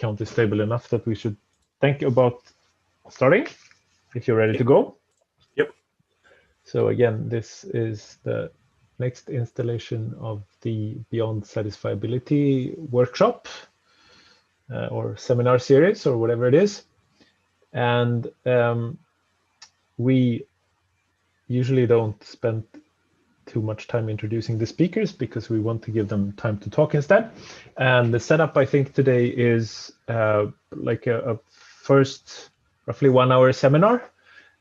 count is stable enough that we should think about starting, if you're ready to go. Yep. So again, this is the next installation of the Beyond Satisfiability workshop or seminar series or whatever it is. And we usually don't spend too much time introducing the speakers because we want to give them time to talk instead. And the setup, I think, today is like a first roughly 1 hour seminar,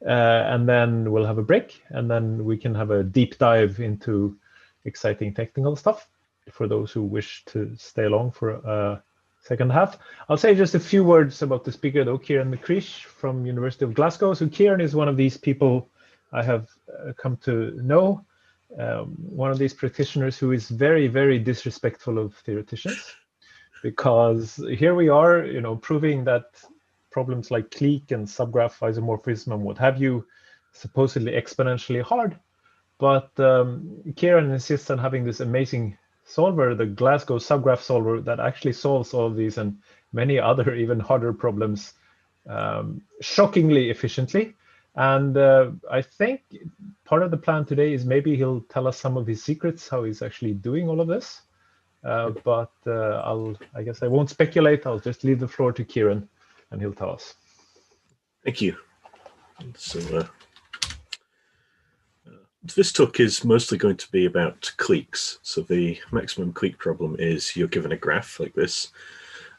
and then we'll have a break, and then we can have a deep dive into exciting technical stuff for those who wish to stay along for a second half. I'll say just a few words about the speaker, though, Ciaran Mccreesh from University of Glasgow. So Ciaran is one of these people I have come to know. One of these practitioners who is very, very disrespectful of theoreticians, because here we are, you know, proving that problems like clique and subgraph isomorphism and what have you, supposedly exponentially hard. But Ciaran insists on having this amazing solver, the Glasgow subgraph solver, that actually solves all of these and many other even harder problems shockingly efficiently. And I think part of the plan today is maybe he'll tell us some of his secrets, how he's actually doing all of this. But I guess I won't speculate. I'll just leave the floor to Ciaran, and he'll tell us. Thank you. So this talk is mostly going to be about cliques. So the maximum clique problem is you're given a graph like this,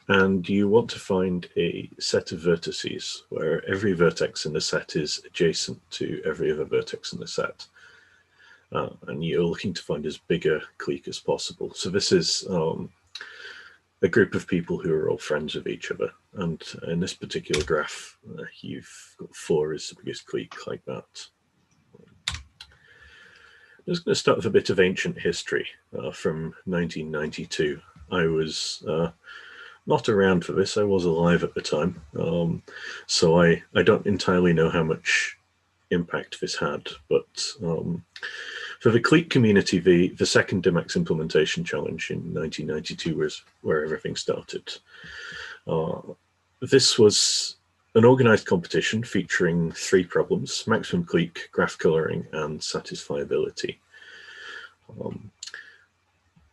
and you want to find a set of vertices where every vertex in the set is adjacent to every other vertex in the set. And you're looking to find as big a clique as possible. So this is a group of people who are all friends of each other. And in this particular graph, you've got 4 as the biggest clique like that. I'm just going to start with a bit of ancient history from 1992. I was not around for this. I was alive at the time, so I don't entirely know how much impact this had. But for the clique community, the second DMX implementation challenge in 1992 was where everything started. This was an organized competition featuring 3 problems: maximum clique, graph coloring, and satisfiability.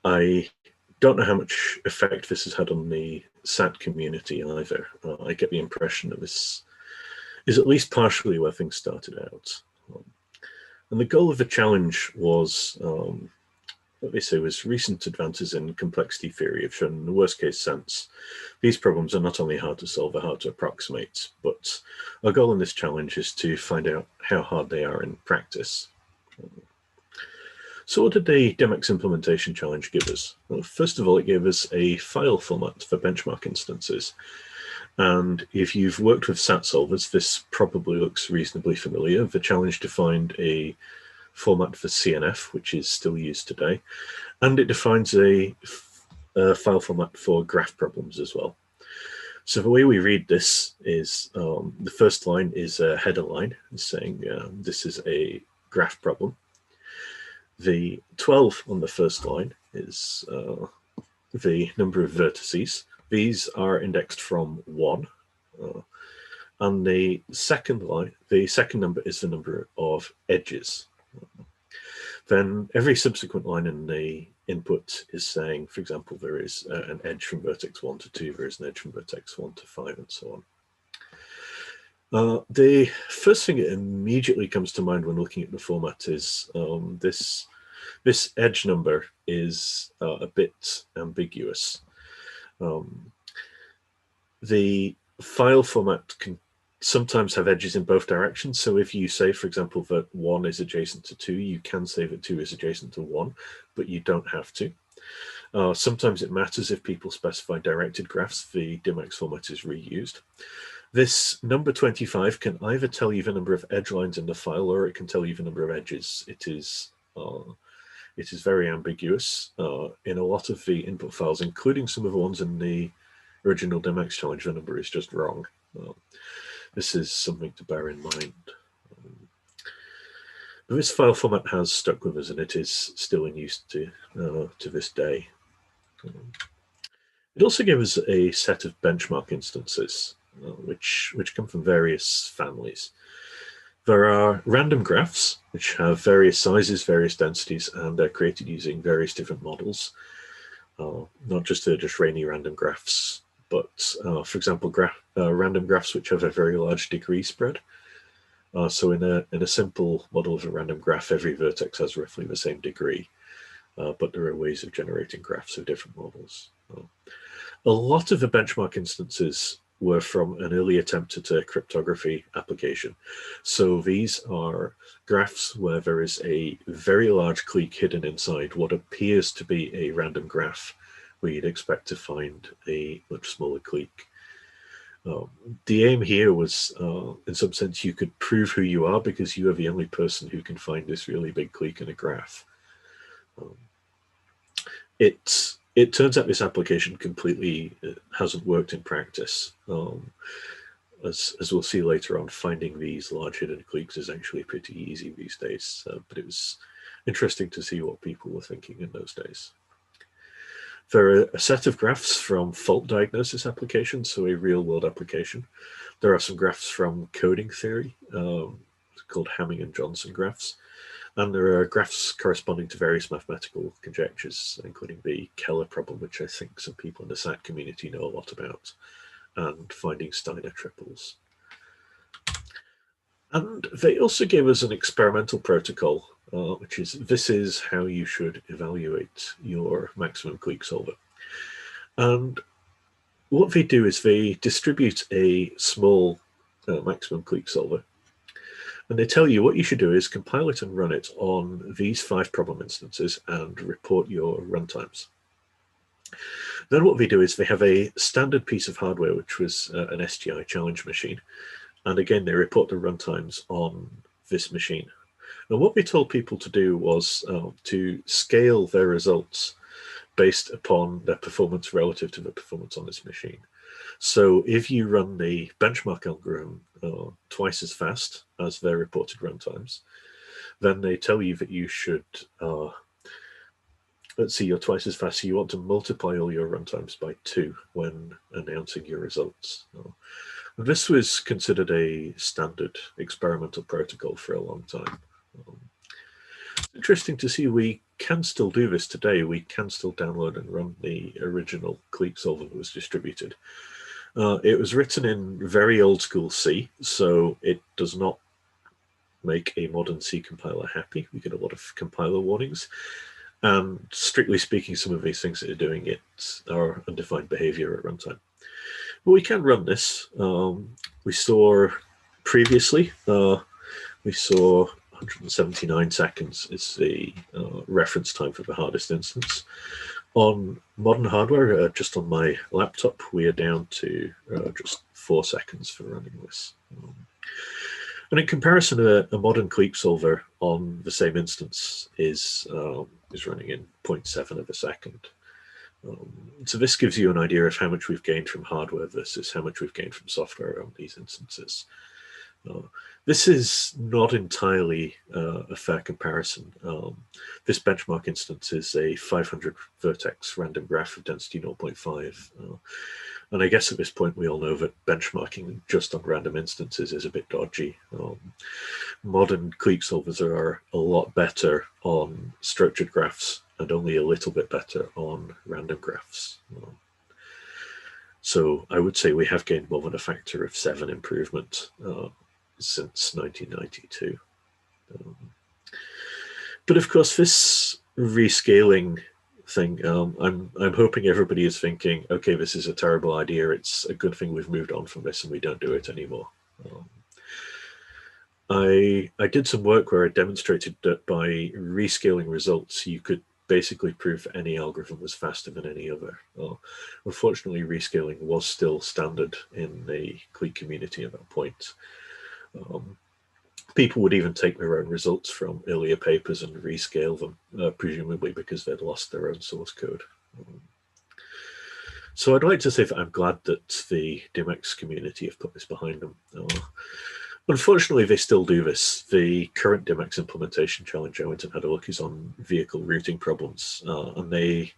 I don't know how much effect this has had on the SAT community either. I get the impression that this is at least partially where things started out. And the goal of the challenge was, what they say was recent advances in complexity theory have shown in the worst case sense, these problems are not only hard to solve, they're hard to approximate, but our goal in this challenge is to find out how hard they are in practice. So what did the DMX implementation challenge give us? Well, first of all, it gave us a file format for benchmark instances. And if you've worked with SAT solvers, this probably looks reasonably familiar. The challenge defined a format for CNF, which is still used today, and it defines a file format for graph problems as well. So the way we read this is the first line is a header line saying this is a graph problem. The 12 on the first line is the number of vertices. These are indexed from 1. And the second line, the second number is the number of edges. Then every subsequent line in the input is saying, for example, there is an edge from vertex 1 to 2, there is an edge from vertex 1 to 5, and so on. The first thing that immediately comes to mind when looking at the format is this edge number is a bit ambiguous. The file format can sometimes have edges in both directions. So if you say, for example, that 1 is adjacent to 2, you can say that 2 is adjacent to 1, but you don't have to. Sometimes it matters if people specify directed graphs, the DMX format is reused. This number 25 can either tell you the number of edge lines in the file, or it can tell you the number of edges. It is very ambiguous. In a lot of the input files, including some of the ones in the original DMX challenge, the number is just wrong. This is something to bear in mind. But this file format has stuck with us, and it is still in use to this day. It also gave us a set of benchmark instances, which come from various families. There are random graphs, which have various sizes, various densities, and they're created using various different models. Not just rainy random graphs, but for example, random graphs which have a very large degree spread. So in a simple model of a random graph, every vertex has roughly the same degree, but there are ways of generating graphs of different models. A lot of the benchmark instances were from an early attempt at a cryptography application. So these are graphs where there is a very large clique hidden inside what appears to be a random graph, where you'd expect to find a much smaller clique. The aim here was, in some sense, you could prove who you are because you are the only person who can find this really big clique in a graph. It turns out this application completely hasn't worked in practice. As we'll see later on, finding these large hidden cliques is actually pretty easy these days, but it was interesting to see what people were thinking in those days. There are a set of graphs from fault diagnosis applications, so a real-world application. There are some graphs from coding theory, called Hamming and Johnson graphs. And there are graphs corresponding to various mathematical conjectures, including the Keller problem, which I think some people in the SAT community know a lot about, and finding Steiner triples. And they also gave us an experimental protocol, which is, this is how you should evaluate your maximum clique solver. And what they do is they distribute a small maximum clique solver, and they tell you what you should do is compile it and run it on these 5 problem instances and report your runtimes. Then what they do is they have a standard piece of hardware, which was an SGI challenge machine. And again, they report the runtimes on this machine. And what they told people to do was to scale their results based upon their performance relative to the performance on this machine. So if you run the benchmark algorithm twice as fast as their reported runtimes, then they tell you that you should, let's see, you're twice as fast, so you want to multiply all your runtimes by 2 when announcing your results. This was considered a standard experimental protocol for a long time. It's interesting to see we can still do this today. We can still download and run the original clique solver that was distributed. It was written in very old school C, so it does not make a modern C compiler happy. We get a lot of compiler warnings. And strictly speaking, some of these things that are doing it are undefined behavior at runtime. But we can run this. We saw previously, we saw 179 seconds is the reference time for the hardest instance. On modern hardware, just on my laptop, we are down to just 4 seconds for running this. And in comparison, a modern clique solver on the same instance is running in 0.7 of a second. So this gives you an idea of how much we've gained from hardware versus how much we've gained from software on these instances. This is not entirely a fair comparison. This benchmark instance is a 500 vertex random graph of density 0.5. And I guess at this point we all know that benchmarking just on random instances is a bit dodgy. Modern clique solvers are a lot better on structured graphs and only a little bit better on random graphs. So I would say we have gained more than a factor of 7 improvement since 1992. But of course, this rescaling thing, I'm hoping everybody is thinking, okay, this is a terrible idea. It's a good thing we've moved on from this and we don't do it anymore. I did some work where I demonstrated that by rescaling results, you could basically prove any algorithm was faster than any other. Unfortunately, rescaling was still standard in the Clique community at that point. People would even take their own results from earlier papers and rescale them, presumably because they'd lost their own source code. So I'd like to say that I'm glad that the DMX community have put this behind them. Unfortunately, they still do this. The current DMX implementation challenge I went and had a look is on vehicle routing problems, and they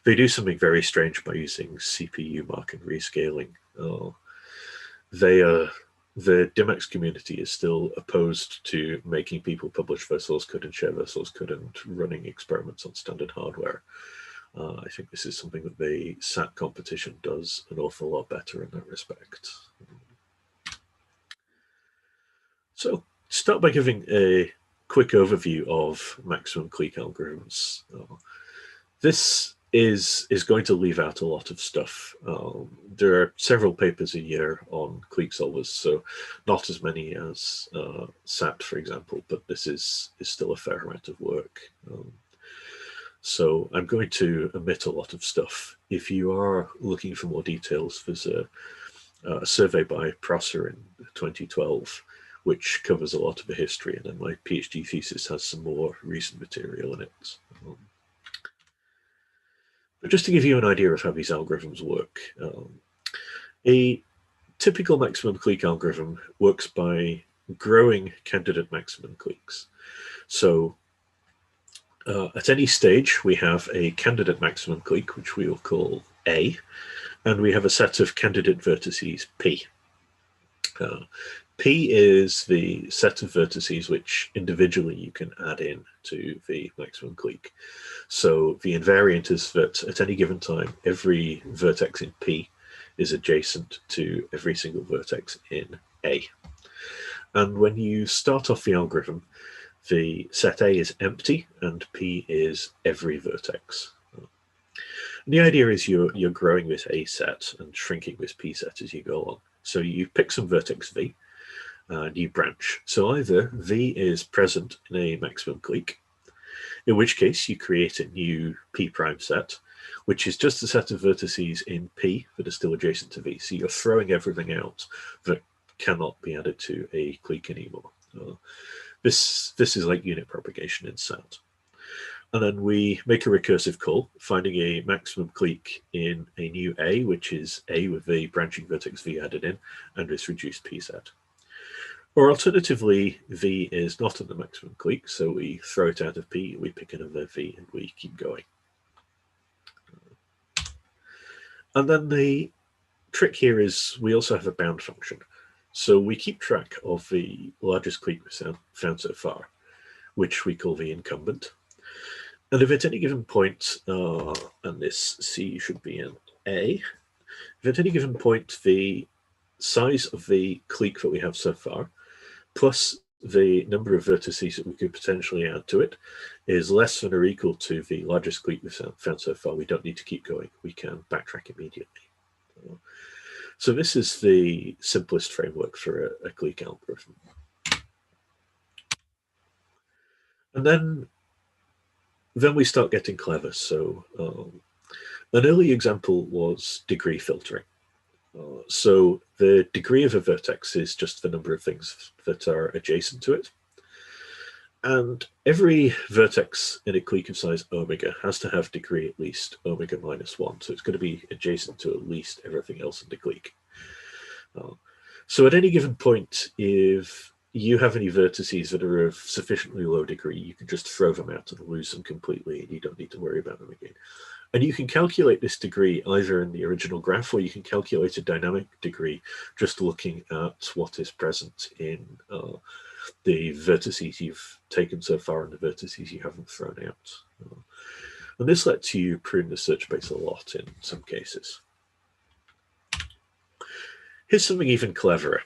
do something very strange by using CPU mark and rescaling. The DMX community is still opposed to making people publish their source code and share their source code and running experiments on standard hardware. I think this is something that the SAT competition does an awful lot better in that respect. So start by giving a quick overview of maximum clique algorithms. This is going to leave out a lot of stuff. There are several papers a year on clique solvers, so not as many as SAT, for example, but this is still a fair amount of work. So I'm going to omit a lot of stuff. If you are looking for more details, there's a survey by Prosser in 2012, which covers a lot of the history, and then my PhD thesis has some more recent material in it. But just to give you an idea of how these algorithms work, a typical maximum clique algorithm works by growing candidate maximum cliques. So at any stage, we have a candidate maximum clique, which we will call A, and we have a set of candidate vertices P. P is the set of vertices which individually you can add in to the maximum clique. So the invariant is that at any given time, every vertex in P is adjacent to every single vertex in A. And when you start off the algorithm, the set A is empty and P is every vertex. And the idea is you're growing this A set and shrinking this P set as you go along. So you pick some vertex V and you branch. So either V is present in a maximum clique, in which case you create a new P prime set, which is just a set of vertices in P that are still adjacent to V. So you're throwing everything out that cannot be added to a clique anymore. This is like unit propagation in SAT. And then we make a recursive call, finding a maximum clique in a new A, which is A with the branching vertex V added in, and this reduced P set. Or alternatively, V is not in the maximum clique, so we throw it out of P, we pick another V, and we keep going. And then the trick here is we also have a bound function. So we keep track of the largest clique we've found so far, which we call the incumbent. And if at any given point, and this C should be in A, if at any given point the size of the clique that we have so far, plus the number of vertices that we could potentially add to it, is less than or equal to the largest clique we've found so far, we don't need to keep going. We can backtrack immediately. So this is the simplest framework for a clique algorithm. And then we start getting clever. So an early example was degree filtering. So the degree of a vertex is just the number of things that are adjacent to it. And every vertex in a clique of size omega has to have degree at least omega minus 1. So it's going to be adjacent to at least everything else in the clique. So at any given point, if you have any vertices that are of sufficiently low degree, you can just throw them out and lose them completely, and you don't need to worry about them again. And you can calculate this degree either in the original graph, or you can calculate a dynamic degree just looking at what is present in the vertices you've taken so far and the vertices you haven't thrown out. And this lets you prune the search space a lot in some cases. Here's something even cleverer.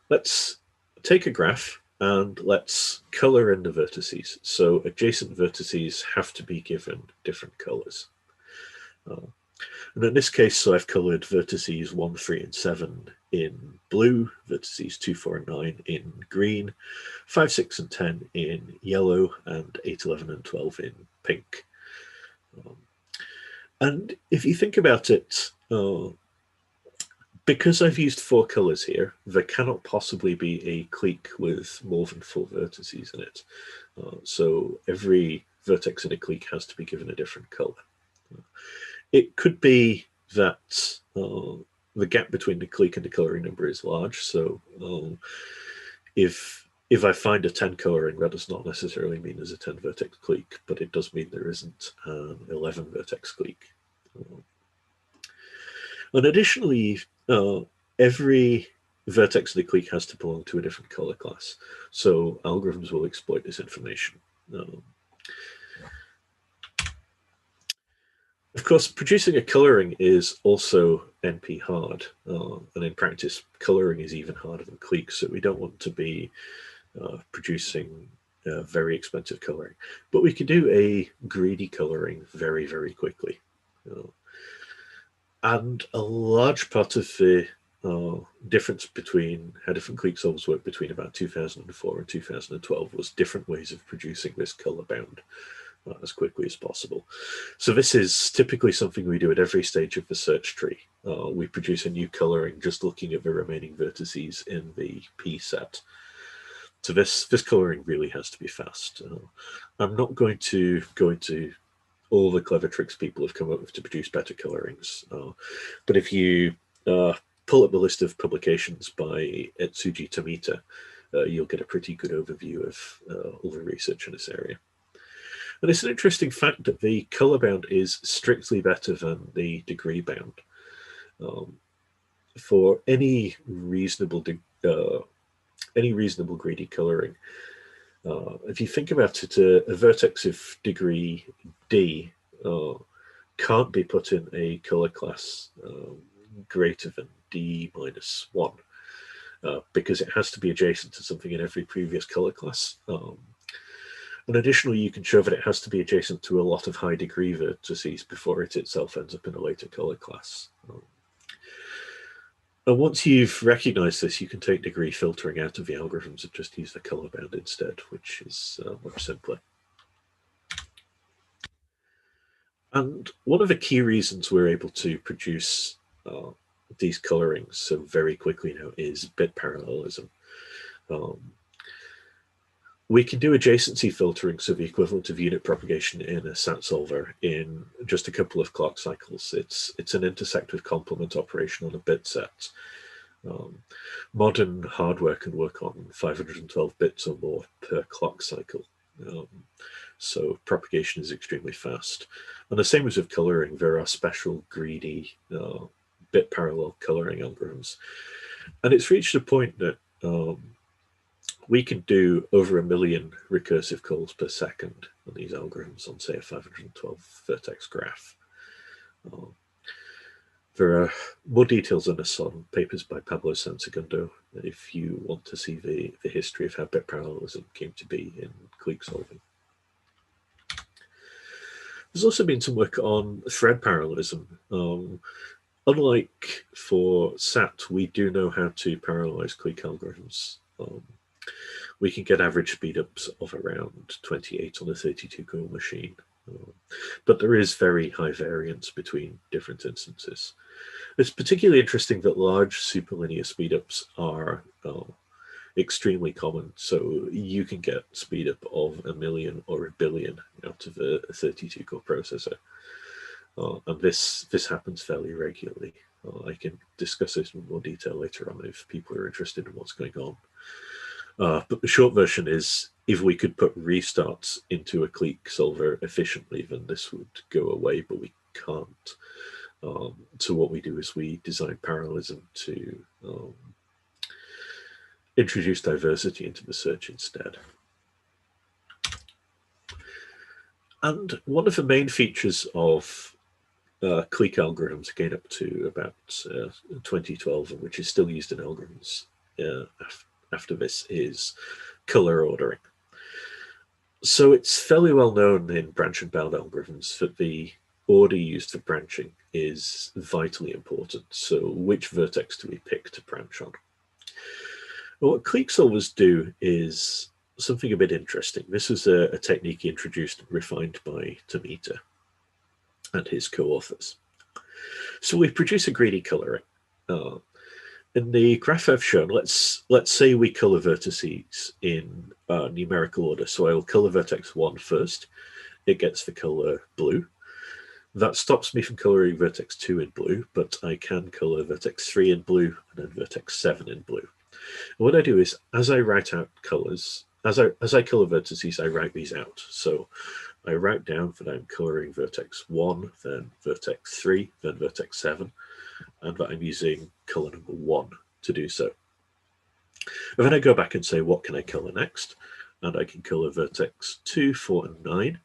Let's take a graph and let's color in the vertices. So adjacent vertices have to be given different colors. And in this case, so I've colored vertices 1, 3, and 7 in blue, vertices 2, 4, and 9 in green, 5, 6, and 10 in yellow, and 8, 11, and 12 in pink. And if you think about it, because I've used 4 colors here, there cannot possibly be a clique with more than 4 vertices in it. So every vertex in a clique has to be given a different color. It could be that the gap between the clique and the coloring number is large. So if I find a 10 coloring, that does not necessarily mean there's a 10 vertex clique, but it does mean there isn't an 11 vertex clique. And additionally, every vertex of the clique has to belong to a different color class. So algorithms will exploit this information. Of course, producing a coloring is also NP hard. And in practice, coloring is even harder than clique. So we don't want to be producing very expensive coloring. But we can do a greedy coloring very, very quickly. And a large part of the difference between how different clique solvers work between about 2004 and 2012 was different ways of producing this color bound as quickly as possible. So this is typically something we do at every stage of the search tree. We produce a new coloring just looking at the remaining vertices in the P set. So this coloring really has to be fast. I'm not going to go into all the clever tricks people have come up with to produce better colorings. But if you pull up the list of publications by Etsuji Tomita, you'll get a pretty good overview of all the research in this area. And it's an interesting fact that the color bound is strictly better than the degree bound. For any reasonable greedy coloring, if you think about it, a vertex of degree D can't be put in a color class greater than D-1 because it has to be adjacent to something in every previous color class. And additionally, you can show that it has to be adjacent to a lot of high degree vertices before it itself ends up in a later color class. And once you've recognized this, you can take degree filtering out of the algorithms and just use the color bound instead, which is much simpler. And one of the key reasons we're able to produce these colorings so very quickly now is bit parallelism. We can do adjacency filtering, so the equivalent of unit propagation in a SAT solver in just a couple of clock cycles. It's an intersect with complement operation on a bit set. Modern hardware can work on 512 bits or more per clock cycle. So propagation is extremely fast. And the same as with coloring, there are special greedy bit parallel coloring algorithms. And it's reached a point that we can do over 1 million recursive calls per second on these algorithms on, say, a 512 vertex graph. There are more details on this on papers by Pablo Sansegundo if you want to see the history of how bit parallelism came to be in clique solving. There's also been some work on thread parallelism. Unlike for SAT, we do know how to parallelize clique algorithms. We can get average speedups of around 28 on a 32-core machine. But there is very high variance between different instances. It's particularly interesting that large superlinear speedups are extremely common. So you can get speedup of 1 million or 1 billion out of a 32-core processor. And this happens fairly regularly. I can discuss this in more detail later on if people are interested in what's going on. But the short version is, if we could put restarts into a clique solver efficiently, then this would go away, but we can't. So what we do is we design parallelism to introduce diversity into the search instead. And one of the main features of clique algorithms, again up to about 2012, which is still used in algorithms after this, is color ordering. So it's fairly well known in branch and bound algorithms that the order used for branching is vitally important. So which vertex do we pick to branch on? Well, what clique solvers do is something a bit interesting. This was a technique introduced and refined by Tomita and his co-authors. So we produce a greedy coloring. In the graph I've shown, let's say we color vertices in numerical order. So I will color vertex 1 first. It gets the color blue. That stops me from coloring vertex 2 in blue, but I can color vertex 3 in blue and then vertex 7 in blue. And what I do is, as I write out colors, as I color vertices, I write these out. So I write down that I'm coloring vertex 1, then vertex 3, then vertex 7, and that I'm using color number 1 to do so. And then I go back and say, what can I color next? And I can color vertex 2, 4, and 9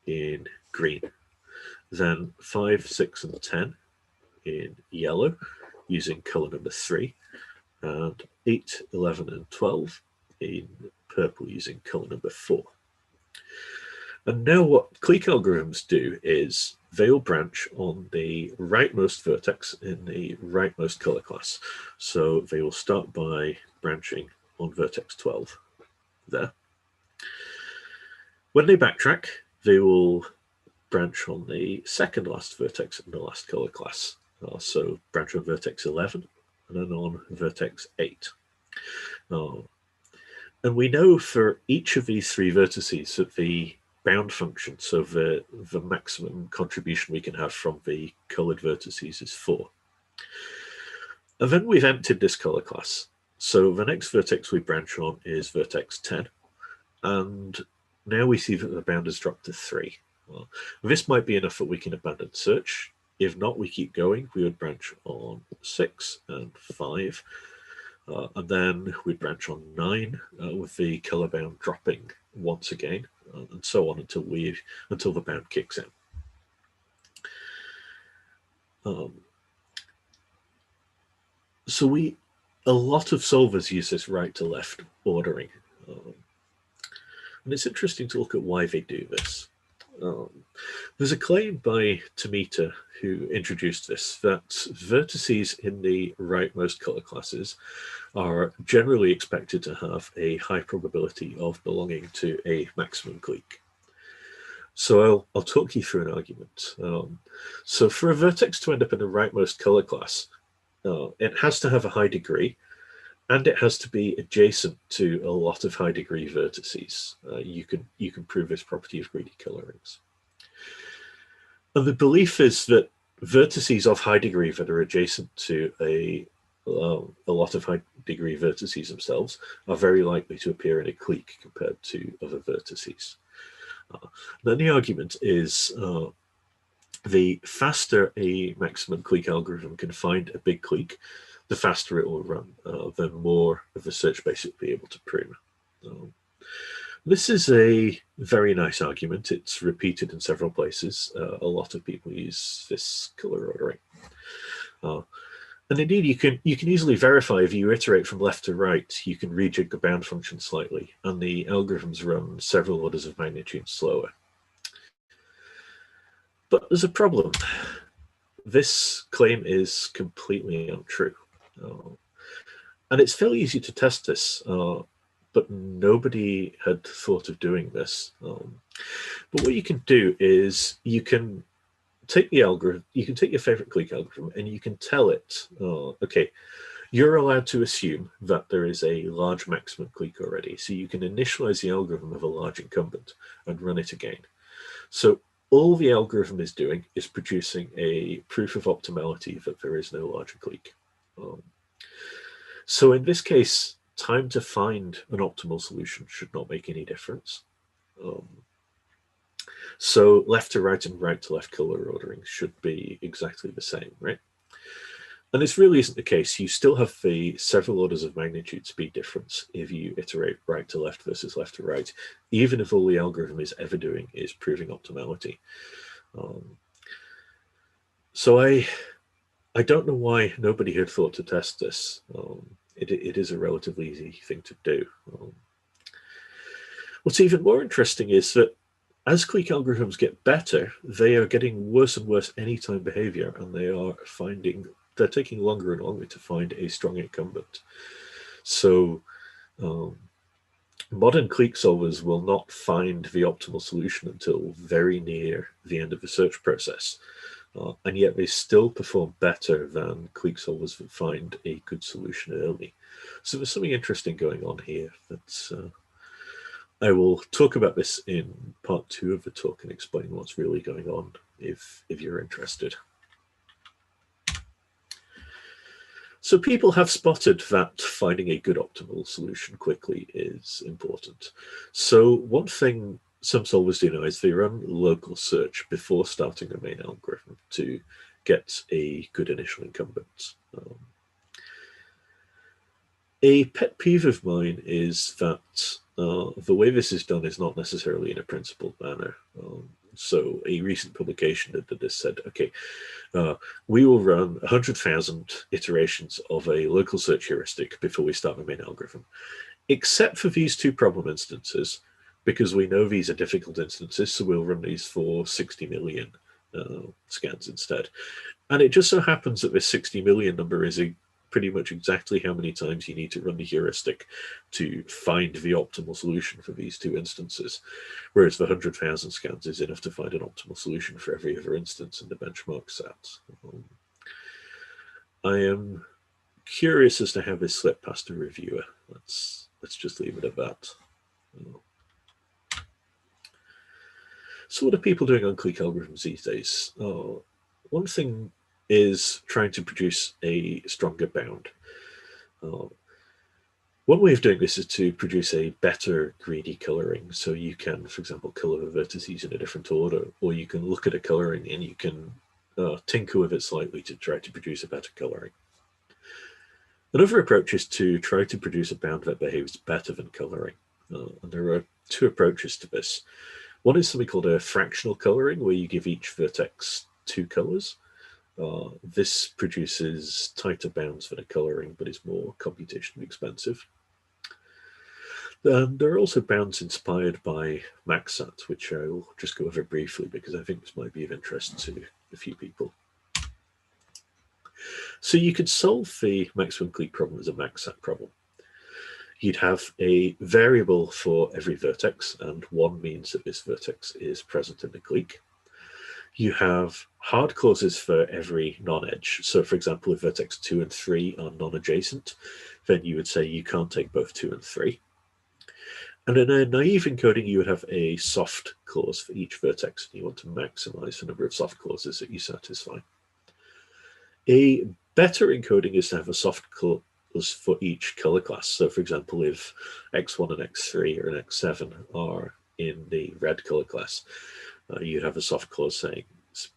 in green. Then 5, 6, and 10 in yellow using color number 3, and 8, 11, and 12 in purple using color number 4. And now what clique algorithms do is they'll branch on the rightmost vertex in the rightmost color class. So they will start by branching on vertex 12 there. When they backtrack, they will branch on the second last vertex in the last color class. So branch on vertex 11 and then on vertex 8. And we know for each of these 3 vertices that the bound function, so the maximum contribution we can have from the colored vertices is 4. And then we've emptied this color class. So the next vertex we branch on is vertex 10. And now we see that the bound has dropped to 3. Well, this might be enough that we can abandon search. If not, we keep going. We would branch on 6 and 5. And then we'd branch on 9 with the color bound dropping once again, and so on until the bound kicks in. So a lot of solvers use this right to left ordering. And it's interesting to look at why they do this. There's a claim by Tomita, who introduced this, that vertices in the rightmost color classes are generally expected to have a high probability of belonging to a maximum clique. So I'll talk you through an argument. So for a vertex to end up in the rightmost color class, it has to have a high degree, and it has to be adjacent to a lot of high degree vertices. You can prove this property of greedy colorings. And the belief is that vertices of high degree that are adjacent to a lot of high degree vertices themselves are very likely to appear in a clique compared to other vertices. Then the argument is the faster a maximum clique algorithm can find a big clique, the faster it will run, the more of the search space it will be able to prune. This is a very nice argument. It's repeated in several places. A lot of people use this color ordering. And indeed, you can easily verify if you iterate from left to right, you can rejig the bound function slightly, and the algorithms run several orders of magnitude slower. But there's a problem. This claim is completely untrue. And it's fairly easy to test this, but nobody had thought of doing this. But what you can do is you can take the algorithm, you can take your favorite clique algorithm, and you can tell it, okay, you're allowed to assume that there is a large maximum clique already. So you can initialize the algorithm of a large incumbent and run it again. So all the algorithm is doing is producing a proof of optimality that there is no larger clique. So in this case, time to find an optimal solution should not make any difference. So left to right and right to left color ordering should be exactly the same, right? And this really isn't the case. You still have the several orders of magnitude speed difference if you iterate right to left versus left to right, even if all the algorithm is ever doing is proving optimality. So I don't know why nobody had thought to test this. It is a relatively easy thing to do. What's even more interesting is that as clique algorithms get better, they are getting worse and worse anytime behavior, and they're taking longer and longer to find a strong incumbent. So modern clique solvers will not find the optimal solution until very near the end of the search process. And yet they still perform better than clique solvers that find a good solution early. So there's something interesting going on here that's I will talk about this in part 2 of the talk and explain what's really going on if you're interested. So people have spotted that finding a good optimal solution quickly is important. So one thing some solvers do now is they run local search before starting the main algorithm to get a good initial incumbent. A pet peeve of mine is that the way this is done is not necessarily in a principled manner. So a recent publication that did this said, okay, we will run 100,000 iterations of a local search heuristic before we start the main algorithm, except for these two problem instances, because we know these are difficult instances, so we'll run these for 60 million scans instead. And it just so happens that this 60 million number is pretty much exactly how many times you need to run the heuristic to find the optimal solution for these two instances, whereas the 100,000 scans is enough to find an optimal solution for every other instance in the benchmark set. I am curious as to how this slipped past a reviewer. Let's just leave it at that. So what are people doing on clique algorithms these days? One thing is trying to produce a stronger bound. One way of doing this is to produce a better greedy coloring. So you can, for example, color the vertices in a different order, or you can look at a coloring and you can tinker with it slightly to try to produce a better coloring. Another approach is to try to produce a bound that behaves better than coloring. And there are two approaches to this. One is something called a fractional coloring, where you give each vertex two colors. This produces tighter bounds than a coloring, but is more computationally expensive. There are also bounds inspired by MaxSUT, which I will just go over briefly because I think this might be of interest to a few people. So you could solve the maximum clique problem as a MaxSUT problem. You'd have a variable for every vertex, and 1 means that this vertex is present in the clique. You have hard clauses for every non-edge. So for example, if vertex 2 and 3 are non-adjacent, then you would say you can't take both 2 and 3. And in a naive encoding, you would have a soft clause for each vertex. You want to maximize the number of soft clauses that you satisfy. A better encoding is to have a soft clause for each color class. So for example, if X1 and X3 or an X7 are in the red color class, you'd have a soft clause saying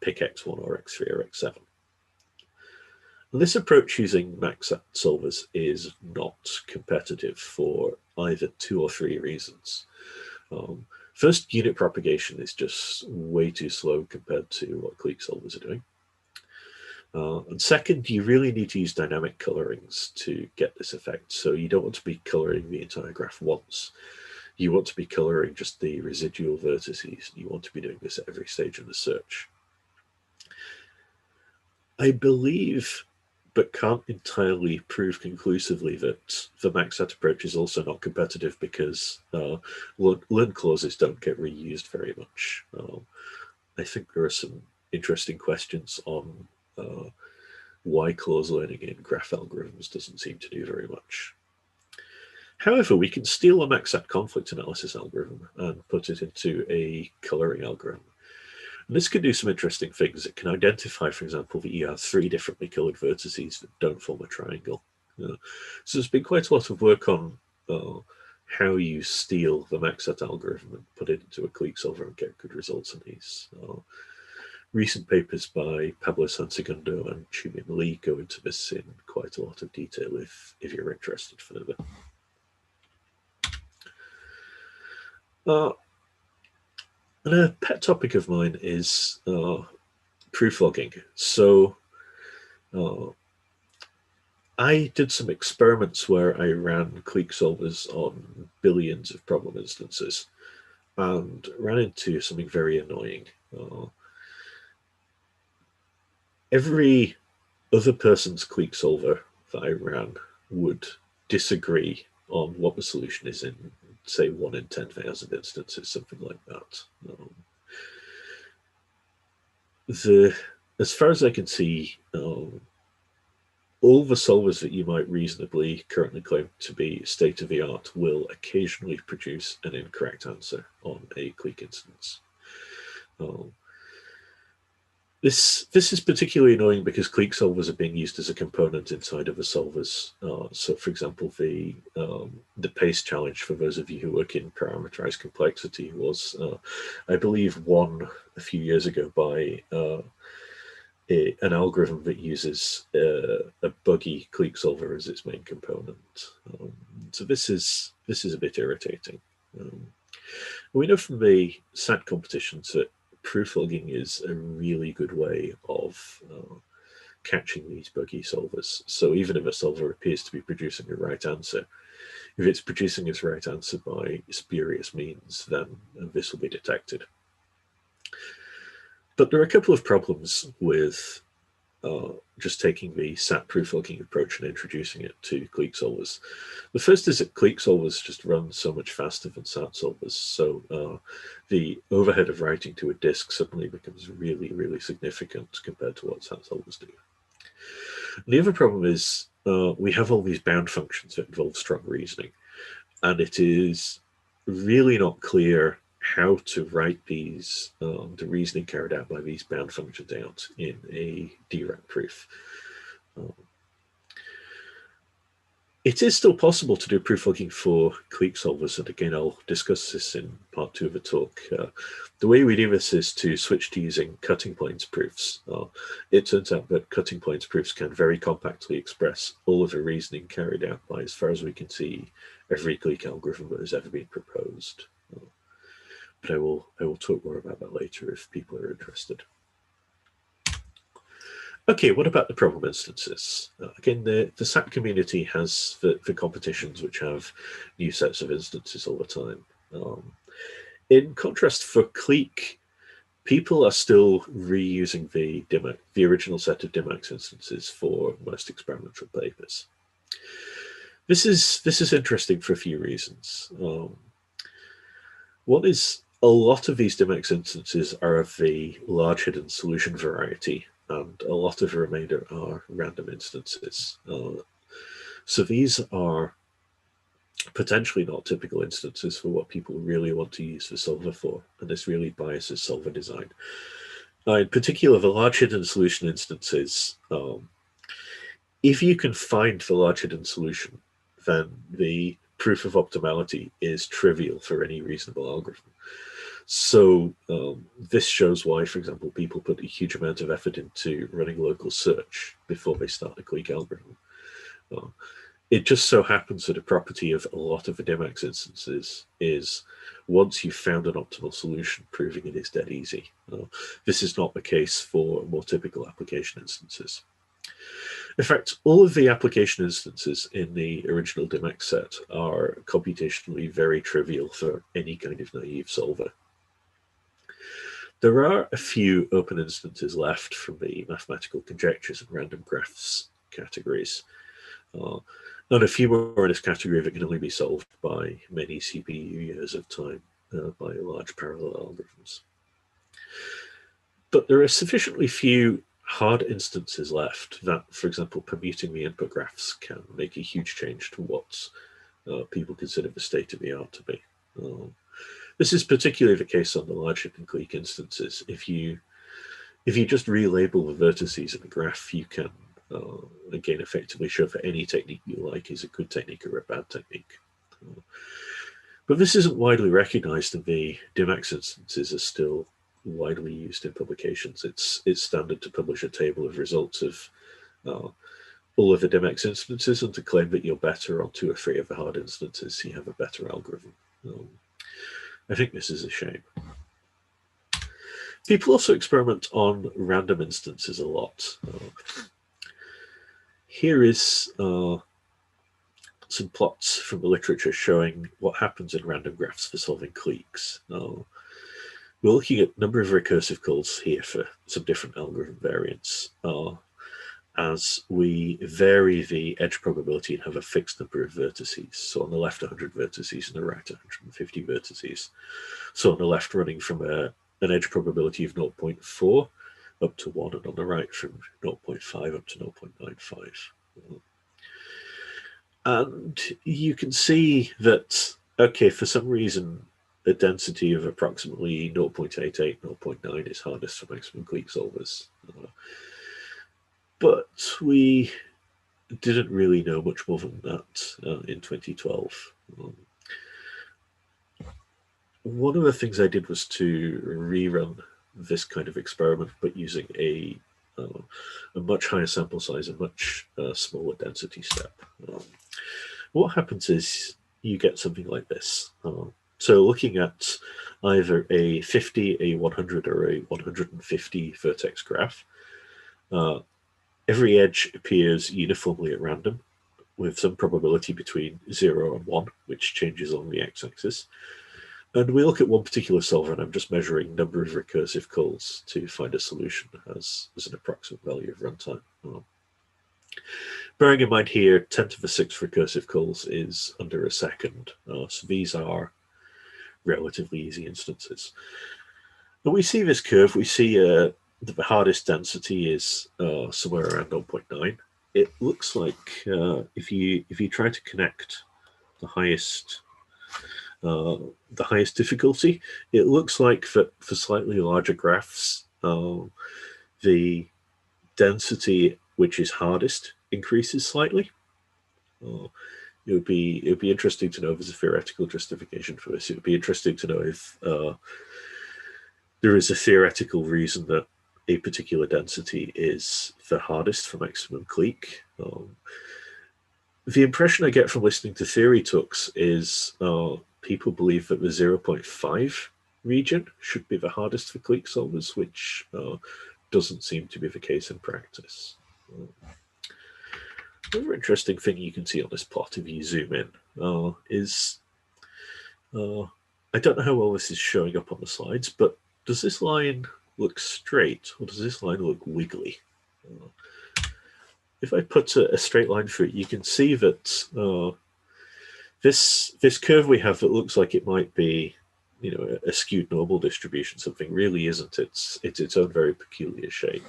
pick X1 or X3 or X7. And this approach using MaxSUT solvers is not competitive for either 2 or 3 reasons. First, unit propagation is just way too slow compared to what clique solvers are doing. And second, you really need to use dynamic colorings to get this effect. So you don't want to be coloring the entire graph once. You want to be coloring just the residual vertices. You want to be doing this at every stage in the search. I believe, but can't entirely prove conclusively, that the MaxSUT approach is also not competitive because learn clauses don't get reused very much. I think there are some interesting questions on why clause learning in graph algorithms doesn't seem to do very much. However, we can steal a MaxSUT conflict analysis algorithm and put it into a coloring algorithm. And this can do some interesting things. It can identify, for example, that you have 3 differently colored vertices that don't form a triangle. So there's been quite a lot of work on how you steal the MaxSUT algorithm and put it into a clique solver and get good results on these. Recent papers by Pablo Sansegundo and Chumin Lee go into this in quite a lot of detail if you're interested further. And a pet topic of mine is preflogging. So I did some experiments where I ran clique solvers on billions of problem instances and ran into something very annoying. Every other person's clique solver that I ran would disagree on what the solution is in, say, 1 in 10,000 instances, something like that. As far as I can see, all the solvers that you might reasonably currently claim to be state-of-the-art will occasionally produce an incorrect answer on a clique instance. This is particularly annoying because clique solvers are being used as a component inside of the solvers. So, for example, the pace challenge for those of you who work in parameterized complexity was, I believe, won a few years ago by an algorithm that uses a buggy clique solver as its main component. So this is a bit irritating. We know from the SAT competitions that preflogging is a really good way of catching these buggy solvers. So even if a solver appears to be producing a right answer, if it's producing its right answer by spurious means, then this will be detected. But there are a couple of problems with just taking the SAT preflogging approach and introducing it to clique solvers. The first is that clique solvers just run so much faster than SAT solvers, so the overhead of writing to a disk suddenly becomes really, really significant compared to what SAT solvers do. And the other problem is we have all these bound functions that involve strong reasoning, and it is really not clear how to write these, the reasoning carried out by these bound functions out in a DRAM proof. It is still possible to do preflogging for clique solvers, and again, I'll discuss this in part 2 of the talk. The way we do this is to switch to using cutting planes proofs. It turns out that cutting planes proofs can very compactly express all of the reasoning carried out by, as far as we can see, every clique algorithm that has ever been proposed. But I will talk more about that later if people are interested. Okay, what about the problem instances? Again, the SAT community has the competitions which have new sets of instances all the time. In contrast, for clique, people are still reusing the original set of DMX instances for most experimental papers. This is interesting for a few reasons. One is a lot of these DMX instances are of the large hidden solution variety, and a lot of the remainder are random instances. So these are potentially not typical instances for what people really want to use the solver for, and this really biases solver design. In particular, the large hidden solution instances, if you can find the large hidden solution, then the proof of optimality is trivial for any reasonable algorithm. So this shows why, for example, people put a huge amount of effort into running local search before they start a clique algorithm. It just so happens that a property of a lot of the DMX instances is once you've found an optimal solution, proving it is dead easy. This is not the case for more typical application instances. In fact, all of the application instances in the original DMX set are computationally very trivial for any kind of naive solver. There are a few open instances left from the mathematical conjectures and random graphs categories. And a few more in this category that can only be solved by many CPU years of time by large parallel algorithms. But there are sufficiently few hard instances left that, for example, permuting the input graphs can make a huge change to what people consider the state of the art to be. This is particularly the case on the large hidden clique instances. If you just relabel the vertices in the graph, you can again effectively show for any technique you like is a good technique or a bad technique. But this isn't widely recognized, and the DMX instances are still widely used in publications. It's standard to publish a table of results of all of the DMX instances and to claim that you're better on 2 or 3 of the hard instances, so you have a better algorithm. I think this is a shame. People also experiment on random instances a lot. Here is some plots from the literature showing what happens in random graphs for solving cliques. We're looking at a number of recursive calls here for some different algorithm variants. As we vary the edge probability and have a fixed number of vertices. So on the left, 100 vertices, and the right, 150 vertices. So on the left, running from an edge probability of 0.4 up to 1, and on the right, from 0.5 up to 0.95. And you can see that, okay, for some reason, a density of approximately 0.88, 0.9 is hardest for maximum clique solvers. But we didn't really know much more than that in 2012. One of the things I did was to rerun this kind of experiment, but using a much higher sample size, a much smaller density step. What happens is you get something like this. So looking at either a 50, a 100, or a 150 vertex graph, every edge appears uniformly at random, with some probability between 0 and 1, which changes along the x-axis. And we look at one particular solver, and I'm just measuring number of recursive calls to find a solution as an approximate value of runtime. Bearing in mind here, 10 to the 6 recursive calls is under a second. So these are relatively easy instances. But we see this curve. We see that the hardest density is somewhere around 0.9. It looks like if you try to connect the highest difficulty, it looks like that for slightly larger graphs, the density which is hardest increases slightly. It would be interesting to know if there's a theoretical justification for this. It would be interesting to know if there is a theoretical reason that a particular density is the hardest for maximum clique. The impression I get from listening to theory talks is people believe that the 0.5 region should be the hardest for clique solvers, which doesn't seem to be the case in practice. Another interesting thing you can see on this plot if you zoom in is, I don't know how well this is showing up on the slides, but does this line look straight or does this line look wiggly? If I put a straight line through it, you can see that this curve we have that looks like it might be, a skewed normal distribution, something really isn't. It's its own very peculiar shape.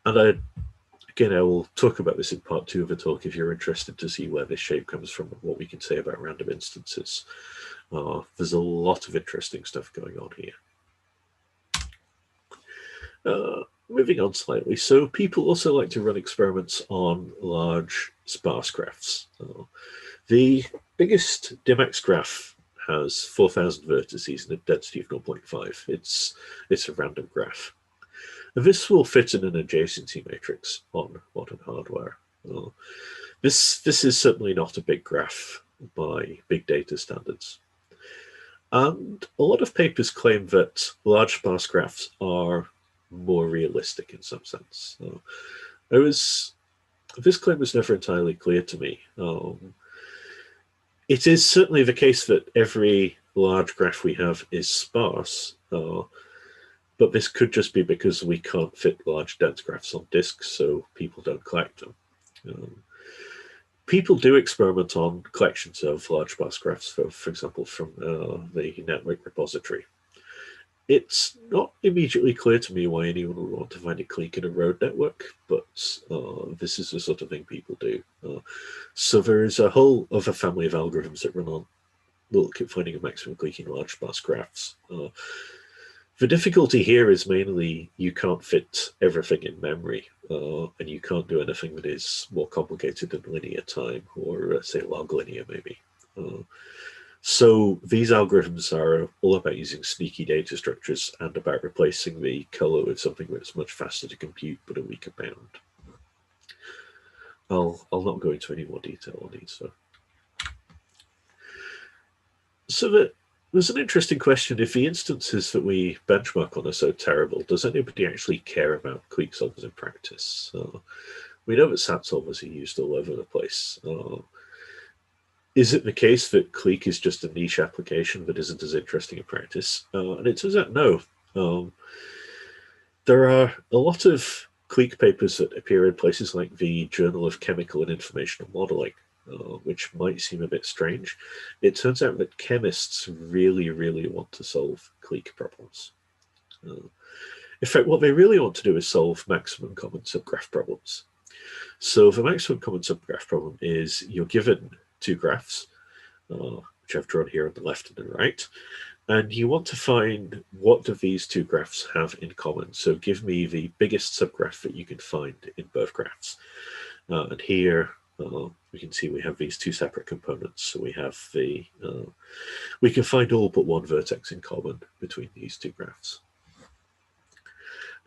And again, I will talk about this in part 2 of the talk if you're interested to see where this shape comes from and what we can say about random instances. There's a lot of interesting stuff going on here. Moving on slightly, so people also like to run experiments on large sparse graphs. The biggest DMX graph has 4,000 vertices and a density of 0.5. It's a random graph. This will fit in an adjacency matrix on modern hardware. This is certainly not a big graph by big data standards. And a lot of papers claim that large sparse graphs are more realistic in some sense. This claim was never entirely clear to me. It is certainly the case that every large graph we have is sparse, but this could just be because we can't fit large dense graphs on disks, so people don't collect them. People do experiment on collections of large sparse graphs, for example, from the network repository. It's not immediately clear to me why anyone would want to find a clique in a road network, but this is the sort of thing people do. So there is a whole other family of algorithms that run on look at finding a maximum clique in large sparse graphs. The difficulty here is mainly you can't fit everything in memory, and you can't do anything that is more complicated than linear time, or say log linear maybe. So these algorithms are all about using sneaky data structures and about replacing the color with something that's much faster to compute but a weaker bound. I'll not go into any more detail on these. So there's an interesting question. If the instances that we benchmark on are so terrible, does anybody actually care about clique solvers in practice? We know that SAT solvers are used all over the place. Is it the case that clique is just a niche application that isn't as interesting in practice? And it turns out no. There are a lot of clique papers that appear in places like the Journal of Chemical and Informational Modeling, which might seem a bit strange. It turns out that chemists really, really want to solve clique problems. In fact, what they really want to do is solve maximum common subgraph problems. So the maximum common subgraph problem is you're given two graphs. which I've drawn here on the left and the right. And you want to find what do these two graphs have in common. So give me the biggest subgraph that you can find in both graphs. And here we can see we have these two separate components. So we have the, we can find all but one vertex in common between these two graphs.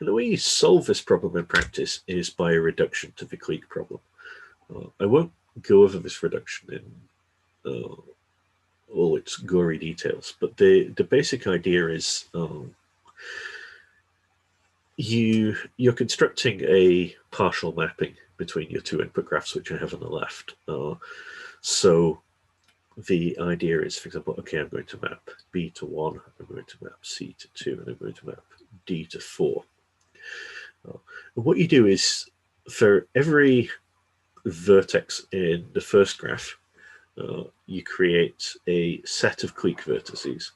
And the way you solve this problem in practice is by a reduction to the clique problem. I won't go over this reduction in all its gory details, but the basic idea is you're constructing a partial mapping between your two input graphs, which I have on the left. So the idea is, for example, okay, I'm going to map B to 1, I'm going to map C to 2, and I'm going to map D to 4. And what you do is, for every vertex in the first graph, you create a set of clique vertices.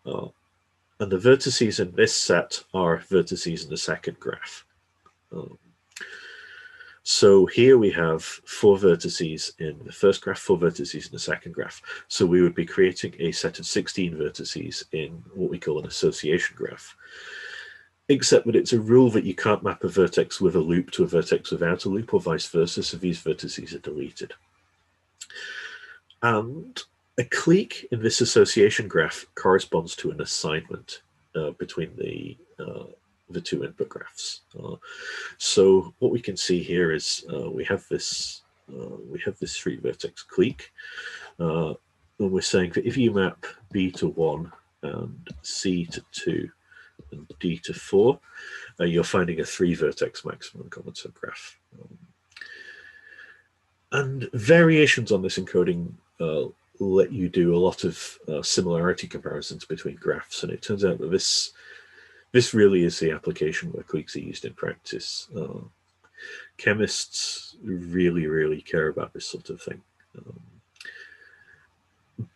And the vertices in this set are vertices in the second graph. So here we have 4 vertices in the first graph, 4 vertices in the second graph. So we would be creating a set of 16 vertices in what we call an association graph. Except that it's a rule that you can't map a vertex with a loop to a vertex without a loop, or vice versa, so these vertices are deleted. And a clique in this association graph corresponds to an assignment between the two input graphs. So what we can see here is we have this 3-vertex clique, and we're saying that if you map B to 1 and C to 2 and D to 4, you're finding a 3-vertex maximum common subgraph. And variations on this encoding let you do a lot of similarity comparisons between graphs, and it turns out that this really is the application where cliques are used in practice. Chemists really care about this sort of thing.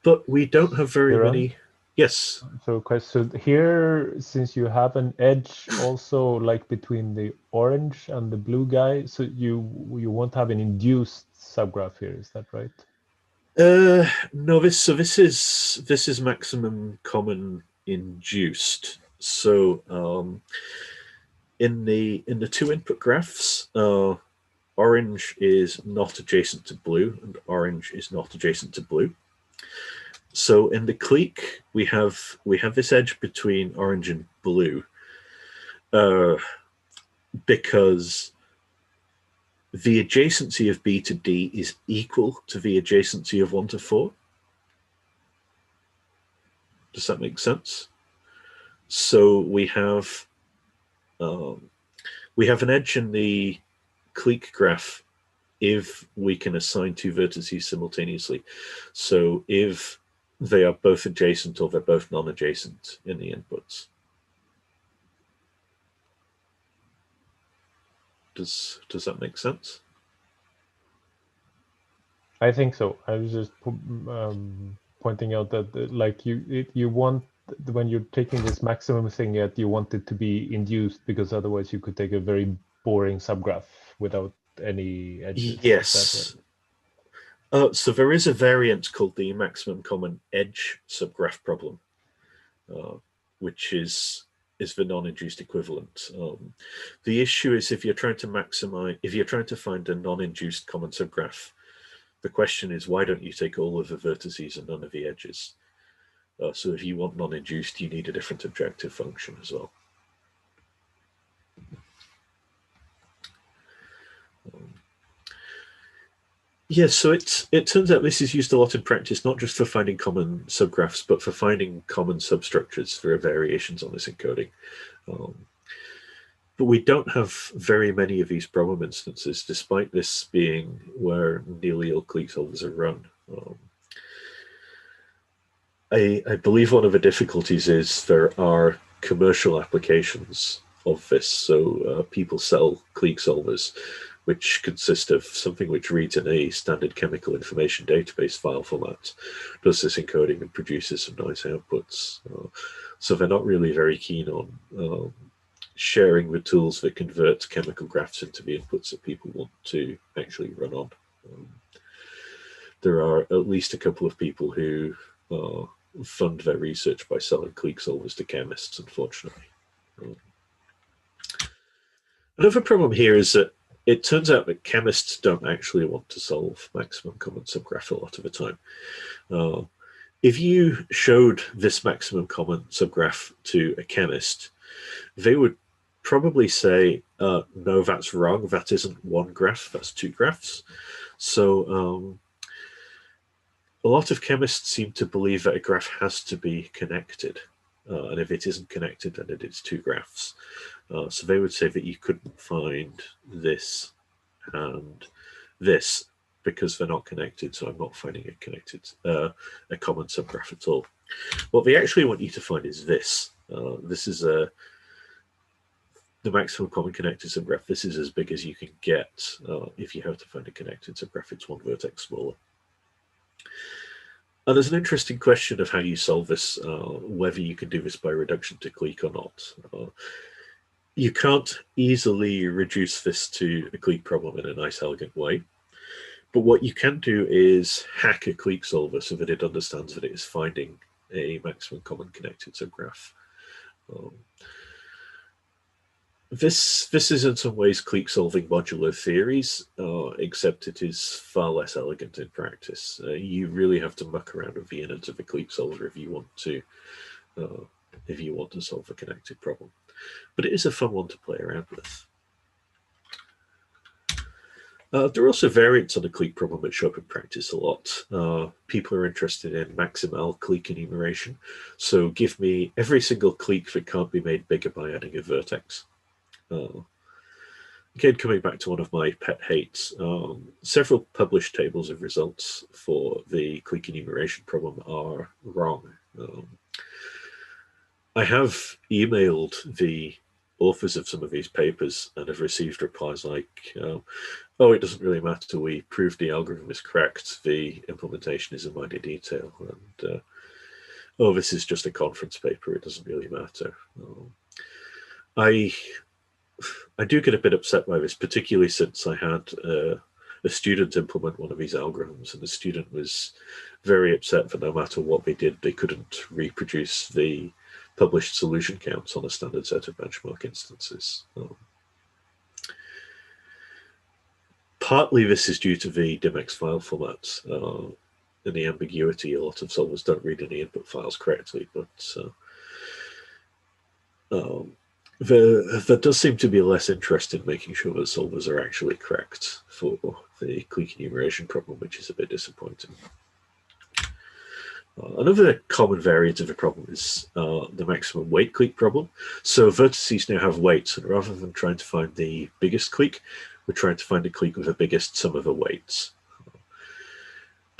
But we don't have very many. Yes. So here, since you have an edge also like between the orange and the blue guy, so you won't have an induced subgraph here, is that right? No, this is maximum common induced. So in the 2 input graphs, orange is not adjacent to blue, and orange is not adjacent to blue. So in the clique, we have this edge between orange and blue because the adjacency of B to D is equal to the adjacency of 1 to 4. Does that make sense? So we have an edge in the clique graph if we can assign 2 vertices simultaneously. So if they are both adjacent or they're both non-adjacent in the inputs. Does that make sense? I think so. I was just pointing out that like you want, when you're taking this maximum thing, yet you want it to be induced, because otherwise you could take a very boring subgraph without any edges. Yes. So there is a variant called the maximum common edge subgraph problem, which is the non-induced equivalent. The issue is if you're trying to find a non-induced common subgraph, the question is, why don't you take all of the vertices and none of the edges? So if you want non-induced, you need a different objective function as well. Yes, so it turns out this is used a lot in practice, not just for finding common subgraphs, but for finding common substructures for variations on this encoding. But we don't have very many of these problem instances, despite this being where nearly all clique solvers are run. I believe one of the difficulties is there are commercial applications of this. So people sell clique solvers, which consist of something which reads in a standard chemical information database file format, does this encoding and produces some nice outputs. So they're not really very keen on sharing the tools that convert chemical graphs into the inputs that people want to actually run on. there are at least a couple of people who fund their research by selling clique solvers to chemists, unfortunately. Another problem here is that it turns out that chemists don't actually want to solve maximum common subgraph a lot of the time. If you showed this maximum common subgraph to a chemist, they would probably say, no, that's wrong. That isn't one graph, that's two graphs. So a lot of chemists seem to believe that a graph has to be connected. And if it isn't connected, then it is two graphs. So they would say that you couldn't find this and this because they're not connected, so I'm not finding a common subgraph at all. What they actually want you to find is this. This is the maximum common connected subgraph. This is as big as you can get if you have to find a connected subgraph. It's one vertex smaller. And there's an interesting question of how you solve this, whether you can do this by reduction to clique or not. You can't easily reduce this to a clique problem in a nice, elegant way. But what you can do is hack a clique solver so that it understands that it is finding a maximum common connected subgraph. This is in some ways clique solving modular theories, except it is far less elegant in practice. You really have to muck around with the innards of a clique solver if you want to solve a connected problem. But it is a fun one to play around with. There are also variants on the clique problem that show up in practice a lot. People are interested in maximal clique enumeration. So give me every single clique that can't be made bigger by adding a vertex. Again, coming back to one of my pet hates, several published tables of results for the clique enumeration problem are wrong. I have emailed the authors of some of these papers and have received replies like, oh, it doesn't really matter, we proved the algorithm is correct, the implementation is in minor detail, and oh, this is just a conference paper, it doesn't really matter. I do get a bit upset by this, particularly since I had a student implement one of these algorithms, and the student was very upset that no matter what they did, they couldn't reproduce the published solution counts on a standard set of benchmark instances. Partly this is due to the DMX file format and the ambiguity. A lot of solvers don't read any input files correctly, but there does seem to be less interest in making sure that solvers are actually correct for the clique enumeration problem, which is a bit disappointing. Another common variant of the problem is the maximum weight clique problem. So vertices now have weights, and rather than trying to find the biggest clique, we're trying to find a clique with the biggest sum of the weights.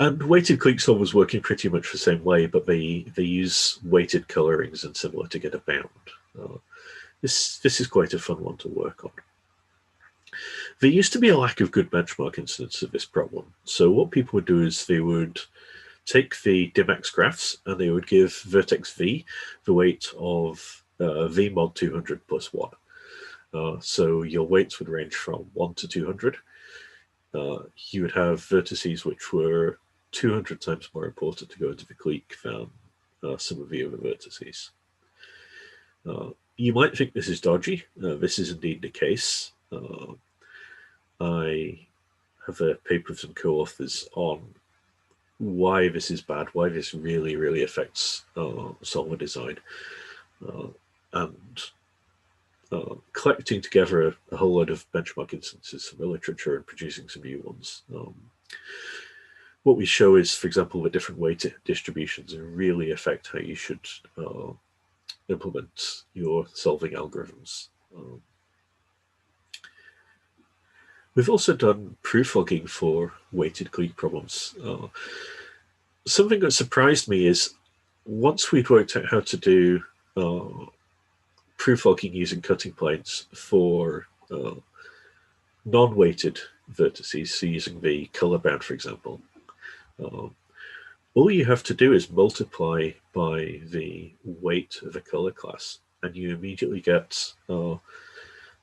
And weighted clique solvers work in pretty much the same way, but they use weighted colorings and similar to get a bound. This is quite a fun one to work on. There used to be a lack of good benchmark instances of this problem. So what people would do is they would take the DMX graphs and they would give vertex v the weight of v mod 200 plus 1. So your weights would range from 1 to 200. You would have vertices which were 200 times more important to go into the clique than some of the other vertices. You might think this is dodgy. This is indeed the case. I have a paper of some co-authors on why this is bad, why this really, really affects solver design, and collecting together a whole load of benchmark instances from the literature and producing some new ones. What we show is, for example, the different weight distributions really affect how you should implement your solving algorithms. We've also done preflogging for weighted clique problems. Something that surprised me is once we'd worked out how to do preflogging using cutting planes for non-weighted vertices, so using the color bound, for example, all you have to do is multiply by the weight of a color class, and you immediately get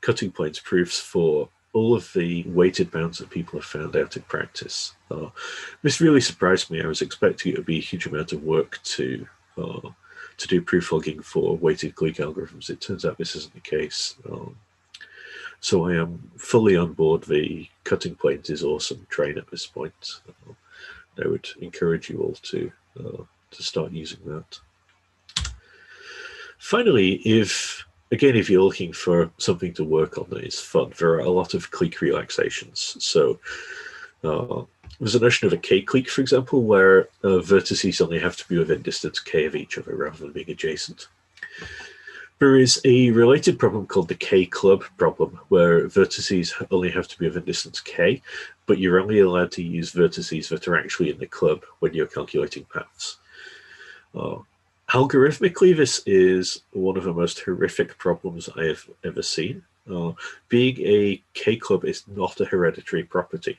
cutting planes proofs for all of the weighted bounds that people have found out in practice. This really surprised me. I was expecting it would be a huge amount of work to do preflogging for weighted Clique algorithms. It turns out this isn't the case. So I am fully on board. The cutting planes is awesome train at this point. I would encourage you all to start using that. Finally, if you're looking for something to work on that is fun, there are a lot of clique relaxations. So there's a notion of a k-clique, for example, where vertices only have to be within distance k of each other rather than being adjacent. There is a related problem called the k-club problem, where vertices only have to be within distance k, but you're only allowed to use vertices that are actually in the club when you're calculating paths. Algorithmically, this is one of the most horrific problems I have ever seen. Being a k-club is not a hereditary property,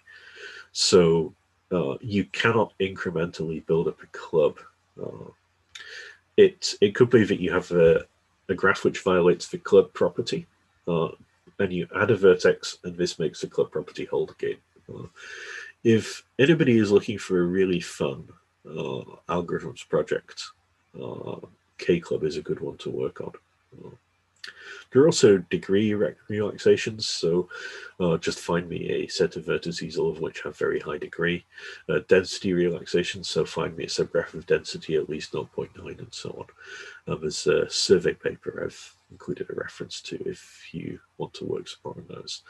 so you cannot incrementally build up a club. It could be that you have a graph which violates the club property, and you add a vertex, and this makes the club property hold again. If anybody is looking for a really fun algorithms project, K-Club is a good one to work on. There are also degree relaxations, so just find me a set of vertices, all of which have very high degree. Density relaxations, so find me a subgraph of density at least 0.9 and so on. There's a survey paper I've included a reference to if you want to work some more on those.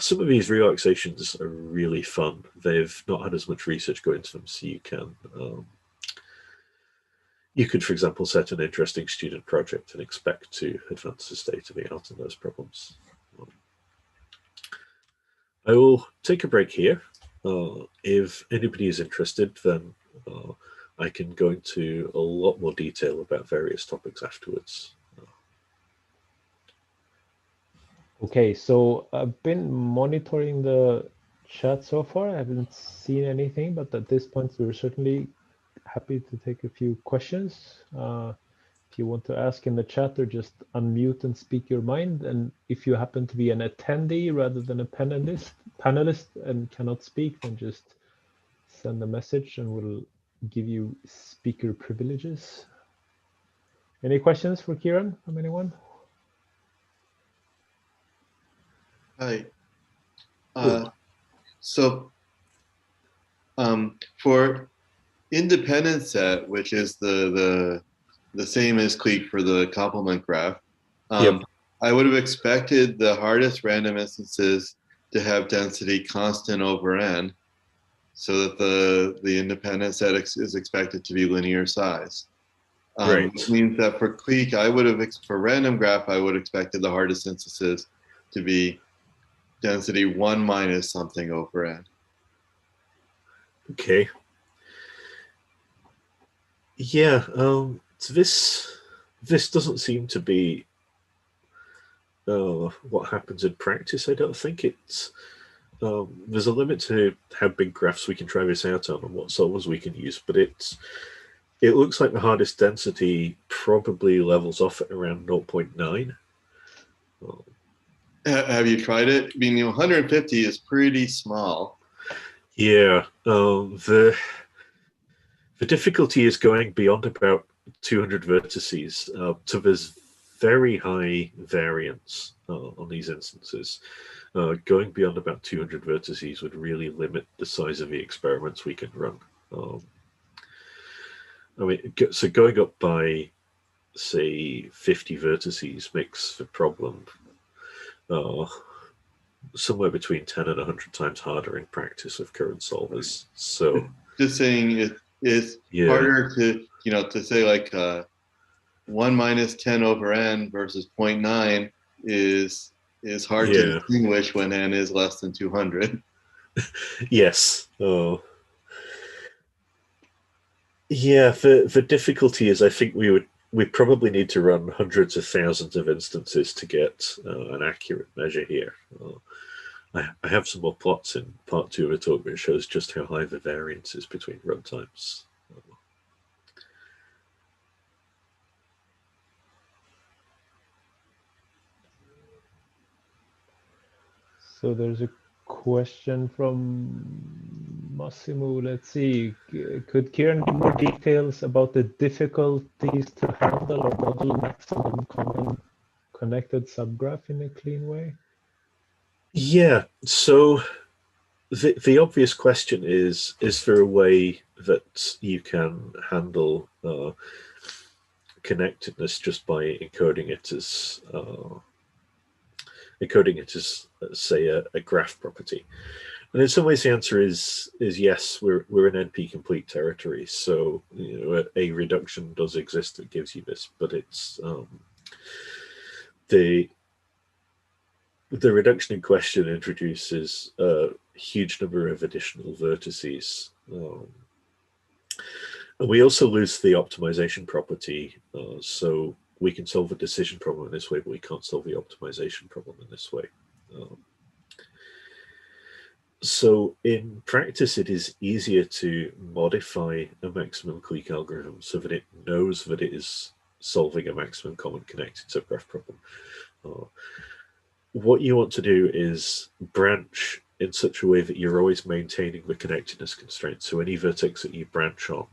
Some of these relaxations are really fun. They've not had as much research go into them, so you could, for example, set an interesting student project and expect to advance the state of the art in those problems. I will take a break here. If anybody is interested, then I can go into a lot more detail about various topics afterwards. Okay, so I've been monitoring the chat so far. I haven't seen anything, but at this point, we're certainly happy to take a few questions. If you want to ask in the chat, or just unmute and speak your mind. And if you happen to be an attendee rather than a panelist and cannot speak, then just send a message and we'll give you speaker privileges. Any questions for Ciaran from anyone? Hi. For independent set, which is the same as Clique for the complement graph, Yep. I would have expected the hardest random instances to have density constant over n, so that the independent set is expected to be linear size. Right. Which means that for Clique, for random graph, I would have expected the hardest instances to be density 1 minus something over n. Okay. Yeah. So this doesn't seem to be what happens in practice. I don't think it's. There's a limit to how big graphs we can try this out on and what solvers we can use, but it looks like the hardest density probably levels off at around 0.9. Have you tried it? I mean, 150 is pretty small. Yeah. The difficulty is going beyond about 200 vertices. So there's very high variance on these instances. Going beyond about 200 vertices would really limit the size of the experiments we can run. I mean, so going up by, say, 50 vertices makes the problem somewhere between 10 and 100 times harder in practice with current solvers. So just saying it's harder to, to say like 1 minus 10 over n versus 0.9 is hard to distinguish when n is less than 200. Yes. Yeah, the difficulty is I think we probably need to run hundreds of thousands of instances to get an accurate measure here. I have some more plots in part 2 of the talk which shows just how high the variance is between runtimes. So there's a question from Massimo. Let's see. Could Ciaran give more details about the difficulties to handle or model maximum common connected subgraph in a clean way? Yeah. So the obvious question is there a way that you can handle connectedness just by encoding it as say a graph property? And in some ways, the answer is yes. We're in NP complete territory, so a reduction does exist that gives you this, but it's the reduction in question introduces a huge number of additional vertices. And we also lose the optimization property, so we can solve a decision problem in this way, but we can't solve the optimization problem in this way. So in practice, it is easier to modify a maximum clique algorithm so that it knows that it is solving a maximum common connected subgraph problem. What you want to do is branch in such a way that you're always maintaining the connectedness constraint. So any vertex that you branch on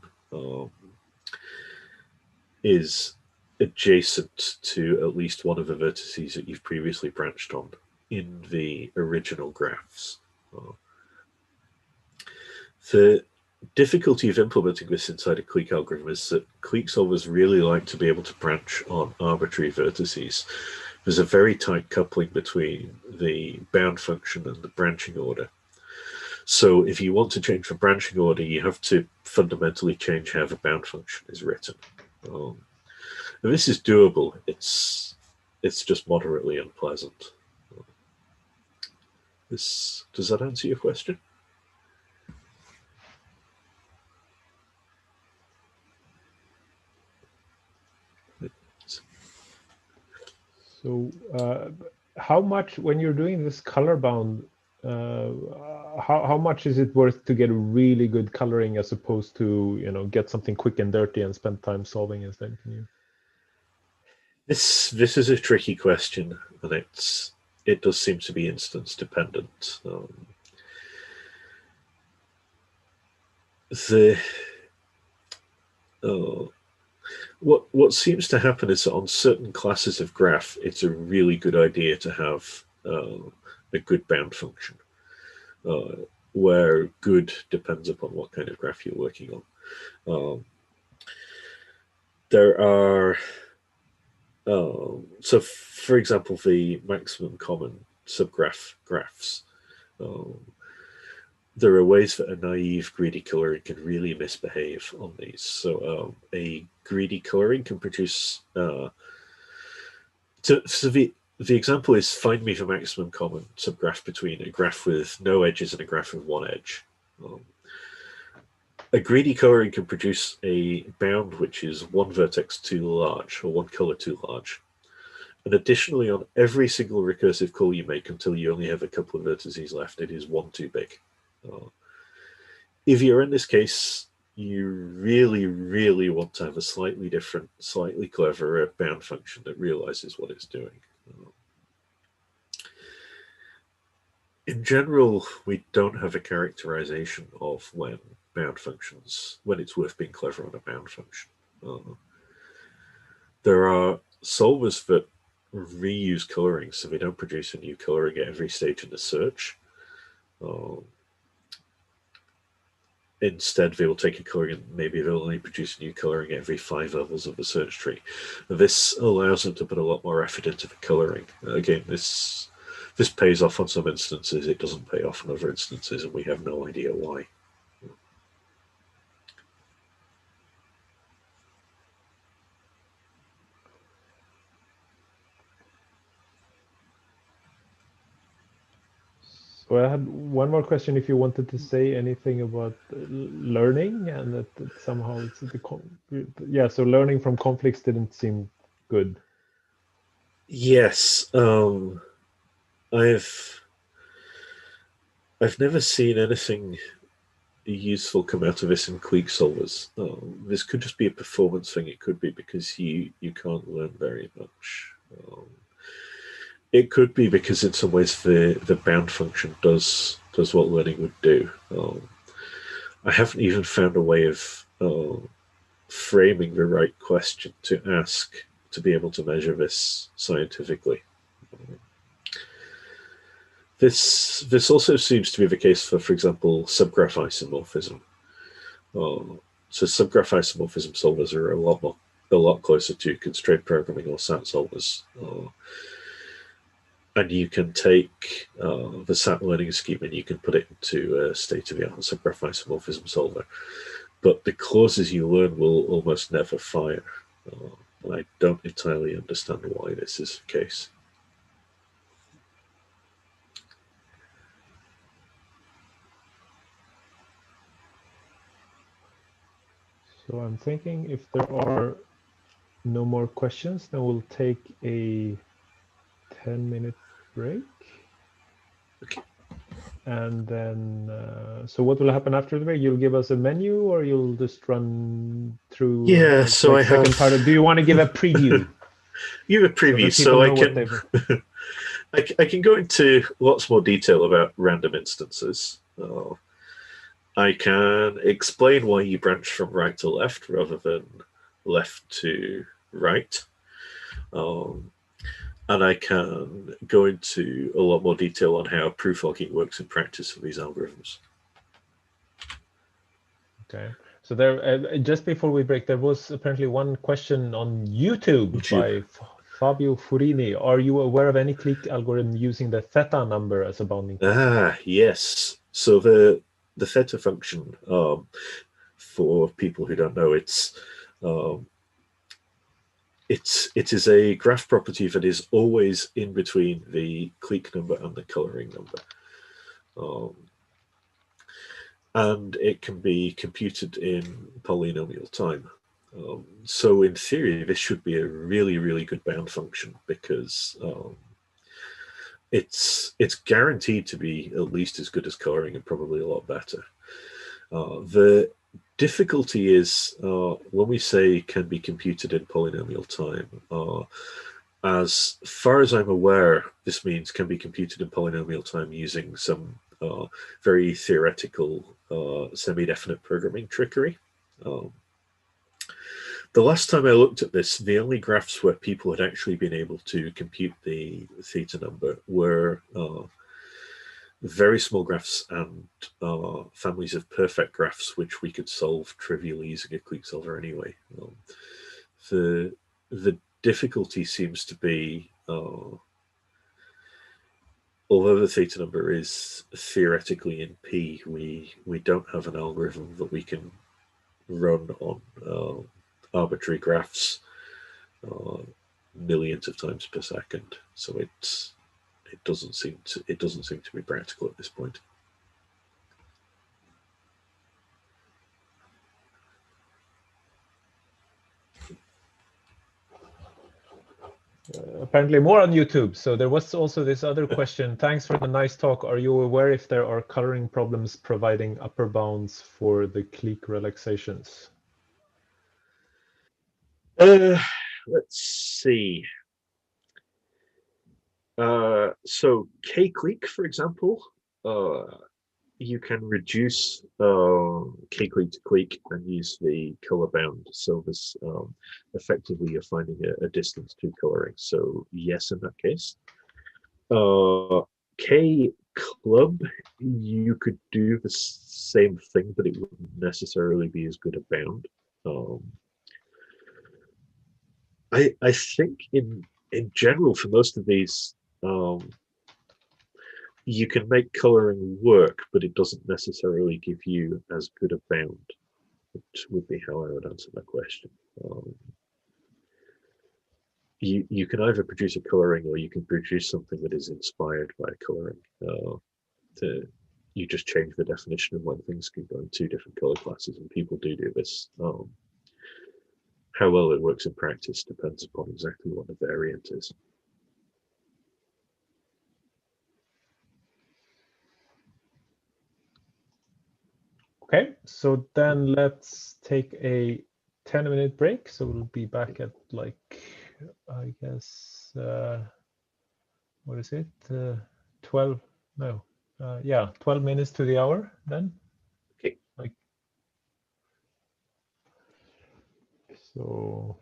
is adjacent to at least one of the vertices that you've previously branched on in the original graphs. The difficulty of implementing this inside a clique algorithm is that clique solvers really like to be able to branch on arbitrary vertices. There's a very tight coupling between the bound function and the branching order. So if you want to change the branching order, you have to fundamentally change how the bound function is written. And this is doable. It's just moderately unpleasant. Does that answer your question? So how much, when you're doing this color bound, how much is it worth to get really good coloring as opposed to get something quick and dirty and spend time solving instead? Can you? This is a tricky question, and it does seem to be instance dependent. What seems to happen is that on certain classes of graph, it's a really good idea to have a good bound function, where good depends upon what kind of graph you're working on. There are, so for example, the maximum common subgraph graphs. There are ways that a naive greedy coloring can really misbehave on these. So a greedy coloring can produce, so the example is find me the maximum common subgraph between a graph with no edges and a graph with one edge. A greedy coloring can produce a bound which is one vertex too large or one color too large. And additionally, on every single recursive call you make until you only have a couple of vertices left, it is one too big. If you're in this case, you really, really want to have a slightly different, slightly cleverer bound function that realizes what it's doing. In general, we don't have a characterization of when it's worth being clever on a bound function. There are solvers that reuse coloring, so they don't produce a new coloring at every stage in the search. Instead, they will take a coloring and maybe they'll only produce a new coloring every 5 levels of the search tree. This allows them to put a lot more effort into the coloring. Again, this pays off on some instances, it doesn't pay off on other instances, and we have no idea why. So I had one more question. If you wanted to say anything about learning, and that somehow it's so learning from conflicts didn't seem good. Yes, I've never seen anything useful come out of this in clique solvers. This could just be a performance thing. It could be because you can't learn very much. It could be because in some ways the bound function does what learning would do. I haven't even found a way of framing the right question to ask to be able to measure this scientifically. This also seems to be the case for example, subgraph isomorphism. So subgraph isomorphism solvers are a lot closer to constraint programming or SAT solvers. And you can take the SAT learning scheme and you can put it into a state-of-the-art subgraph isomorphism solver. But the clauses you learn will almost never fire. And I don't entirely understand why this is the case. So I'm thinking if there are no more questions, then we'll take a 10-minute break. Okay. And then, so what will happen after the break? You'll give us a menu, or you'll just run through? Yeah. So I have. Do you want to give a preview? Give a preview, so I can. I can go into lots more detail about random instances. I can explain why you branch from right to left rather than left to right. And I can go into a lot more detail on how preflogging works in practice for these algorithms. Okay. So there, just before we break, there was apparently one question on YouTube. By Fabio Furini. Are you aware of any Clique algorithm using the theta number as a bounding function? Yes. So the theta function, for people who don't know, it is a graph property that is always in between the clique number and the coloring number. And it can be computed in polynomial time. So in theory, this should be a really, really good bound function because it's guaranteed to be at least as good as coloring and probably a lot better. The difficulty is when we say can be computed in polynomial time, as far as I'm aware, this means can be computed in polynomial time using some very theoretical semi-definite programming trickery. The last time I looked at this, the only graphs where people had actually been able to compute the theta number were very small graphs and families of perfect graphs, which we could solve trivially using a clique solver anyway. The difficulty seems to be, although the theta number is theoretically in P, we don't have an algorithm that we can run on arbitrary graphs millions of times per second. So it doesn't seem to be practical at this point. Apparently more on YouTube. So there was also this other question. Thanks for the nice talk. Are you aware if there are coloring problems providing upper bounds for the clique relaxations? Let's see. So K-clique, for example, you can reduce K-clique to clique and use the color bound. So this effectively you're finding a distance to coloring. So yes, in that case. K-club, you could do the same thing, but it wouldn't necessarily be as good a bound. I think in general for most of these, you can make coloring work, but it doesn't necessarily give you as good a bound, which would be how I would answer that question. You can either produce a coloring or you can produce something that is inspired by coloring. You just change the definition of when things can go in two different color classes, and people do this. How well it works in practice depends upon exactly what the variant is. Okay, so then let's take a 10-minute break. So we'll be back at like, I guess, what is it? 12, no, yeah, 12 minutes to the hour then. Okay. Like, so.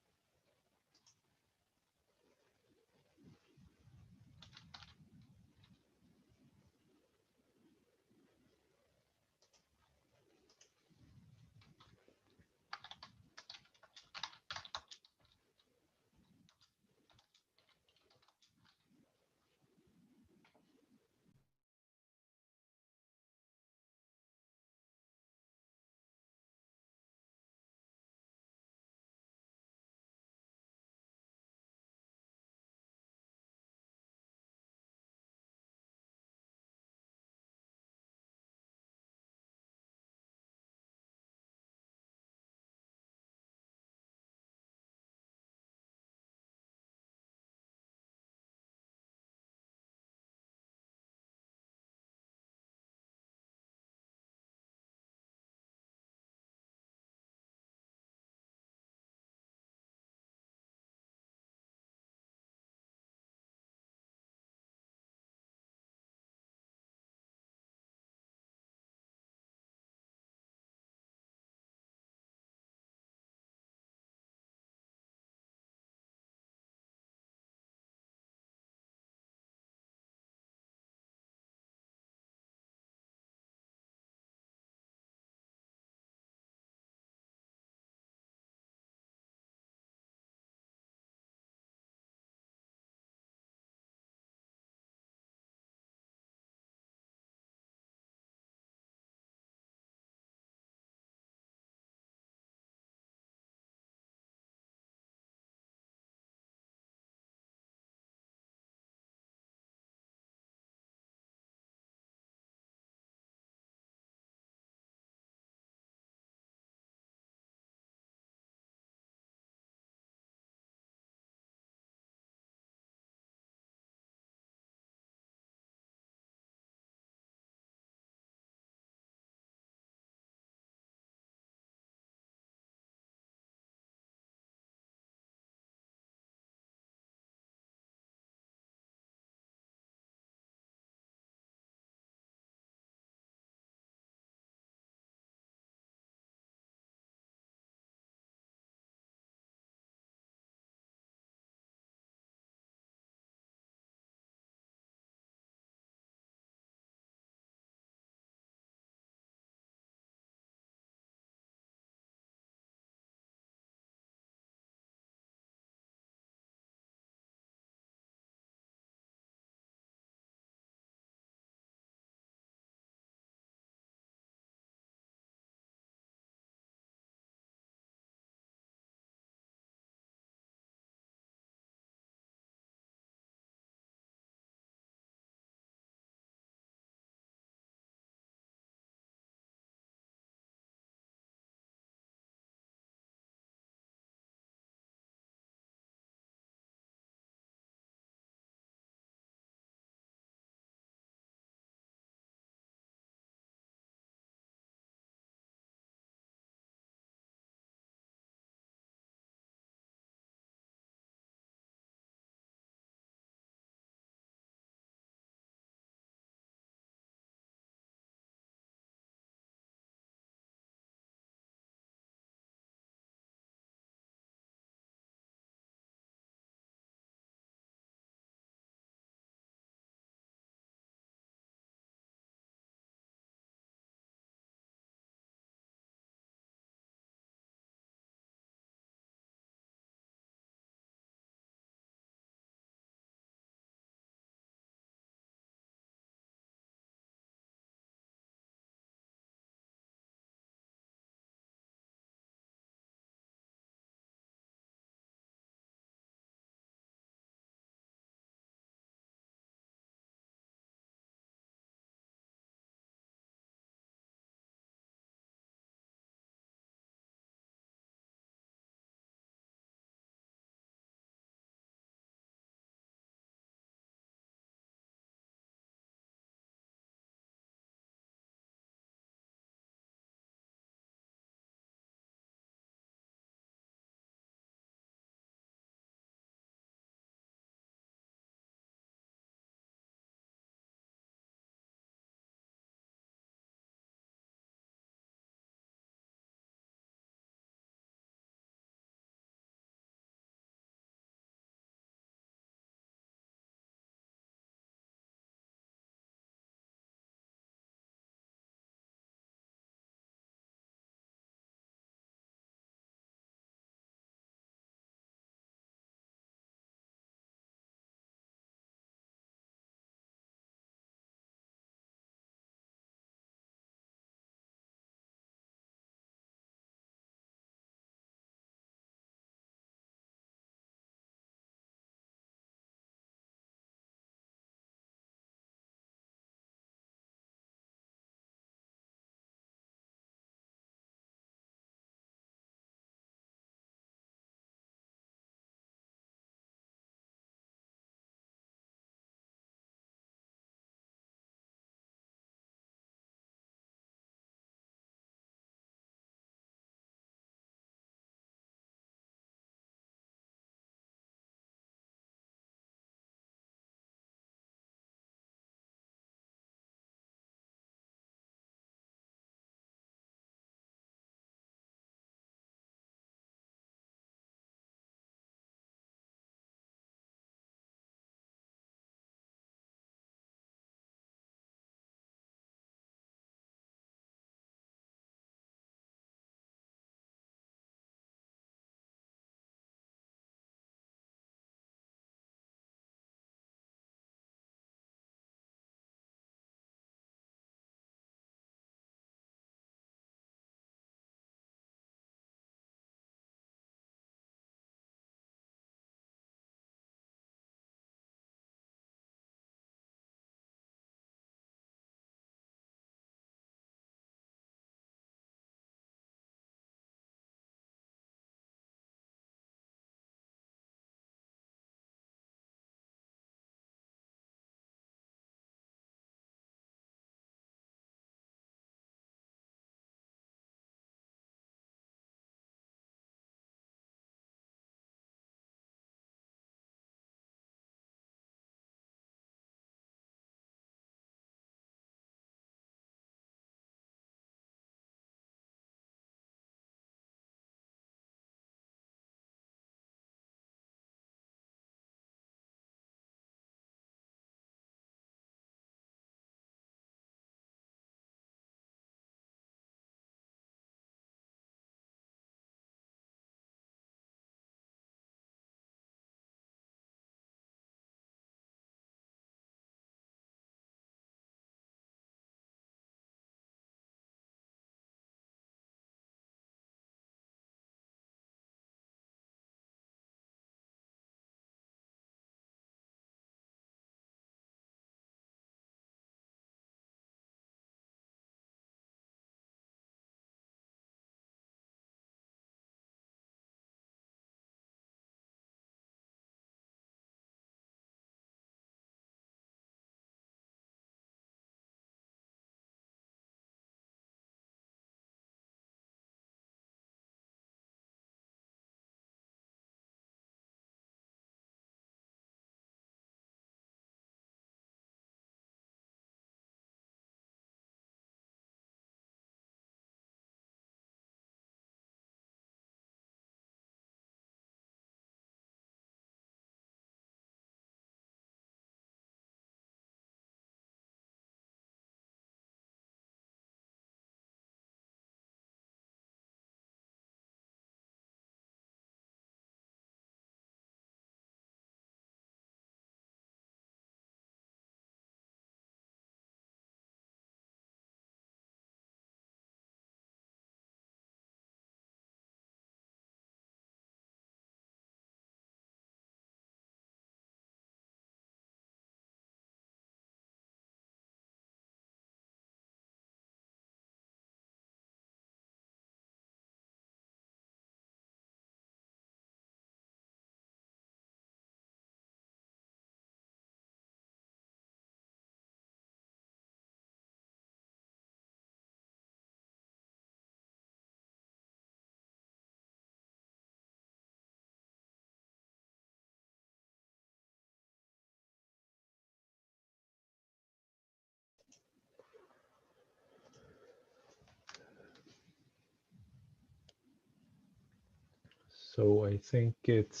So I think it's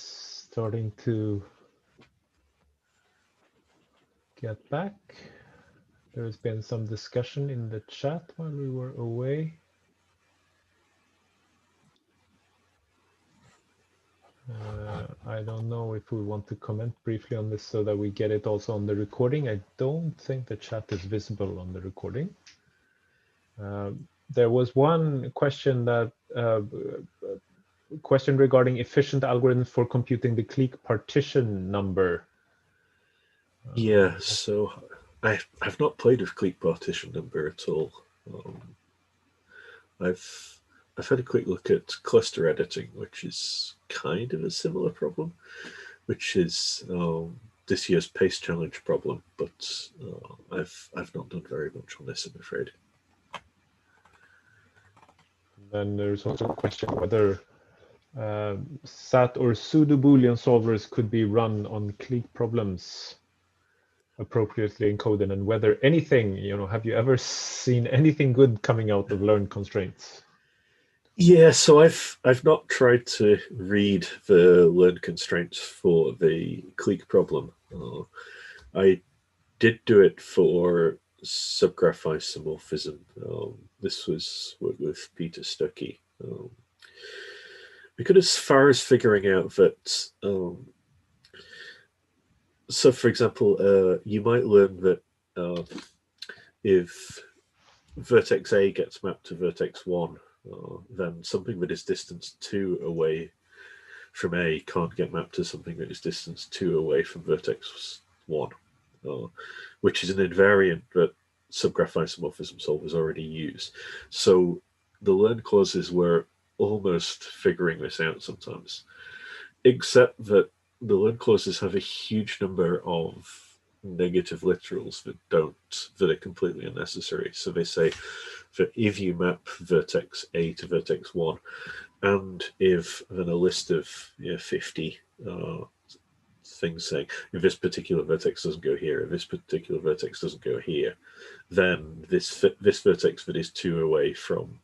starting to get back. There's been some discussion in the chat while we were away. I don't know if we want to comment briefly on this so that we get it also on the recording. I don't think the chat is visible on the recording. There was one question that question regarding efficient algorithms for computing the clique partition number. Yeah, so I've not played with clique partition number at all. I've had a quick look at cluster editing, which is kind of a similar problem, which is this year's pace challenge problem, but I've not done very much on this, I'm afraid. Then there's also a question whether SAT or pseudo Boolean solvers could be run on Clique Problems appropriately encoded, and whether anything, have you ever seen anything good coming out of learned constraints? Yeah, so I've not tried to read the learned constraints for the Clique problem. I did do it for subgraph isomorphism. This was with Peter Stuckey. We got as far as figuring out that, so for example, you might learn that if vertex A gets mapped to vertex 1, then something that is distance 2 away from A can't get mapped to something that is distance 2 away from vertex 1, which is an invariant that subgraph isomorphism solvers already use. So the learn clauses were almost figuring this out sometimes, except that the learn clauses have a huge number of negative literals that are completely unnecessary. So they say that if you map vertex A to vertex 1, and if then a list of 50 things saying if this particular vertex doesn't go here, if this particular vertex doesn't go here, then this vertex that is 2 away from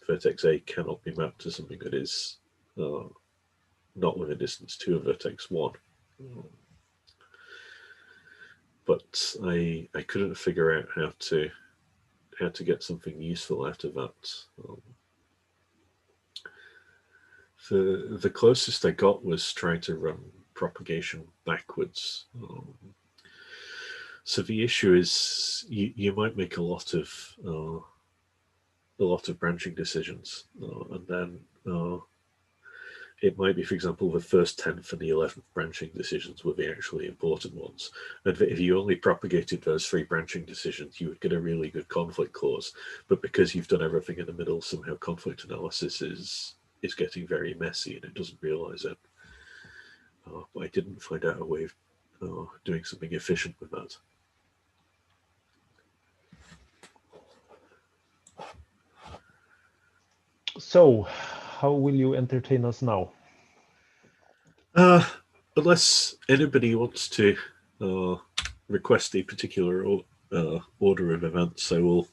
vertex A cannot be mapped to something that is not within distance 2 of vertex 1. But I couldn't figure out how to get something useful out of that. The closest I got was trying to run propagation backwards. So the issue is you might make a lot of branching decisions, and then it might be, for example, the first 10th and the 11th branching decisions were the actually important ones. And if you only propagated those 3 branching decisions, you would get a really good conflict clause. But because you've done everything in the middle, somehow conflict analysis is getting very messy and it doesn't realize it. But I didn't find out a way of doing something efficient with that. So, how will you entertain us now? Unless anybody wants to request a particular order of events, I will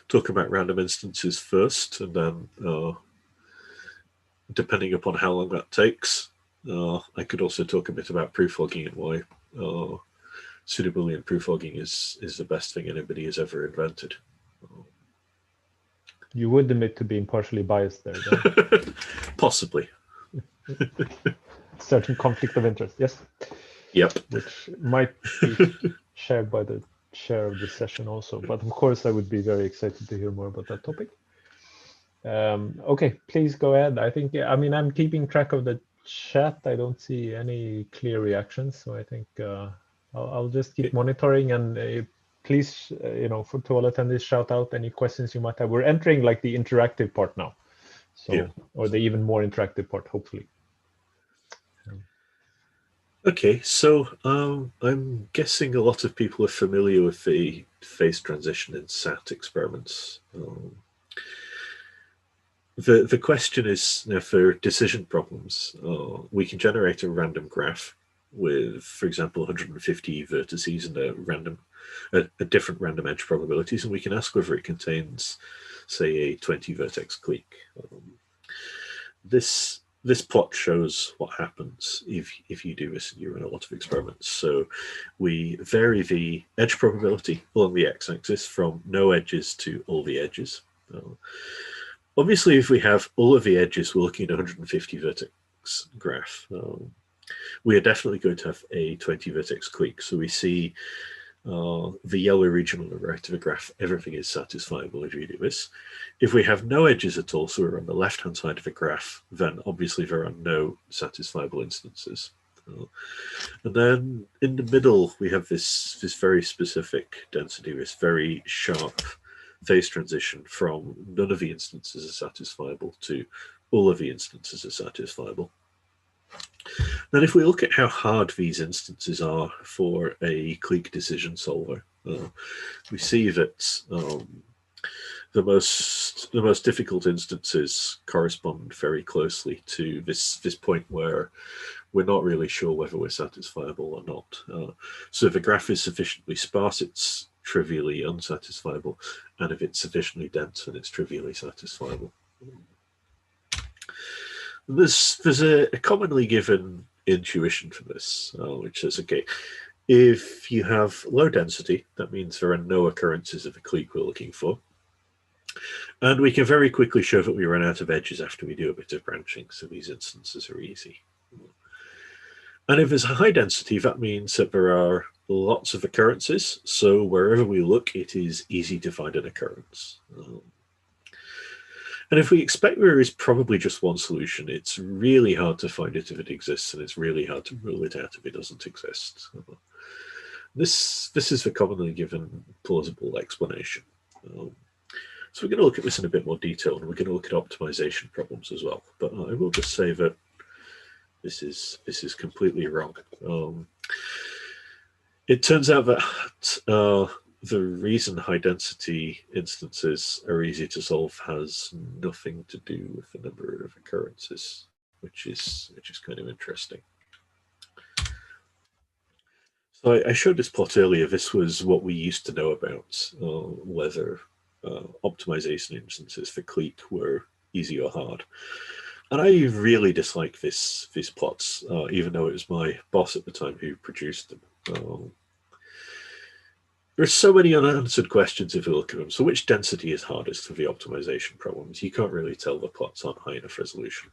talk about random instances first, and then depending upon how long that takes, I could also talk a bit about preflogging and why pseudo-Boolean preflogging is the best thing anybody has ever invented. You would admit to being partially biased there, though. Possibly. Certain conflict of interest, yes? Yep. Which might be shared by the chair of the session also. But of course, I would be very excited to hear more about that topic. Okay, please go ahead. I'm keeping track of the chat. I don't see any clear reactions, so I think I'll just keep monitoring, and please, to all attendees, shout out any questions you might have. We're entering like the interactive part now, so yeah. Or the even more interactive part, hopefully. Okay, so I'm guessing a lot of people are familiar with the phase transition in SAT experiments. The question is, for decision problems, we can generate a random graph with, for example, 150 vertices and a different random edge probabilities, and we can ask whether it contains, say, a 20 vertex clique. This this plot shows what happens if you do this and you run a lot of experiments. So we vary the edge probability along the x-axis from no edges to all the edges. Obviously, if we have all of the edges, we're looking at 150 vertex graph. We are definitely going to have a 20 vertex clique. So we see the yellow region on the right of the graph, everything is satisfiable if you do this. If we have no edges at all, so we're on the left-hand side of the graph, then obviously there are no satisfiable instances. And then in the middle, we have this very specific density, this very sharp phase transition from none of the instances are satisfiable to all of the instances are satisfiable. Then if we look at how hard these instances are for a clique decision solver, we see that the most difficult instances correspond very closely to this point where we're not really sure whether we're satisfiable or not. So if a graph is sufficiently sparse, it's trivially unsatisfiable, and if it's sufficiently dense, then it's trivially satisfiable. There's a commonly given intuition for this, which says, okay, if you have low density, that means there are no occurrences of a clique we're looking for. And we can very quickly show that we run out of edges after we do a bit of branching, so these instances are easy. And if there's a high density, that means that there are lots of occurrences, so wherever we look, it is easy to find an occurrence. And if we expect there is probably just one solution, it's really hard to find it if it exists, and it's really hard to rule it out if it doesn't exist. This is the commonly given plausible explanation. So we're going to look at this in a bit more detail, and we're going to look at optimization problems as well. But I will just say that this is completely wrong. It turns out that the reason high density instances are easy to solve has nothing to do with the number of occurrences, which is kind of interesting. So I showed this plot earlier. This was what we used to know about whether optimization instances for clique were easy or hard. And I really dislike these plots, even though it was my boss at the time who produced them. There are so many unanswered questions if you look at them. So which density is hardest for the optimization problems? You can't really tell the plots aren't high enough resolution.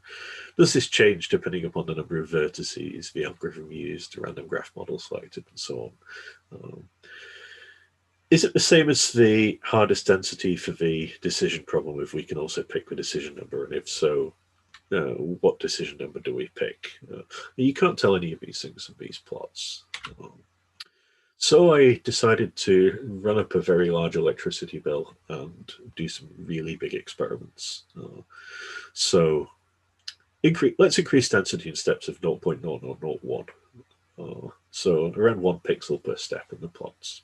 Does this change depending upon the number of vertices, the algorithm used, the random graph model selected, and so on? Is it the same as the hardest density for the decision problem if we can also pick the decision number? And if so, what decision number do we pick? You can't tell any of these things from these plots. So I decided to run up a very large electricity bill and do some really big experiments. So let's increase density in steps of 0.0 or 0.1. So around 1 pixel per step in the plots.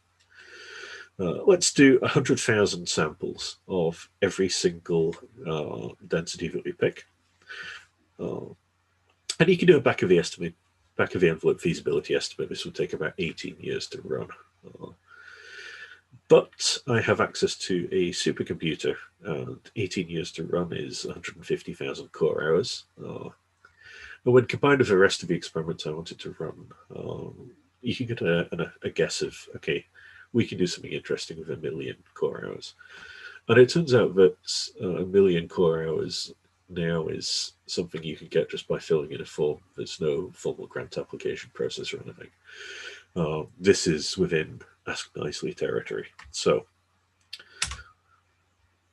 Let's do 100,000 samples of every single density that we pick. And you can do a back of the envelope feasibility estimate. This will take about 18 years to run. But I have access to a supercomputer, and 18 years to run is 150,000 core hours. And when combined with the rest of the experiments I wanted to run, you can get a guess of, okay, we can do something interesting with 1 million core hours. And it turns out that 1 million core hours now is something you can get just by filling in a form. There's no formal grant application process or anything. This is within Ask Nicely territory. So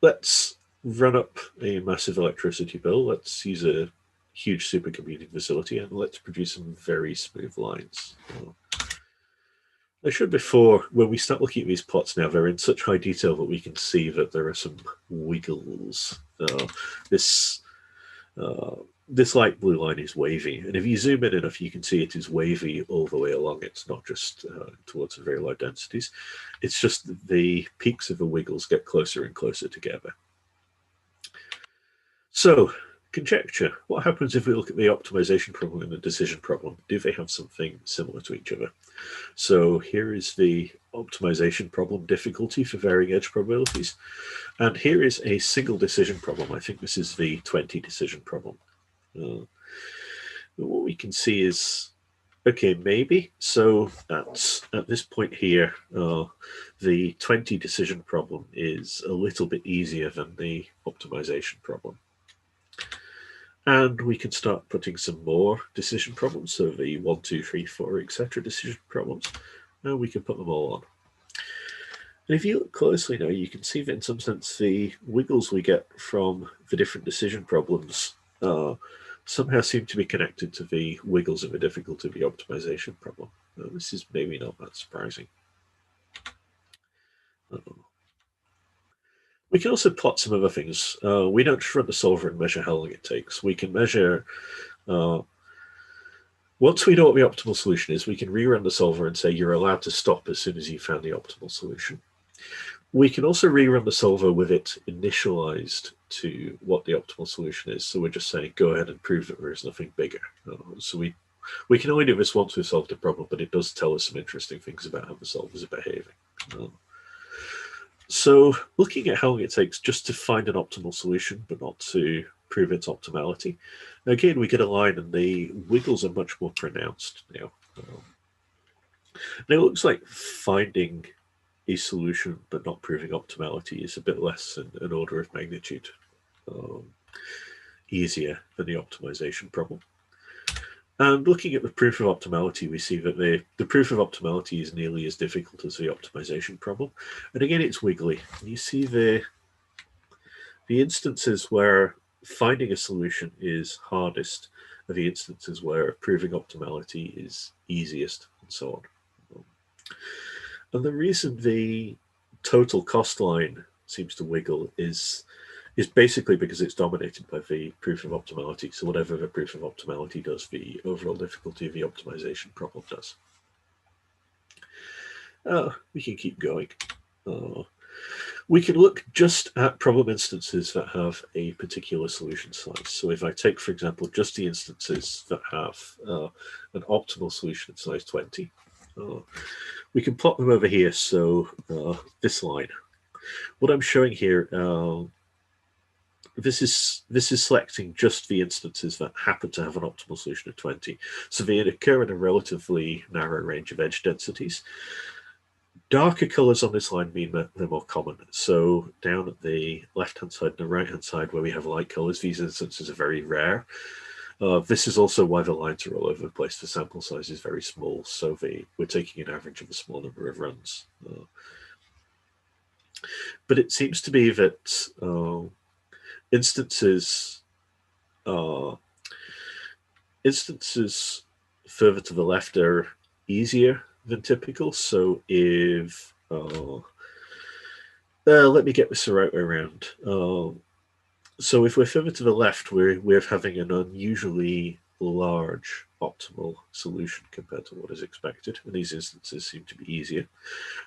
let's run up a massive electricity bill. Let's use a huge supercomputing facility, and let's produce some very smooth lines. I showed before, when we start looking at these plots now, they're in such high detail that we can see that there are some wiggles. This light blue line is wavy, and if you zoom in enough, you can see it is wavy all the way along. It's not just towards the very low densities. It's just the peaks of the wiggles get closer and closer together. So, conjecture. What happens if we look at the optimization problem and the decision problem? Do they have something similar to each other? So here is the optimization problem difficulty for varying edge probabilities. And here is a single decision problem. I think this is the 20 decision problem. what we can see is, okay, maybe. So at this point here, the 20 decision problem is a little bit easier than the optimization problem. And we can start putting some more decision problems, so the 1, 2, 3, 4, etc. decision problems, and we can put them all on. And if you look closely now, you can see that in some sense the wiggles we get from the different decision problems somehow seem to be connected to the wiggles of the difficulty of the optimization problem. This is maybe not that surprising. We can also plot some other things. We don't just run the solver and measure how long it takes. We can measure, once we know what the optimal solution is, we can rerun the solver and say you're allowed to stop as soon as you found the optimal solution. We can also rerun the solver with it initialized to what the optimal solution is. So we're just saying, go ahead and prove that there is nothing bigger. So we can only do this once we've solved a problem, but it does tell us some interesting things about how the solvers are behaving. So looking at how long it takes just to find an optimal solution, but not to prove its optimality, again, we get a line and the wiggles are much more pronounced now. And it looks like finding a solution but not proving optimality is a bit less than an order of magnitude easier than the optimization problem. And looking at the proof of optimality, we see that the proof of optimality is nearly as difficult as the optimization problem. And again, it's wiggly. You see the instances where finding a solution is hardest are the instances where proving optimality is easiest, and so on. And the reason the total cost line seems to wiggle is basically because it's dominated by the proof of optimality. So whatever the proof of optimality does, the overall difficulty of the optimization problem does. We can keep going. We can look just at problem instances that have a particular solution size. So if I take, for example, just the instances that have an optimal solution size 20, we can plot them over here. So this line, what I'm showing here, this is selecting just the instances that happen to have an optimal solution of 20. So they occur in a relatively narrow range of edge densities. Darker colors on this line mean that they're more common. So down at the left-hand side and the right-hand side where we have light colors, these instances are very rare. This is also why the lines are all over the place. The sample size is very small, so we're taking an average of a small number of runs. But it seems to be that instances further to the left are easier than typical. So if let me get this the right way around. So if we're further to the left, we're having an unusually large optimal solution compared to what is expected, and these instances seem to be easier.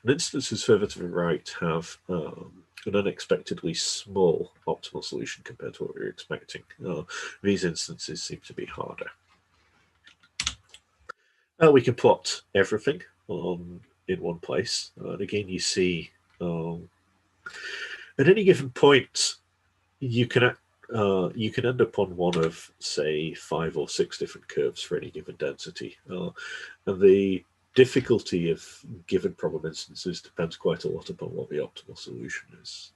And instances further to the right have an unexpectedly small optimal solution compared to what we were expecting. These instances seem to be harder. We can plot everything in one place. And again, you see at any given point, you can end up on one of, say, 5 or 6 different curves for any given density. And the difficulty of given problem instances depends quite a lot upon what the optimal solution is.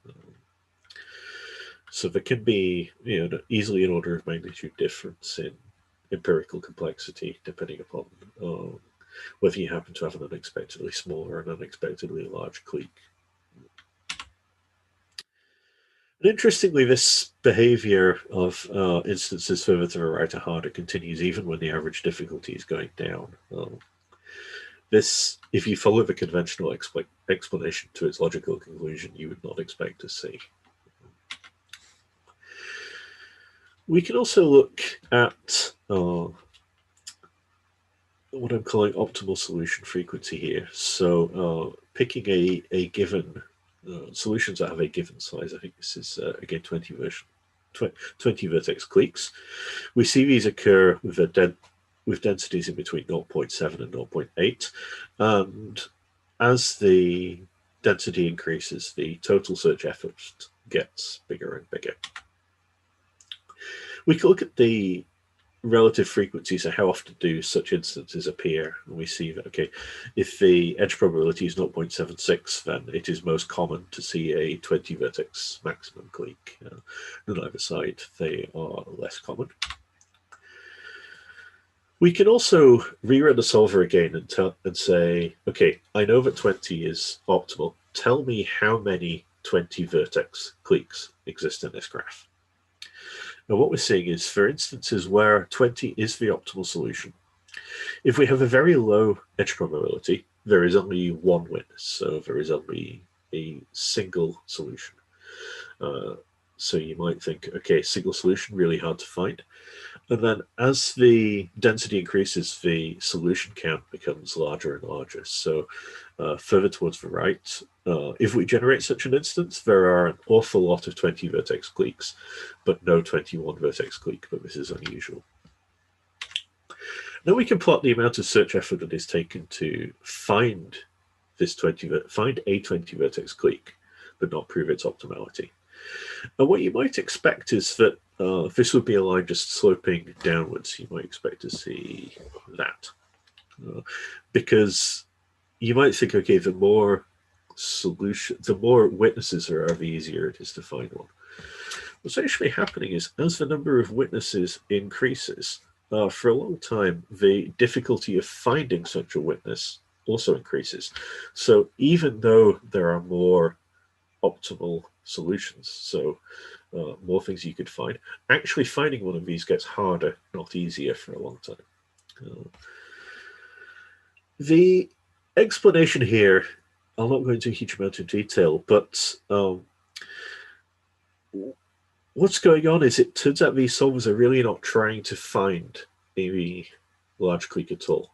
So there can be easily an order of magnitude difference in empirical complexity depending upon whether you happen to have an unexpectedly small or an unexpectedly large clique. And interestingly, this behavior of instances further to the right or harder continues even when the average difficulty is going down. This, if you follow the conventional explanation to its logical conclusion, you would not expect to see. We can also look at what I'm calling optimal solution frequency here. So picking a given solutions that have a given size. I think this is again 20 vertex cliques. We see these occur with densities in between 0.7 and 0.8, and as the density increases, the total search effort gets bigger and bigger. We can look at the relative frequency, so how often do such instances appear? And we see that, okay, if the edge probability is 0.76, then it is most common to see a 20 vertex maximum clique. On either side, they are less common. We can also rerun the solver again and say, okay, I know that 20 is optimal. Tell me how many 20 vertex cliques exist in this graph. Now what we're seeing is, for instances where 20 is the optimal solution, if we have a very low edge probability, there is only one witness, so there is only a single solution. So you might think, okay, single solution, really hard to find. And then as the density increases, the solution count becomes larger and larger. So further towards the right, if we generate such an instance, there are an awful lot of 20 vertex cliques, but no 21 vertex clique, but this is unusual. Then we can plot the amount of search effort that is taken to find a 20 vertex clique, but not prove its optimality. And what you might expect is that this would be a line just sloping downwards. You might expect to see that. Because you might think, okay, the more witnesses there are, the easier it is to find one. What's actually happening is, as the number of witnesses increases, for a long time, the difficulty of finding such a witness also increases. So even though there are more optimal solutions, so more things you could find, actually finding one of these gets harder, not easier, for a long time. The explanation here, I'll not go into a huge amount of detail, but what's going on is it turns out these solvers are really not trying to find a large clique at all.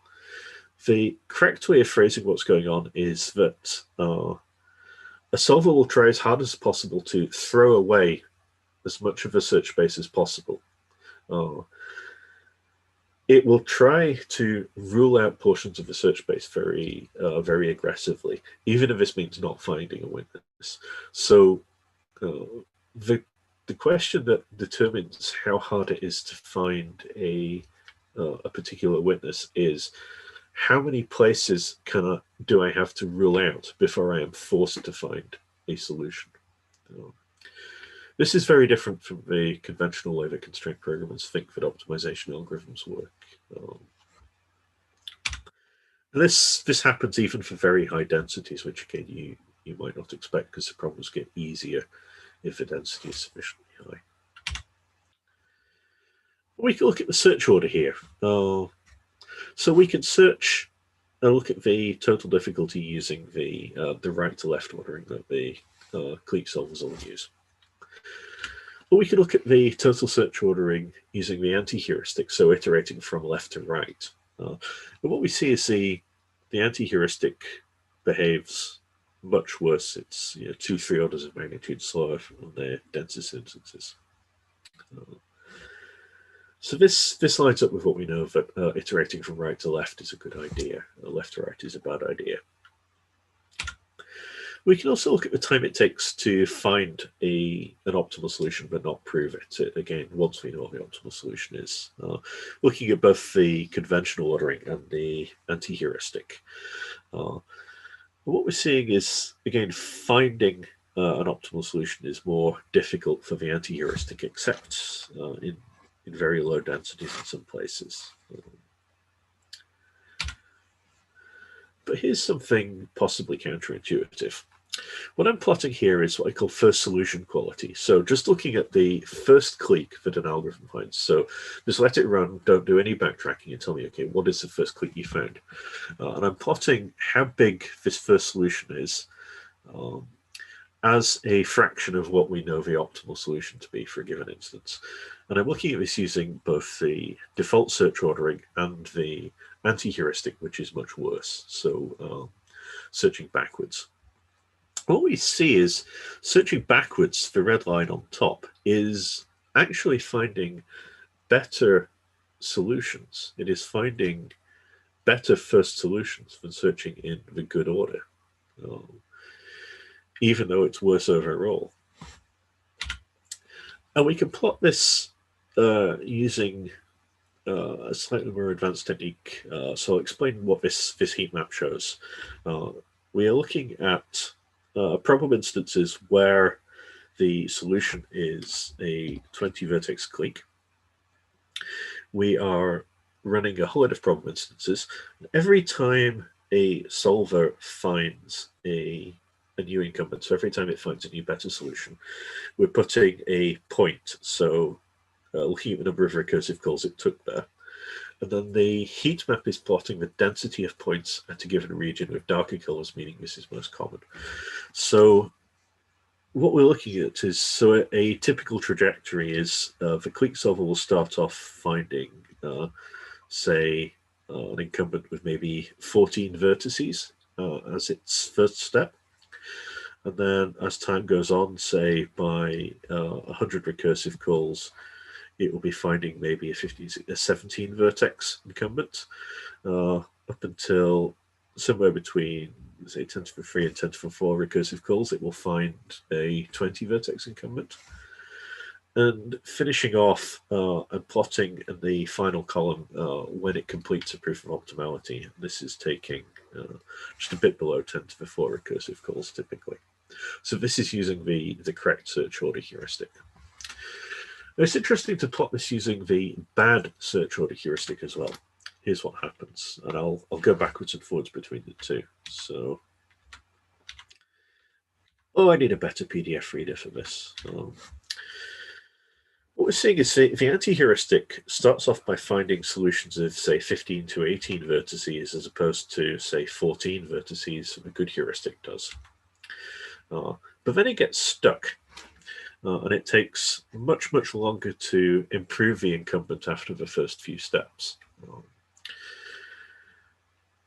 The correct way of phrasing what's going on is that a solver will try as hard as possible to throw away as much of the search space as possible. It will try to rule out portions of the search space very, very aggressively, even if this means not finding a witness. So the question that determines how hard it is to find a particular witness is, how many places do I have to rule out before I am forced to find a solution? This is very different from the conventional way that constraint programmers think that optimization algorithms work. This happens even for very high densities, which again you might not expect, because the problems get easier if the density is sufficiently high. We can look at the search order here. So we can search and look at the total difficulty using the right to left ordering that the clique solvers all use. But we can look at the total search ordering using the anti-heuristic, so iterating from left to right. And what we see is the anti-heuristic behaves much worse. It's 2-3 orders of magnitude slower on the densest instances. So this lines up with what we know, that iterating from right to left is a good idea. Left to right is a bad idea. We can also look at the time it takes to find an optimal solution but not prove it. Again, once we know what the optimal solution is, looking at both the conventional ordering and the anti-heuristic. What we're seeing is, again, finding an optimal solution is more difficult for the anti-heuristic, except in very low densities in some places. But here's something possibly counterintuitive. What I'm plotting here is what I call first solution quality. So just looking at the first clique that an algorithm finds. So just let it run, don't do any backtracking, and tell me, okay, what is the first clique you found? And I'm plotting how big this first solution is as a fraction of what we know the optimal solution to be for a given instance. And I'm looking at this using both the default search ordering and the anti-heuristic, which is much worse. So searching backwards. What we see is, searching backwards, the red line on top, is actually finding better solutions. It is finding better first solutions than searching in the good order, even though it's worse overall. And we can plot this using a slightly more advanced technique. So I'll explain what this heat map shows. We are looking at problem instances where the solution is a 20 vertex clique. We are running a whole lot of problem instances. Every time a solver finds a new incumbent, so every time it finds a new better solution, we're putting a point, so looking at the number of recursive calls it took there. And then the heat map is plotting the density of points at a given region with darker colors, meaning this is most common. So what we're looking at is, so a typical trajectory is the clique solver will start off finding, say, an incumbent with maybe 14 vertices as its first step. And then as time goes on, say by 100 recursive calls, it will be finding maybe a 17 vertex incumbent up until somewhere between, say, 10 to the 3 and 10 to the 4 recursive calls, it will find a 20 vertex incumbent. And finishing off and plotting in the final column when it completes a proof of optimality. This is taking just a bit below 10 to the 4 recursive calls typically. So this is using the correct search order heuristic. It's interesting to plot this using the bad search order heuristic as well. Here's what happens, and I'll go backwards and forwards between the two. So, I need a better PDF reader for this. What we're seeing is the anti-heuristic starts off by finding solutions of, say, 15 to 18 vertices as opposed to, say, 14 vertices, a good heuristic does. But then it gets stuck. And it takes much, much longer to improve the incumbent after the first few steps.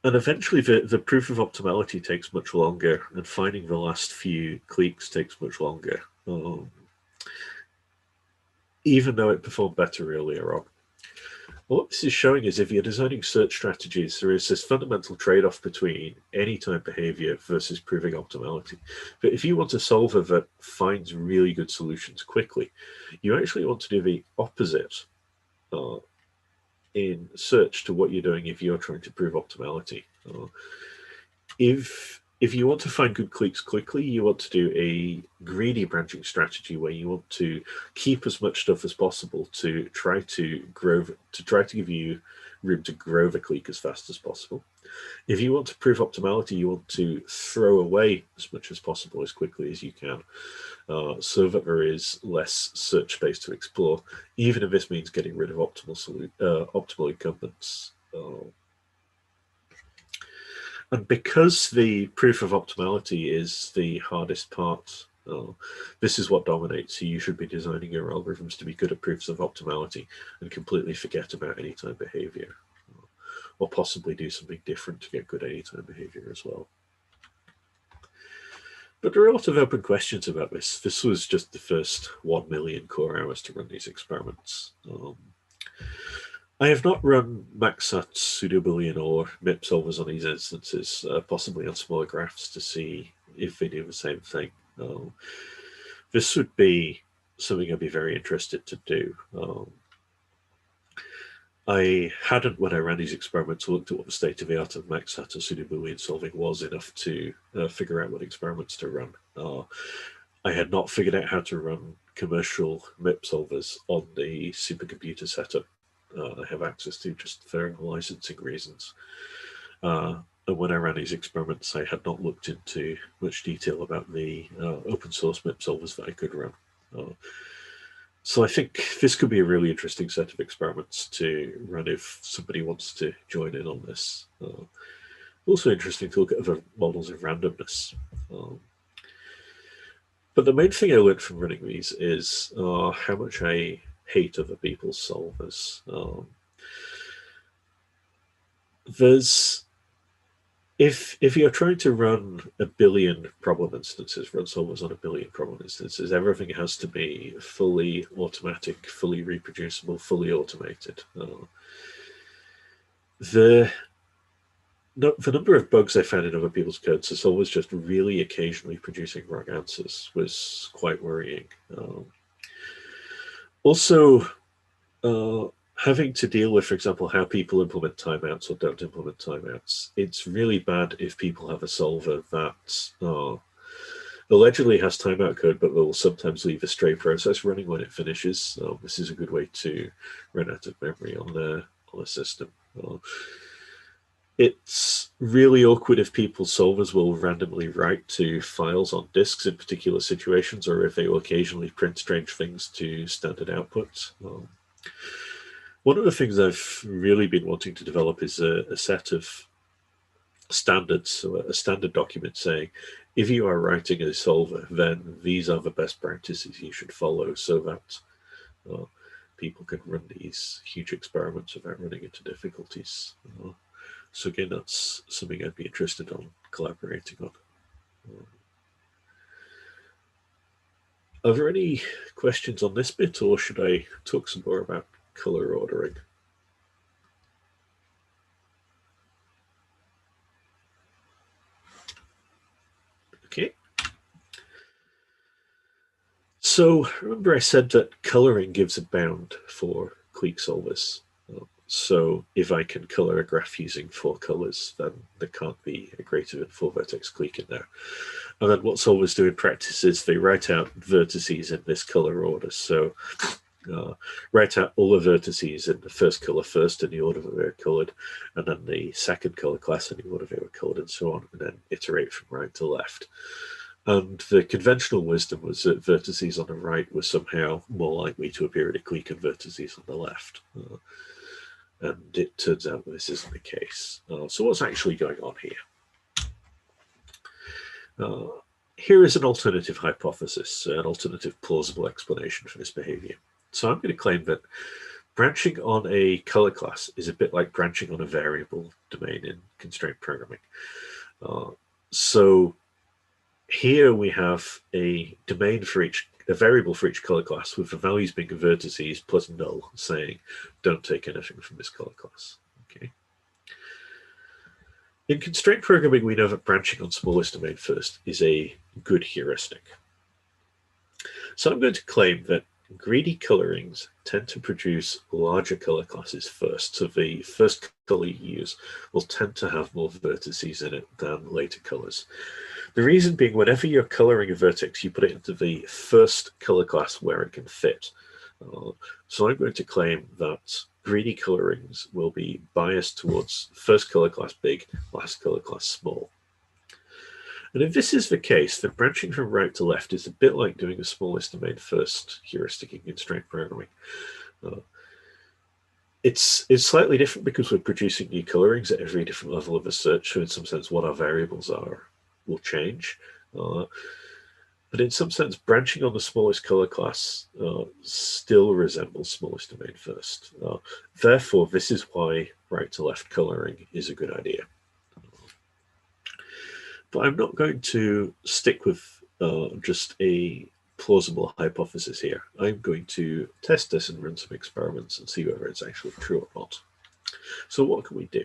And eventually the proof of optimality takes much longer, and finding the last few cliques takes much longer, even though it performed better earlier on. What this is showing is if you're designing search strategies, there is this fundamental trade-off between anytime behavior versus proving optimality. But if you want a solver that finds really good solutions quickly, you actually want to do the opposite in search to what you're doing if you're trying to prove optimality. If you want to find good cliques quickly, you want to do a greedy branching strategy where you want to keep as much stuff as possible to try to give you room to grow the clique as fast as possible. If you want to prove optimality, you want to throw away as much as possible as quickly as you can, so that there is less search space to explore, even if this means getting rid of optimal incumbents. And because the proof of optimality is the hardest part, this is what dominates. So you should be designing your algorithms to be good at proofs of optimality and completely forget about anytime behavior, or possibly do something different to get good anytime behavior as well. But there are a lot of open questions about this. This was just the first 1 million core hours to run these experiments. I have not run MaxSUT, pseudoboolean, or MIP solvers on these instances, possibly on smaller graphs to see if they do the same thing. This would be something I'd be very interested to do. I hadn't, when I ran these experiments, looked at what the state of the art of MaxSUT and pseudoboolean solving was enough to figure out what experiments to run. I had not figured out how to run commercial MIP solvers on the supercomputer setup I have access to just for licensing reasons. And when I ran these experiments, I had not looked into much detail about the open source MIP solvers that I could run. So I think this could be a really interesting set of experiments to run if somebody wants to join in on this. Also interesting to look at other models of randomness. But the main thing I learned from running these is how much I hate other people's solvers. If you're trying to run a billion problem instances, run solvers on a billion problem instances, everything has to be fully automatic, fully reproducible, fully automated. The number of bugs I found in other people's code, so solvers just really occasionally producing wrong answers, was quite worrying. Also, having to deal with, for example, how people implement timeouts or don't implement timeouts. It's really bad if people have a solver that allegedly has timeout code, but will sometimes leave a stray process running when it finishes. This is a good way to run out of memory on a system. It's really awkward if people's solvers will randomly write to files on disks in particular situations, or if they will occasionally print strange things to standard output. One of the things I've really been wanting to develop is a set of standards, so a standard document saying, if you are writing a solver, then these are the best practices you should follow, so that people can run these huge experiments without running into difficulties. So again, that's something I'd be interested in collaborating on. Are there any questions on this bit, or should I talk some more about color ordering? Okay. So remember I said that coloring gives a bound for Clique solvers. So if I can color a graph using 4 colors, then there can't be a greater than 4 vertex clique in there. And then what solvers do in practice is they write out vertices in this color order. So write out all the vertices in the first color first in the order that they were colored, and then the second color class in the order they were colored, and so on, and then iterate from right to left. And the conventional wisdom was that vertices on the right were somehow more likely to appear in a clique than vertices on the left. And it turns out that this isn't the case. So what's actually going on here? Here is an alternative hypothesis, an alternative plausible explanation for this behavior. So I'm going to claim that branching on a color class is a bit like branching on a variable domain in constraint programming. So here we have a domain for a variable for each color class with the values being vertices plus null, saying don't take anything from this color class. Okay. In constraint programming, we know that branching on smallest domain first is a good heuristic. So I'm going to claim that greedy colorings tend to produce larger color classes first. So the first color you use will tend to have more vertices in it than later colors. The reason being, whenever you're coloring a vertex, you put it into the first color class where it can fit. So I'm going to claim that greedy colorings will be biased towards first color class big, last color class small. And if this is the case, then branching from right to left is a bit like doing a smallest domain first heuristic in constraint programming. It's slightly different because we're producing new colorings at every different level of a search, so in some sense what our variables are will change. But in some sense, branching on the smallest color class still resembles smallest domain first. Therefore, this is why right to left coloring is a good idea. But I'm not going to stick with just a plausible hypothesis here. I'm going to test this and run some experiments and see whether it's actually true or not. So what can we do?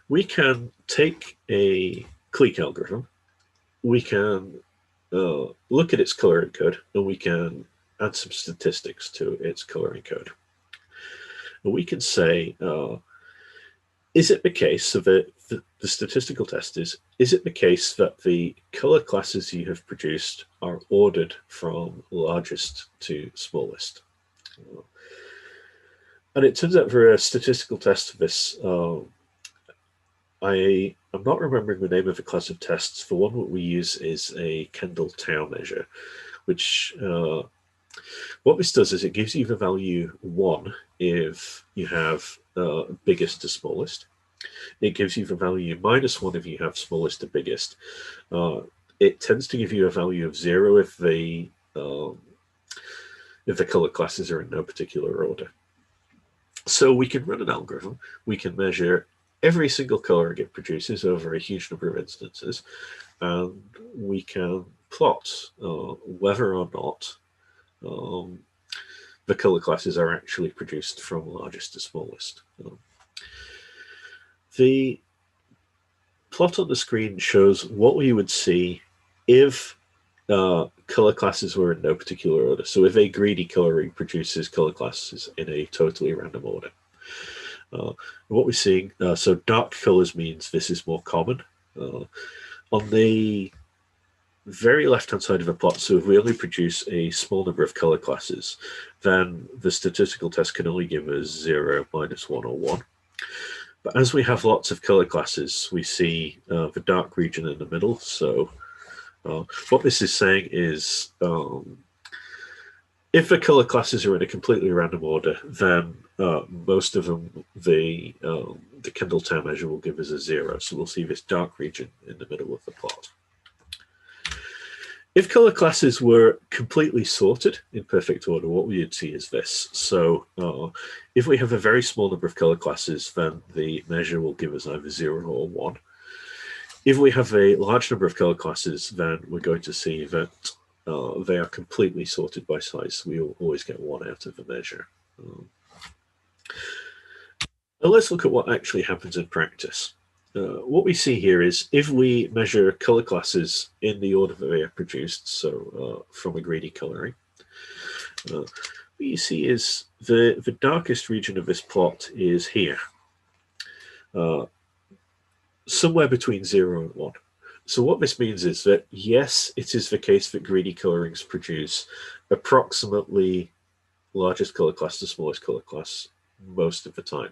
We can take a clique algorithm, we can look at its coloring code, and we can add some statistics to its coloring code. And we can say, is it the case, so the statistical test is it the case that the color classes you have produced are ordered from largest to smallest? And it turns out for a statistical test of this, I'm not remembering the name of the class of tests. The one that we use is a Kendall-Tau measure, which what this does is it gives you the value 1 if you have biggest to smallest. It gives you the value -1 if you have smallest to biggest. It tends to give you a value of 0 if the color classes are in no particular order. So we can run an algorithm. We can measure every single color it produces over a huge number of instances, and we can plot whether or not the color classes are actually produced from largest to smallest. The plot on the screen shows what we would see if color classes were in no particular order. So if a greedy color produces color classes in a totally random order. What we're seeing, so dark colors means this is more common. On the very left-hand side of a plot, so if we only produce a small number of color classes, then the statistical test can only give us 0, -1, or 1. But as we have lots of color classes, we see the dark region in the middle. So what this is saying is if the color classes are in a completely random order, then most of them, the Kendall tower measure will give us a 0. So we'll see this dark region in the middle of the plot. If color classes were completely sorted in perfect order, what we would see is this. So if we have a very small number of color classes, then the measure will give us either 0 or 1. If we have a large number of color classes, then we're going to see that they are completely sorted by size. We will always get 1 out of the measure. Now let's look at what actually happens in practice. What we see here is if we measure color classes in the order that they are produced, so from a greedy coloring, what you see is the darkest region of this plot is here, somewhere between 0 and 1. So what this means is that, yes, it is the case that greedy colorings produce approximately largest color class to smallest color class most of the time.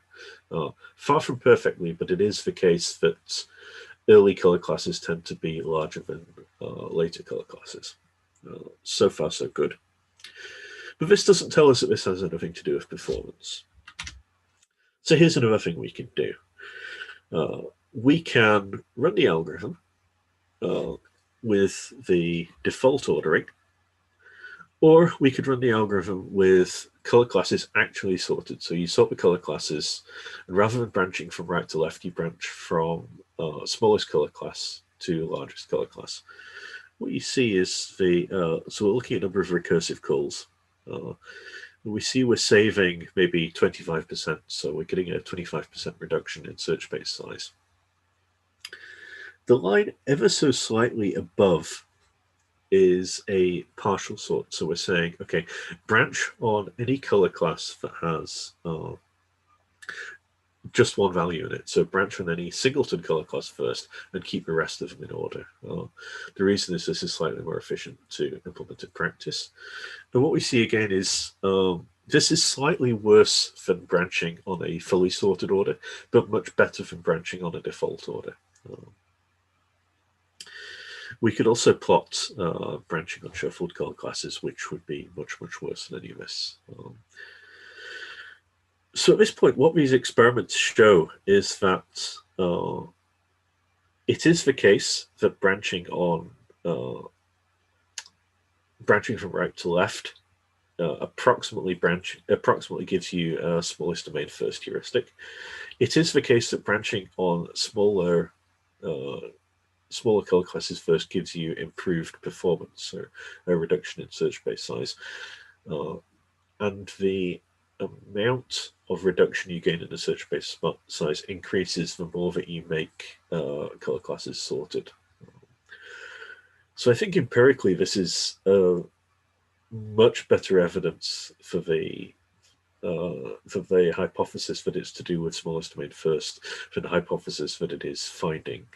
Far from perfectly, but it is the case that early color classes tend to be larger than later color classes. So far, so good. But this doesn't tell us that this has anything to do with performance. So here's another thing we can do. We can run the algorithm with the default ordering, or we could run the algorithm with color classes actually sorted. So you sort the color classes, and rather than branching from right to left, you branch from smallest color class to largest color class. What you see is so we're looking at a number of recursive calls. We see we're saving maybe 25%, so we're getting a 25% reduction in search space size. The line ever so slightly above is a partial sort. So we're saying, okay, branch on any color class that has just one value in it. So branch on any singleton color class first and keep the rest of them in order. The reason is this is slightly more efficient to implement in practice. And what we see again is this is slightly worse than branching on a fully sorted order, but much better than branching on a default order. We could also plot branching on shuffled color classes, which would be much, much worse than any of this. So at this point, what these experiments show is that it is the case that branching from right to left approximately gives you smallest domain first heuristic. It is the case that branching on smaller color classes first gives you improved performance, or a reduction in search space size. And the amount of reduction you gain in the search space size increases the more that you make color classes sorted. So I think empirically this is much better evidence for the hypothesis that it's to do with smallest domain first than the hypothesis that it is finding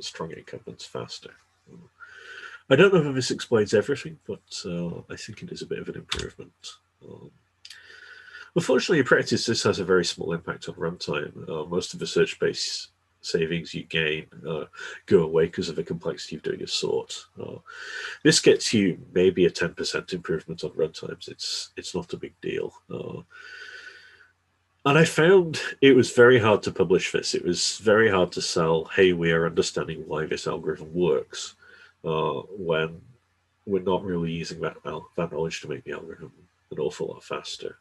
strong incumbents faster. I don't know if this explains everything, but I think it is a bit of an improvement. Unfortunately, in practice, this has a very small impact on runtime. Most of the search space savings you gain go away because of the complexity of doing a sort. This gets you maybe a 10% improvement on runtimes. It's not a big deal. And I found it was very hard to publish this. It was very hard to sell, hey, we are understanding why this algorithm works, when we're not really using that knowledge to make the algorithm an awful lot faster.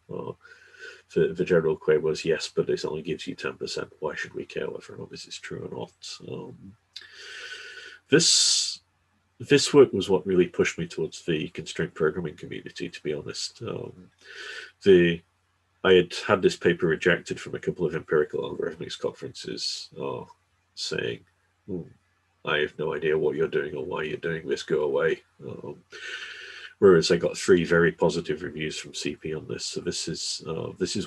The general query was, yes, but this only gives you 10%. Why should we care whether or not this is true or not? This work was what really pushed me towards the constraint programming community, to be honest. I had this paper rejected from a couple of empirical algorithmics conferences saying, I have no idea what you're doing or why you're doing this, go away. Whereas I got 3 very positive reviews from CP on this. So this is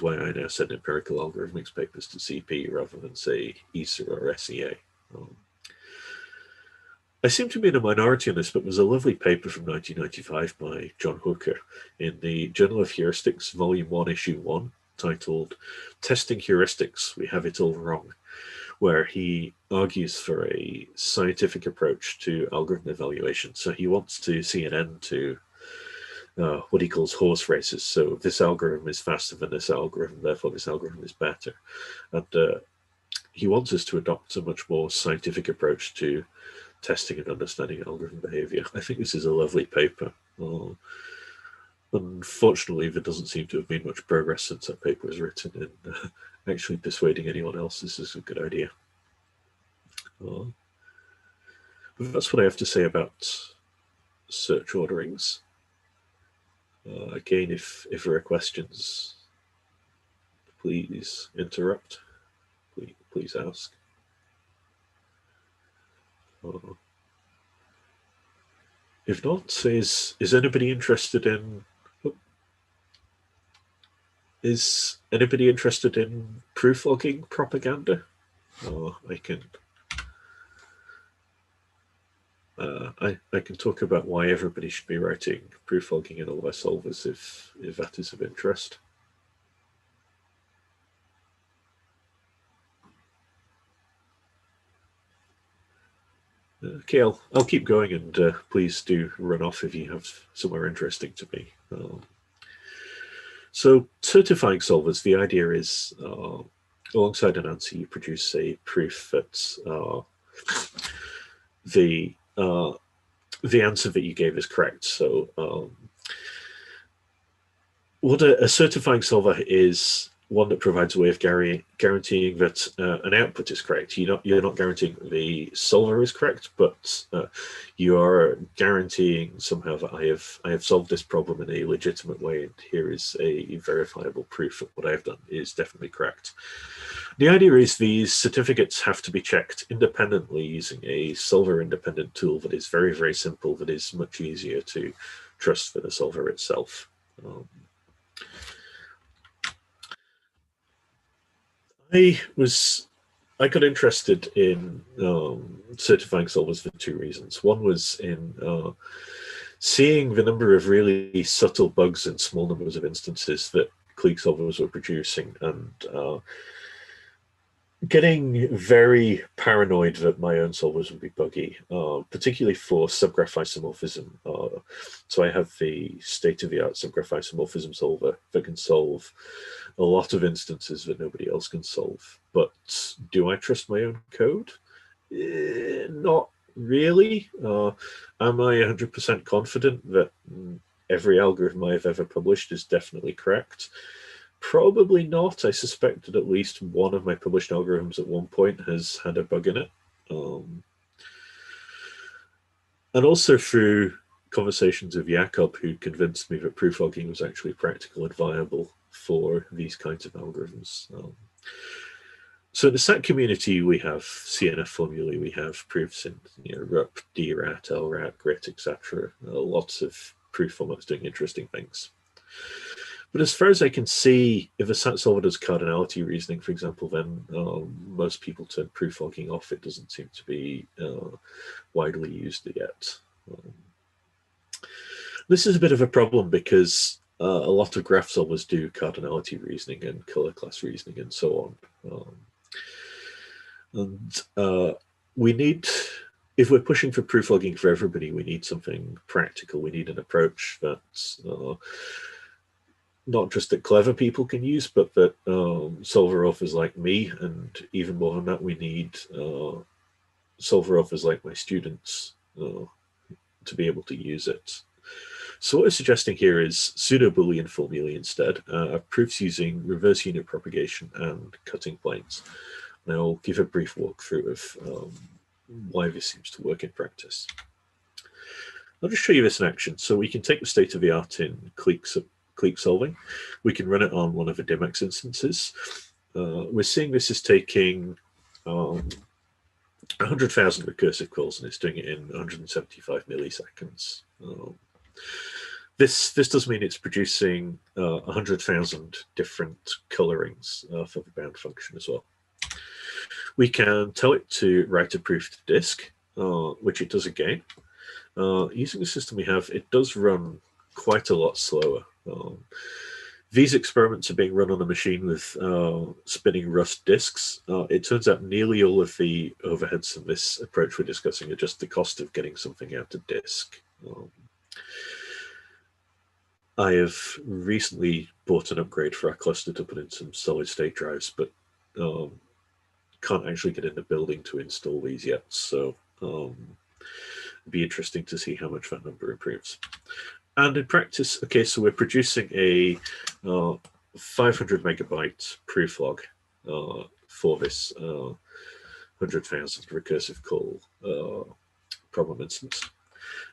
why I now send empirical algorithmics papers to CP rather than, say, ESA or SEA. I seem to be in a minority on this, but there's a lovely paper from 1995 by John Hooker in the Journal of Heuristics, Volume 1, Issue 1, titled Testing Heuristics, We Have It All Wrong, where he argues for a scientific approach to algorithm evaluation. So he wants to see an end to what he calls horse races. So this algorithm is faster than this algorithm, therefore this algorithm is better. And he wants us to adopt a much more scientific approach to testing and understanding algorithm behavior. I think this is a lovely paper. Unfortunately, there doesn't seem to have been much progress since that paper was written in actually persuading anyone else this is a good idea. But that's what I have to say about search orderings. Again, if there are questions, please interrupt. Please ask. If not, is anybody interested in preflogging propaganda? I can talk about why everybody should be writing preflogging in all their solvers if that is of interest. Okay, I'll keep going, and please do run off if you have somewhere interesting to be. So certifying solvers, the idea is alongside an answer, you produce a proof that the answer that you gave is correct. So what a certifying solver is one that provides a way of guaranteeing that an output is correct. You're not guaranteeing the solver is correct, but you are guaranteeing somehow that I have solved this problem in a legitimate way, and here is a verifiable proof that what I have done is definitely correct. The idea is these certificates have to be checked independently using a solver-independent tool that is very, very simple, that is much easier to trust for the solver itself. I got interested in certifying solvers for 2 reasons. One was in seeing the number of really subtle bugs in small numbers of instances that Clique solvers were producing, and getting very paranoid that my own solvers would be buggy, particularly for subgraph isomorphism. So I have the state-of-the-art subgraph isomorphism solver that can solve a lot of instances that nobody else can solve. But do I trust my own code? Not really. Am I 100% confident that every algorithm I have ever published is definitely correct? Probably not. I suspect that at least one of my published algorithms at one point has had a bug in it. And also through conversations with Jakob, who convinced me that preflogging was actually practical and viable for these kinds of algorithms. So in the SAT community, we have CNF formulae, we have proofs in RUP, DRAT, LRAT, GRIT, etc. Lots of proof formats doing interesting things. But as far as I can see, if a SAT solver does cardinality reasoning, for example, then most people turn preflogging off. It doesn't seem to be widely used yet. This is a bit of a problem because a lot of graph solvers do cardinality reasoning and color class reasoning and so on. We need, if we're pushing for preflogging for everybody, we need something practical. We need an approach that's not just that clever people can use, but that solver authors like me, and even more than that, we need solver authors like my students to be able to use it. So what I'm suggesting here is pseudo-Boolean formulae instead, proofs using reverse unit propagation and cutting planes. And I'll give a brief walkthrough of why this seems to work in practice. I'll just show you this in action. So we can take the state of the art in Clique solving. We can run it on one of the DMX instances. We're seeing this is taking 100,000 recursive calls, and it's doing it in 175 milliseconds. This does mean it's producing 100,000 different colorings for the bound function as well. We can tell it to write a proof to disk, which it does again. Using the system we have, it does run quite a lot slower. These experiments are being run on a machine with spinning Rust disks. It turns out nearly all of the overheads in this approach we're discussing are just the cost of getting something out of disk. I have recently bought an upgrade for our cluster to put in some solid state drives, but can't actually get in the building to install these yet. So it'd be interesting to see how much that number improves. And in practice, okay, so we're producing a 500 megabyte preflog for this 100,000 recursive call problem instance.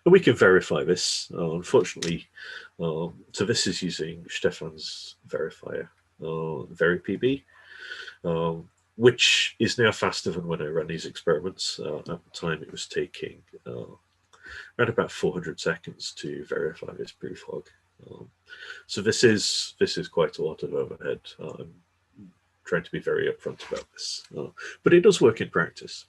And we can verify this. Unfortunately, so this is using Stefan's verifier, VeriPB, which is now faster than when I ran these experiments. At the time, it was taking around about 400 seconds to verify this preflog. So this is quite a lot of overhead. I'm trying to be very upfront about this, but it does work in practice.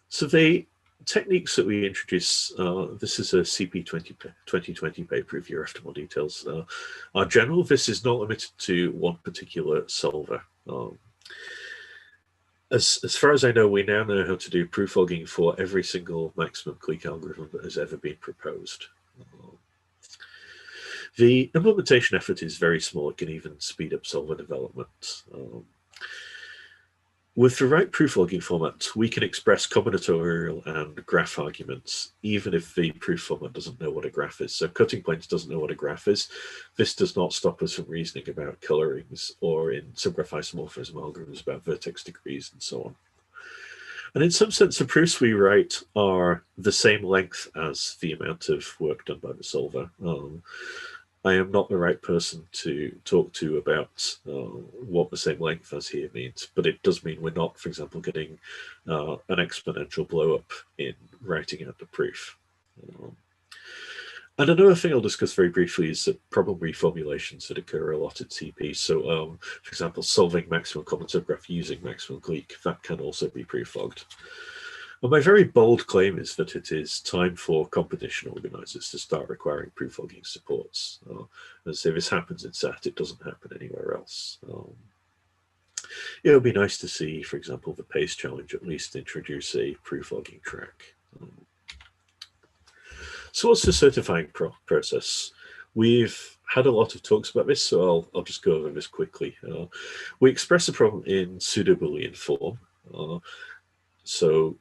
So the techniques that we introduce, this is a CP 2020 paper if you're after more details, are general. This is not limited to one particular solver. As far as I know, we now know how to do preflogging for every single maximum clique algorithm that has ever been proposed. The implementation effort is very small. It can even speed up solver development. With the right preflogging format, we can express combinatorial and graph arguments, even if the proof format doesn't know what a graph is. So cutting planes doesn't know what a graph is. This does not stop us from reasoning about colorings, or in subgraph isomorphism algorithms about vertex degrees and so on. And in some sense, the proofs we write are the same length as the amount of work done by the solver. I am not the right person to talk to about what the same length as here means, but it does mean we're not, for example, getting an exponential blow up in writing out the proof. And another thing I'll discuss very briefly is that problem reformulations that occur a lot at CP. So, for example, solving maximum common subgraph using maximum clique, that can also be preflogged. And my very bold claim is that it is time for competition organizers to start requiring preflogging supports. As if this happens in SAT, it doesn't happen anywhere else. It would be nice to see, for example, the PACE challenge at least introduce a preflogging track. So what's the certifying process? We've had a lot of talks about this, so I'll just go over this quickly. We express a problem in pseudo-Boolean form. So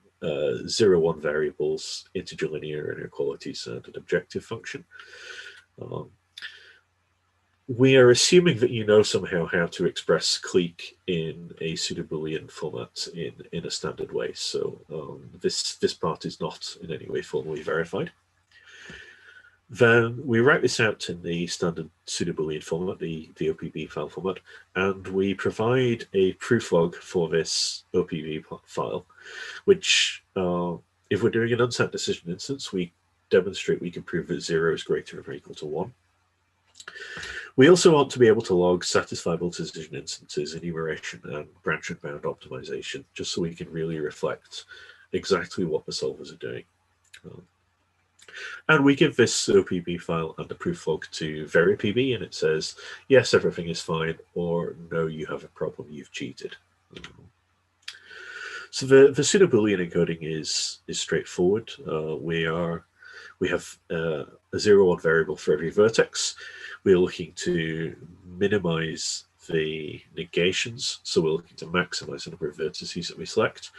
0, 1 variables, integer linear inequalities, and an objective function. We are assuming that you know somehow how to express clique in a pseudo-Boolean format in a standard way. So this part is not in any way formally verified. Then we write this out in the standard pseudo-Boolean format, the OPB file format, and we provide a preflog for this OPB file, which, if we're doing an unsat decision instance, we demonstrate we can prove that 0 is greater than or equal to 1. We also want to be able to log satisfiable decision instances, enumeration, and branch and bound optimization, just so we can really reflect exactly what the solvers are doing. And we give this OPB file and the preflog to VeriPB, and it says, yes, everything is fine, or no, you have a problem, you've cheated. So the pseudo-Boolean encoding is straightforward. We have a 0, 1 variable for every vertex. We're looking to minimize the negations, so we're looking to maximize the number of vertices that we select.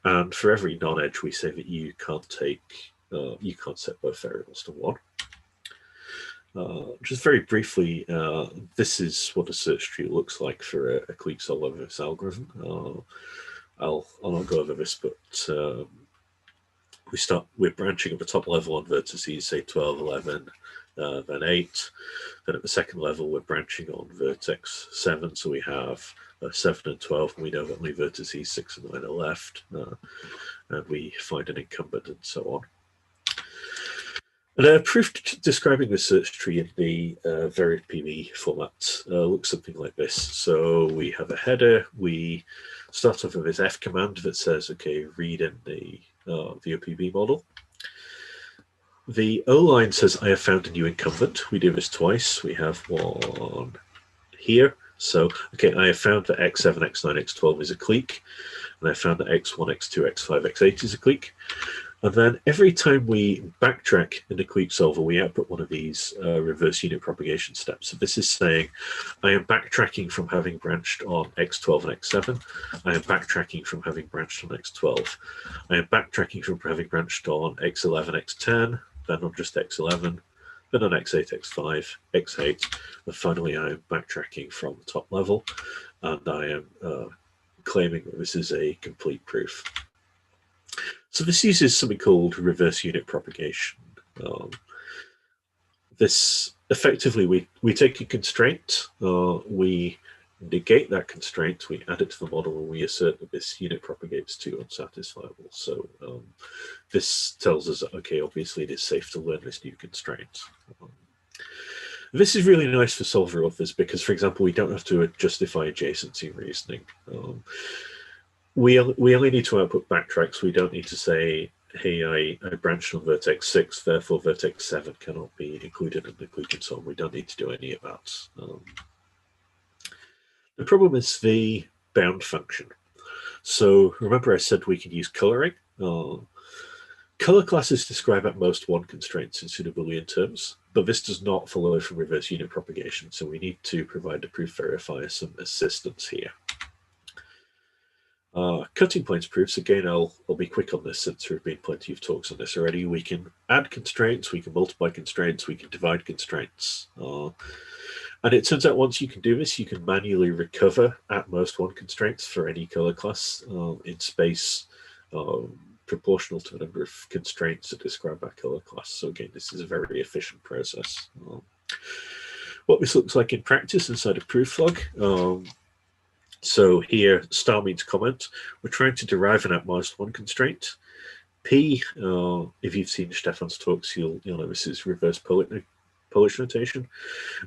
And for every non-edge, we say that you can't set both variables to 1. Just very briefly, this is what a search tree looks like for a clique solver of this algorithm. I'll not go over this, but we're branching at the top level on vertices, say 12, 11, then 8. Then at the second level, we're branching on vertex 7, so we have 7 and 12, and we know that only vertices 6 and 9 are left, and we find an incumbent and so on. And a proof describing the search tree in the VariPB format looks something like this. So we have a header. We start off with this F command that says, okay, read in the VOPB model. The O line says, I have found a new incumbent. We do this twice. We have one here. So, okay, I have found that X7, X9, X12 is a clique. And I found that X1, X2, X5, X8 is a clique. And then every time we backtrack in the Clique solver, we output one of these reverse unit propagation steps. So this is saying, I am backtracking from having branched on X12 and X7. I am backtracking from having branched on X12. I am backtracking from having branched on X11, X10, then on just X11, then on X8, X5, X8, and finally I am backtracking from the top level, and I am claiming that this is a complete proof. So this uses something called reverse unit propagation. This effectively, we take a constraint, we negate that constraint, we add it to the model, and we assert that this unit propagates to unsatisfiable. So this tells us, okay, obviously it is safe to learn this new constraint. This is really nice for solver authors because, for example, we don't have to justify adjacency reasoning. We only need to output backtracks. We don't need to say, hey, I branched on vertex 6, therefore vertex 7 cannot be included in the clique and so on. We don't need to do any of that. The problem is the bound function. So remember I said we can use coloring. Color classes describe at most one constraint in pseudo-Boolean terms, but this does not follow from reverse unit propagation. So we need to provide the proof verifier some assistance here. Cutting points proofs, again, I'll be quick on this since there have been plenty of talks on this already. We can add constraints, we can multiply constraints, we can divide constraints. And it turns out once you can do this, you can manually recover at most one constraint for any color class in space proportional to the number of constraints that describe that color class. So again, this is a very efficient process. What this looks like in practice inside of Preflog. So here, star means comment. We're trying to derive an at most one constraint. P, if you've seen Stefan's talks, you'll know this is reverse Polish notation.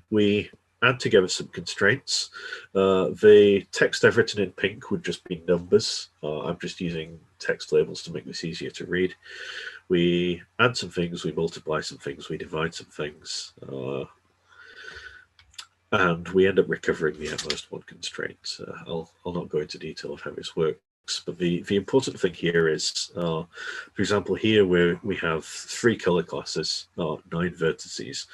We add together some constraints. The text I've written in pink would just be numbers. I'm just using text labels to make this easier to read. We add some things, we multiply some things, we divide some things. And we end up recovering the at most one constraint. I'll not go into detail of how this works, but the important thing here is, for example, here we have 3 color classes, 9 vertices,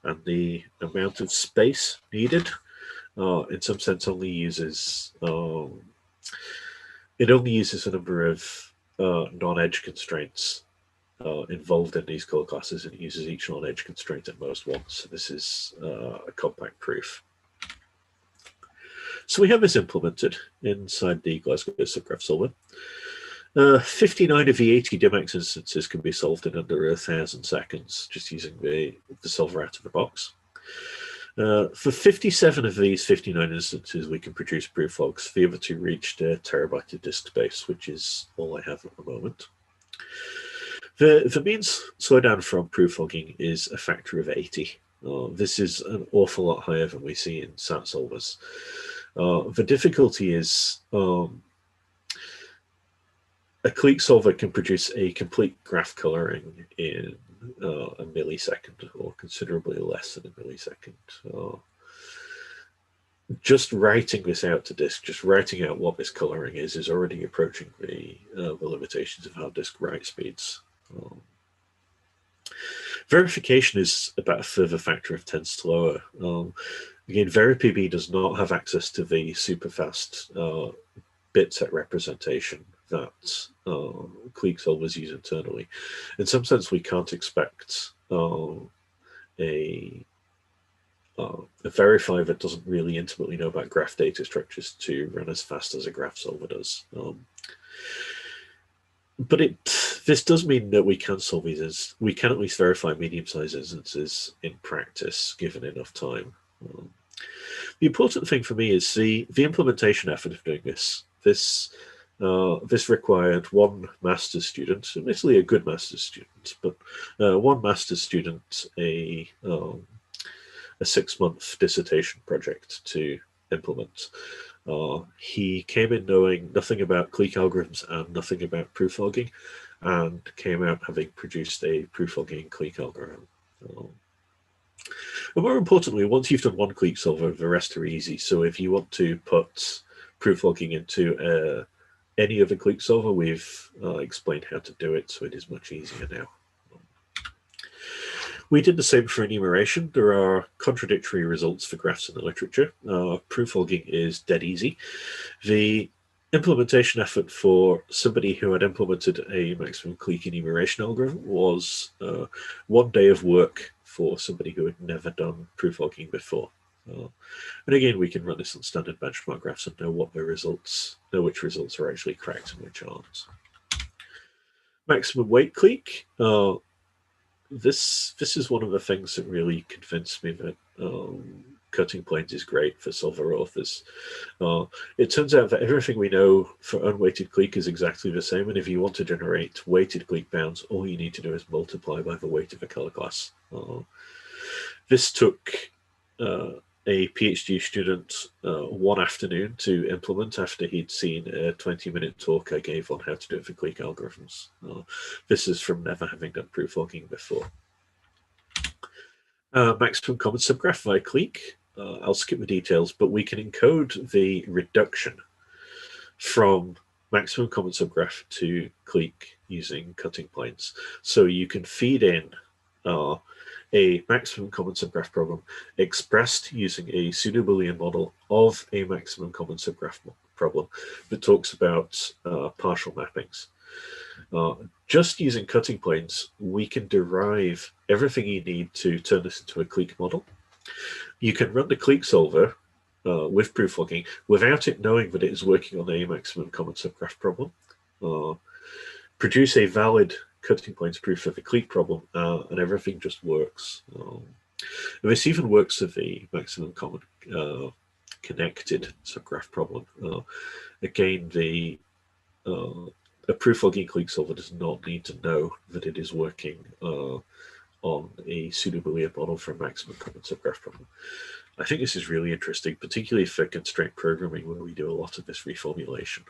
and the amount of space needed, in some sense, only uses it only uses a number of non-edge constraints involved in these color classes, and it uses each non-edge constraint at most once. So this is a compact proof. So we have this implemented inside the Glasgow subgraph solver. 59 of the 80 DMX instances can be solved in under 1,000 seconds, just using the solver out of the box. For 57 of these 59 instances, we can produce proof logs. The other 2 reached a terabyte of disk space, which is all I have at the moment. The mean slowdown from Preflogging is a factor of 80. This is an awful lot higher than we see in SAT solvers. The difficulty is a clique solver can produce a complete graph coloring in a millisecond, or considerably less than a millisecond. Just writing this out to disk, just writing out what this coloring is already approaching the limitations of hard disk write speeds. Verification is about a further factor of 10 slower. Again, VariPB does not have access to the super fast bit set representation that Clique solvers use internally. In some sense, we can't expect a verifier that doesn't really intimately know about graph data structures to run as fast as a graph solver does. But This does mean that we can solve these. We can at least verify medium-sized instances in practice, given enough time. The important thing for me is the implementation effort of doing this. This required one master's student, admittedly a good master's student, but one master's student, a 6-month dissertation project to implement. He came in knowing nothing about clique algorithms and nothing about preflogging, and came out having produced a preflogging clique algorithm. And more importantly, once you've done one clique solver, the rest are easy. So if you want to put preflogging into any other clique solver, we've explained how to do it, so it is much easier now. We did the same for enumeration. There are contradictory results for graphs in the literature. Preflogging is dead easy. The implementation effort for somebody who had implemented a maximum clique enumeration algorithm was 1 day of work for somebody who had never done preflogging before. And again, we can run this on standard benchmark graphs and know which results are actually correct and which aren't. Maximum weight clique. This is one of the things that really convinced me that cutting planes is great for solver authors. It turns out that everything we know for unweighted clique is exactly the same, and if you want to generate weighted clique bounds, all you need to do is multiply by the weight of a color class. This took a PhD student 1 afternoon to implement after he'd seen a 20-minute talk I gave on how to do it for clique algorithms. This is from never having done preflogging before. Maximum common subgraph via clique. I'll skip the details, but we can encode the reduction from maximum common subgraph to clique using cutting planes. So you can feed in a maximum common subgraph problem expressed using a pseudo-Boolean model of a maximum common subgraph problem that talks about partial mappings. Just using cutting planes, we can derive everything you need to turn this into a clique model. You can run the clique solver with preflogging without it knowing that it is working on a maximum common subgraph problem. Produce a valid cutting planes proof of the clique problem, and everything just works. This even works with the maximum common connected subgraph problem. Again, a preflogging clique solver does not need to know that it is working on a pseudo-Boolean model for a maximum common subgraph problem. I think this is really interesting, particularly for constraint programming, where we do a lot of this reformulation.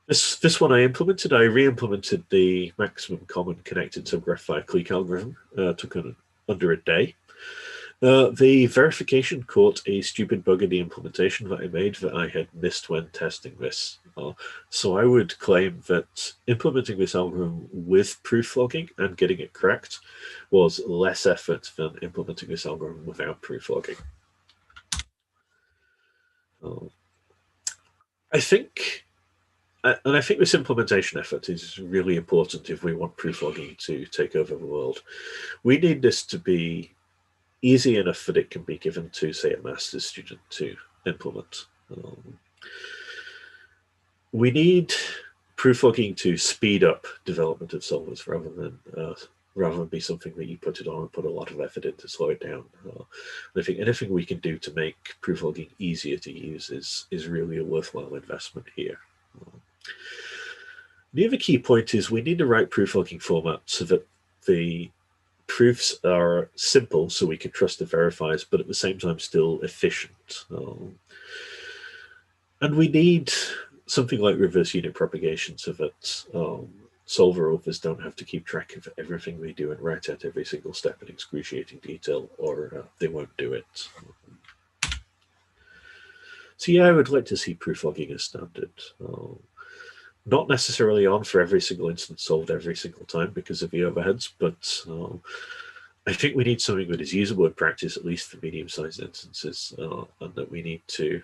This one I implemented. I re-implemented the maximum common connected subgraph via clique algorithm. Took under a day. The verification caught a stupid bug in the implementation that I made that I had missed when testing this. So I would claim that implementing this algorithm with preflogging and getting it correct was less effort than implementing this algorithm without preflogging. I think this implementation effort is really important if we want preflogging to take over the world. We need this to be easy enough that it can be given to, say, a master's student to implement. We need preflogging to speed up development of solvers rather than be something that you put it on and put a lot of effort in to slow it down. I think anything we can do to make preflogging easier to use is really a worthwhile investment here. The other key point is we need the right preflogging format so that the proofs are simple so we can trust the verifiers, but at the same time still efficient. And we need something like reverse unit propagation so that solver authors don't have to keep track of everything they do and write out every single step in excruciating detail, or they won't do it. So yeah, I would like to see preflogging as standard. Not necessarily on for every single instance solved every single time because of the overheads, but I think we need something that is usable in practice, at least for medium-sized instances, and that we need to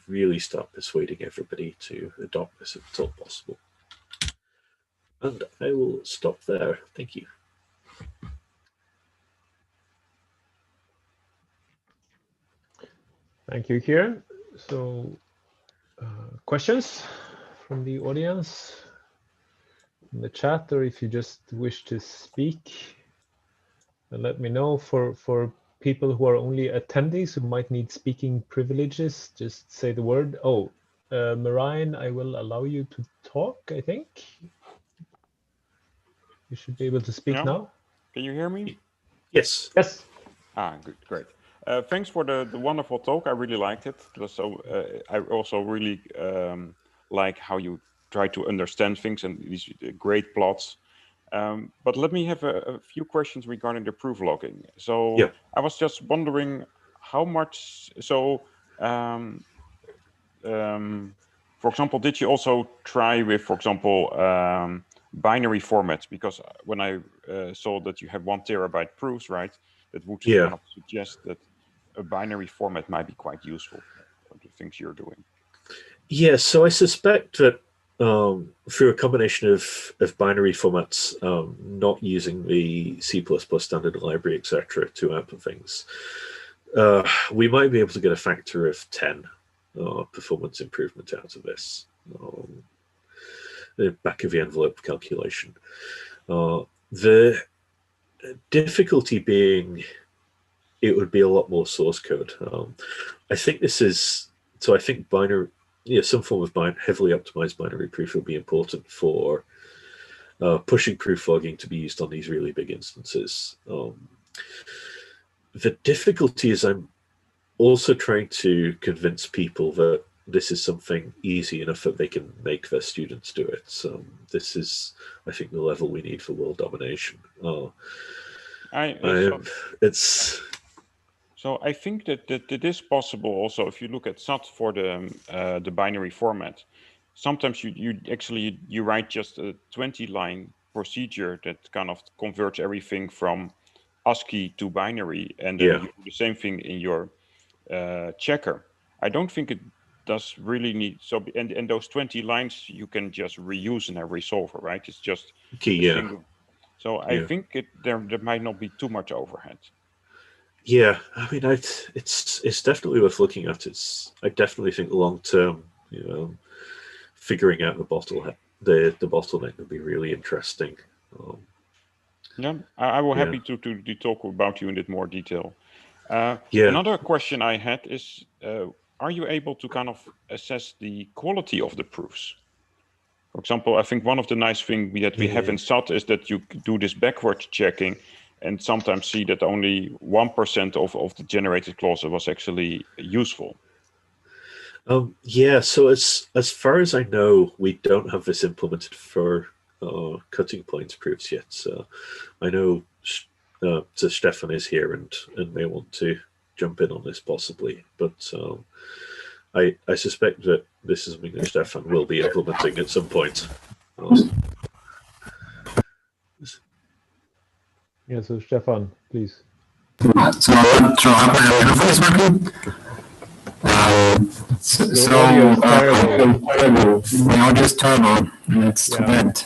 really start persuading everybody to adopt this if it's all possible. And I will stop there. Thank you. Thank you, Ciaran. So, questions from the audience in the chat, or if you just wish to speak, then let me know. For people who are only attendees who might need speaking privileges, just say the word. Oh, Marianne, I will allow you to talk, I think. You should be able to speak now. Can you hear me? Yes. Yes. Good, great. Thanks for the wonderful talk. I really liked it. So I also really like how you try to understand things and these great plots. But let me have a few questions regarding the proof logging. So yeah. I was just wondering how much, so for example, did you also try with, for example, binary formats? Because when I saw that you have 1 terabyte proofs, right, that would kind of suggest that a binary format might be quite useful for the things you're doing. Yeah, so I suspect that through a combination of binary formats, not using the C++ standard library, etc., to output things, we might be able to get a factor of 10 performance improvement out of this. The back of the envelope calculation. The difficulty being it would be a lot more source code. I think this is, so I think binary, some form of heavily optimized binary proof will be important for pushing preflogging to be used on these really big instances. The difficulty is I'm also trying to convince people that this is something easy enough that they can make their students do it. So this is, I think, the level we need for world domination. So I think that it is possible also if you look at SUT for the binary format. Sometimes you write just a 20-line procedure that kind of converts everything from ASCII to binary, and then you do the same thing in your checker. I don't think it does really need, so, and those 20 lines you can just reuse in every solver, right? It's just a single. So I think there might not be too much overhead. Yeah, I mean, it's definitely worth looking at. I definitely think long term, figuring out the bottleneck would be really interesting. Yeah, I will happy to talk about you in a bit more detail. Another question I had is, are you able to kind of assess the quality of the proofs? For example, I think one of the nice things we have in SUT is that you do this backwards checking and sometimes see that only 1% of the generated clause was actually useful. So as far as I know, we don't have this implemented for cutting points proofs yet. So I know so Stefan is here and may want to jump in on this possibly, but I suspect that this is something that Stefan will be implementing at some point. Yeah, so Stefan, please. So hopefully is working. The audio is terrible. The audio is terrible. It's too bad.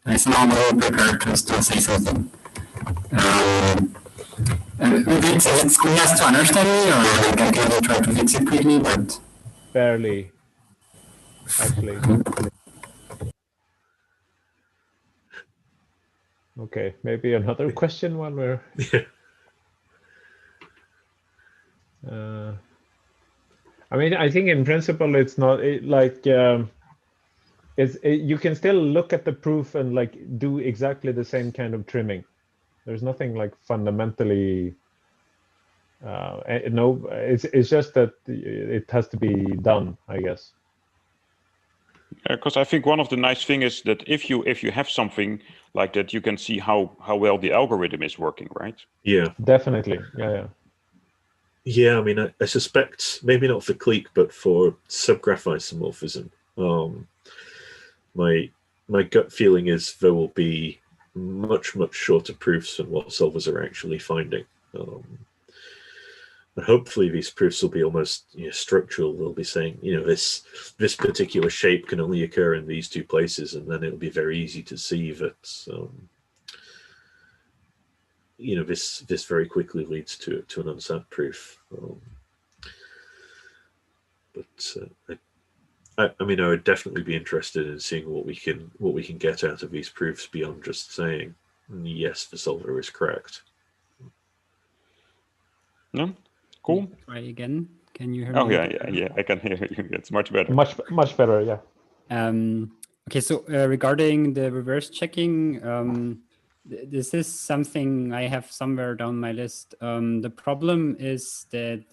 It's not all prepared to still say something. It's just to understand me, or I can try to fix it quickly, but barely, actually. Okay, maybe another question while we're. I mean, I think in principle it's not you can still look at the proof and like do exactly the same kind of trimming. There's nothing like fundamentally. No, it's just that it has to be done, I guess. Because I think one of the nice things is that if you have something like that, you can see how well the algorithm is working, right? Yeah, definitely. Yeah, I mean, I suspect maybe not for Clique, but for subgraph isomorphism, my gut feeling is there will be much shorter proofs than what solvers are actually finding. And hopefully these proofs will be almost structural. They'll be saying, this particular shape can only occur in these two places, and then it'll be very easy to see that this very quickly leads to an unsat proof. I mean, I would definitely be interested in seeing what we can get out of these proofs beyond just saying yes, the solver is correct. No, cool. Try again. Can you hear me? Oh yeah, I can hear you. It's much better. Much better, yeah. Okay, so regarding the reverse checking, this is something I have somewhere down my list. The problem is that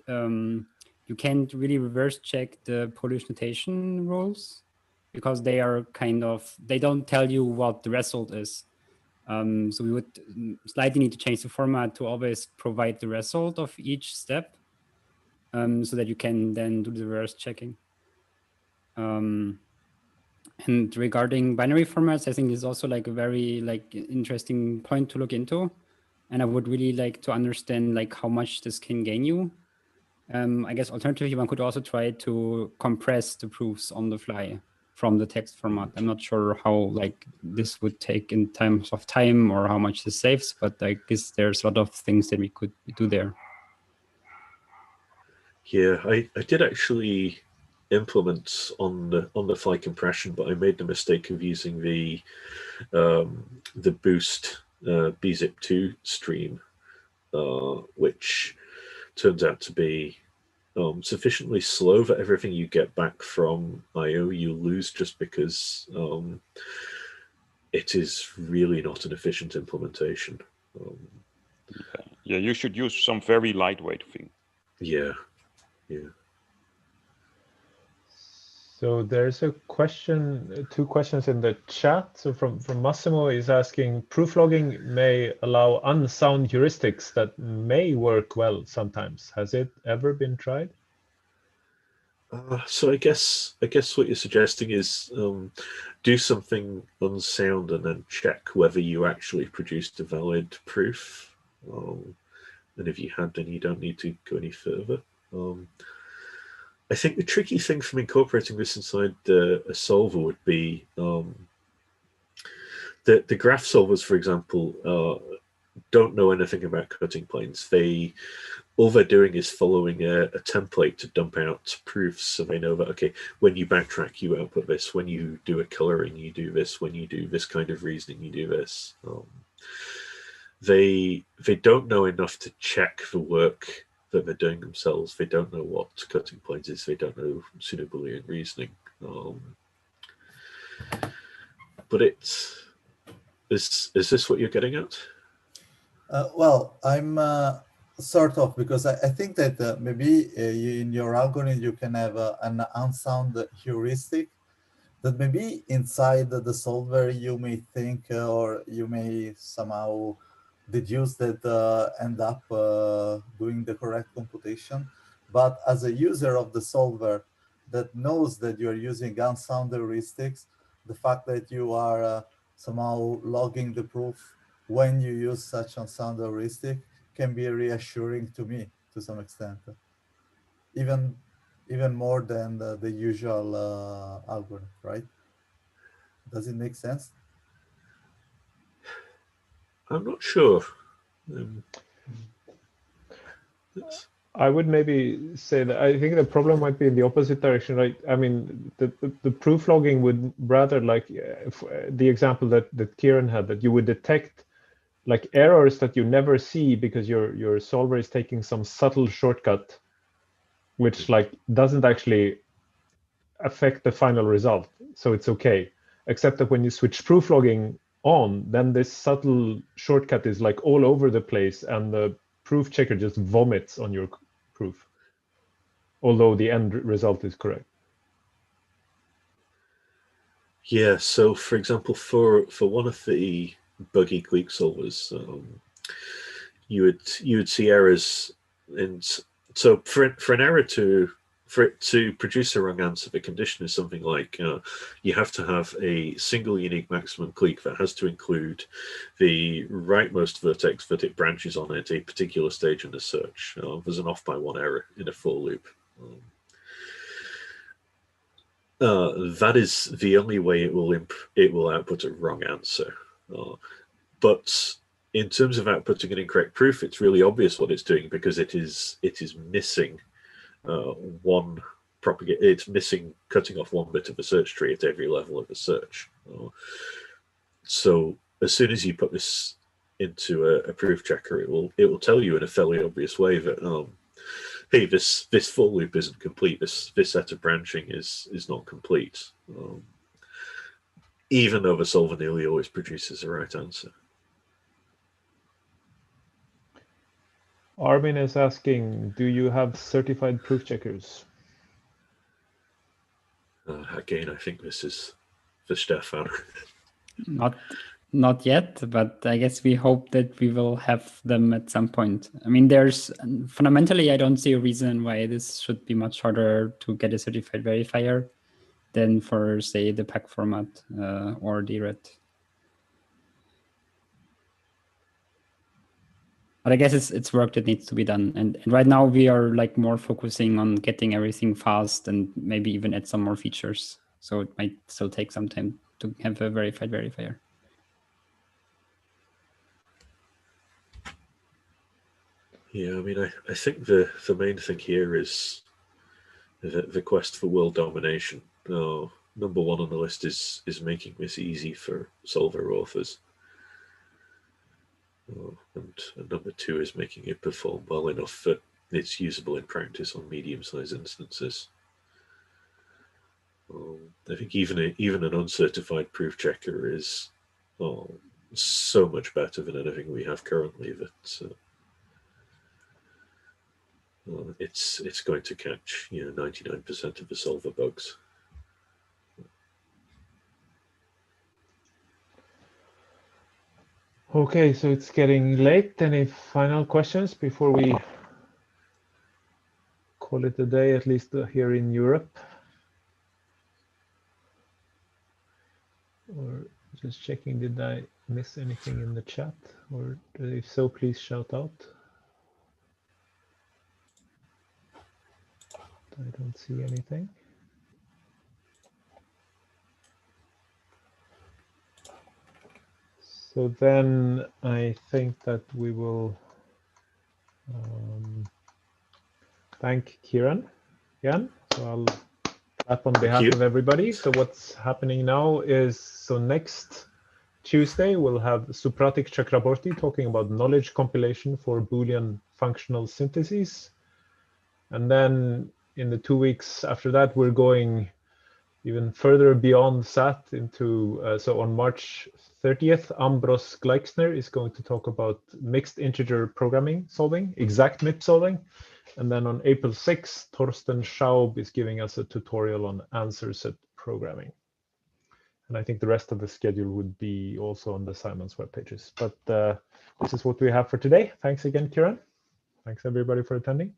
you can't really reverse check the Polish notation rules because they are they don't tell you what the result is. So we would slightly need to change the format to always provide the result of each step so that you can then do the reverse checking. And regarding binary formats, I think is also like a very interesting point to look into. And I would really like to understand like how much this can gain you. I guess alternatively, one could also try to compress the proofs on the fly from the text format. I'm not sure how like this would take in terms of time or how much this saves, but I guess there's a lot of things that we could do there. Yeah, I did actually implement on the fly compression, but I made the mistake of using the boost bzip2 stream, which turns out to be sufficiently slow that everything you get back from I/O you lose just because it is really not an efficient implementation. Yeah, you should use some very lightweight thing. Yeah. So there's a question, two questions in the chat. So from Massimo is asking, proof-logging may allow unsound heuristics that may work well sometimes. Has it ever been tried? So I guess what you're suggesting is do something unsound and then check whether you actually produced a valid proof. And if you had, then you don't need to go any further. I think the tricky thing from incorporating this inside a solver would be the graph solvers, for example, don't know anything about cutting planes. All they're doing is following a template to dump out proofs, so they know that, okay, when you backtrack, you output this. When you do a coloring, you do this. When you do this kind of reasoning, you do this. They don't know enough to check the work that they're doing themselves. They don't know what cutting planes is. They don't know pseudo-Boolean reasoning. But is this what you're getting at? Well, I'm sort of, because I think that maybe in your algorithm you can have an unsound heuristic that maybe inside the solver you may think or you may somehow deduce that end up doing the correct computation. But as a user of the solver that knows that you are using unsound heuristics, the fact that you are somehow logging the proof when you use such unsound heuristic can be reassuring to me to some extent, even more than the usual algorithm, right? Does it make sense? I'm not sure. I would maybe say that I think the problem might be in the opposite direction, right? I mean, the proof logging would rather like the example that Ciaran had, that you would detect like errors that you never see because your solver is taking some subtle shortcut, which like doesn't actually affect the final result. So it's okay, except that when you switch proof logging on, then this subtle shortcut is like all over the place and the proof checker just vomits on your proof, although the end result is correct. Yeah, so for example, for one of the buggy Clique solvers, you would see errors so for an error for it to produce a wrong answer, the condition is something like you have to have a single unique maximum clique that has to include the rightmost vertex that it branches on at a particular stage in the search. There's an off by one error in a for loop. That is the only way it will output a wrong answer. But in terms of outputting an incorrect proof, it's really obvious what it's doing because it is missing one propagate. It's missing cutting off one bit of a search tree at every level of the search. So as soon as you put this into a proof checker, it will tell you in a fairly obvious way that hey, this for loop isn't complete. This set of branching is not complete, even though the solver nearly always produces the right answer. Armin is asking, do you have certified proof checkers? Again, I think this is for Stefan. Not yet, but I guess we hope that we will have them at some point. I mean, there's fundamentally, I don't see a reason why this should be much harder to get a certified verifier than for, say, the pack format or DRED. But I guess it's work that needs to be done. And right now we are like more focusing on getting everything fast and maybe even add some more features. So it might still take some time to have a verified verifier. Yeah, I mean, I think the main thing here is the quest for world domination. Number one on the list is making this easy for solver authors. And number two is making it perform well enough that it's usable in practice on medium-sized instances. I think even an uncertified proof checker is so much better than anything we have currently that it's going to catch 99% of the solver bugs. Okay, so it's getting late. Any final questions before we call it a day, at least here in Europe? Or just checking, did I miss anything in the chat? Or if so, please shout out. I don't see anything. So then I think that we will thank Ciaran again. So I'll clap on behalf of everybody. So what's happening now is, so next Tuesday we'll have Supratik Chakraborty talking about knowledge compilation for Boolean functional syntheses. And then in the 2 weeks after that, we're going even further beyond SAT into, so on March 30th, Ambros Gleixner is going to talk about mixed integer programming solving, exact MIP solving. And then on April 6th, Torsten Schaub is giving us a tutorial on answer set programming. And I think the rest of the schedule would be also on the Simon's web pages. But this is what we have for today. Thanks again, Ciaran. Thanks everybody for attending.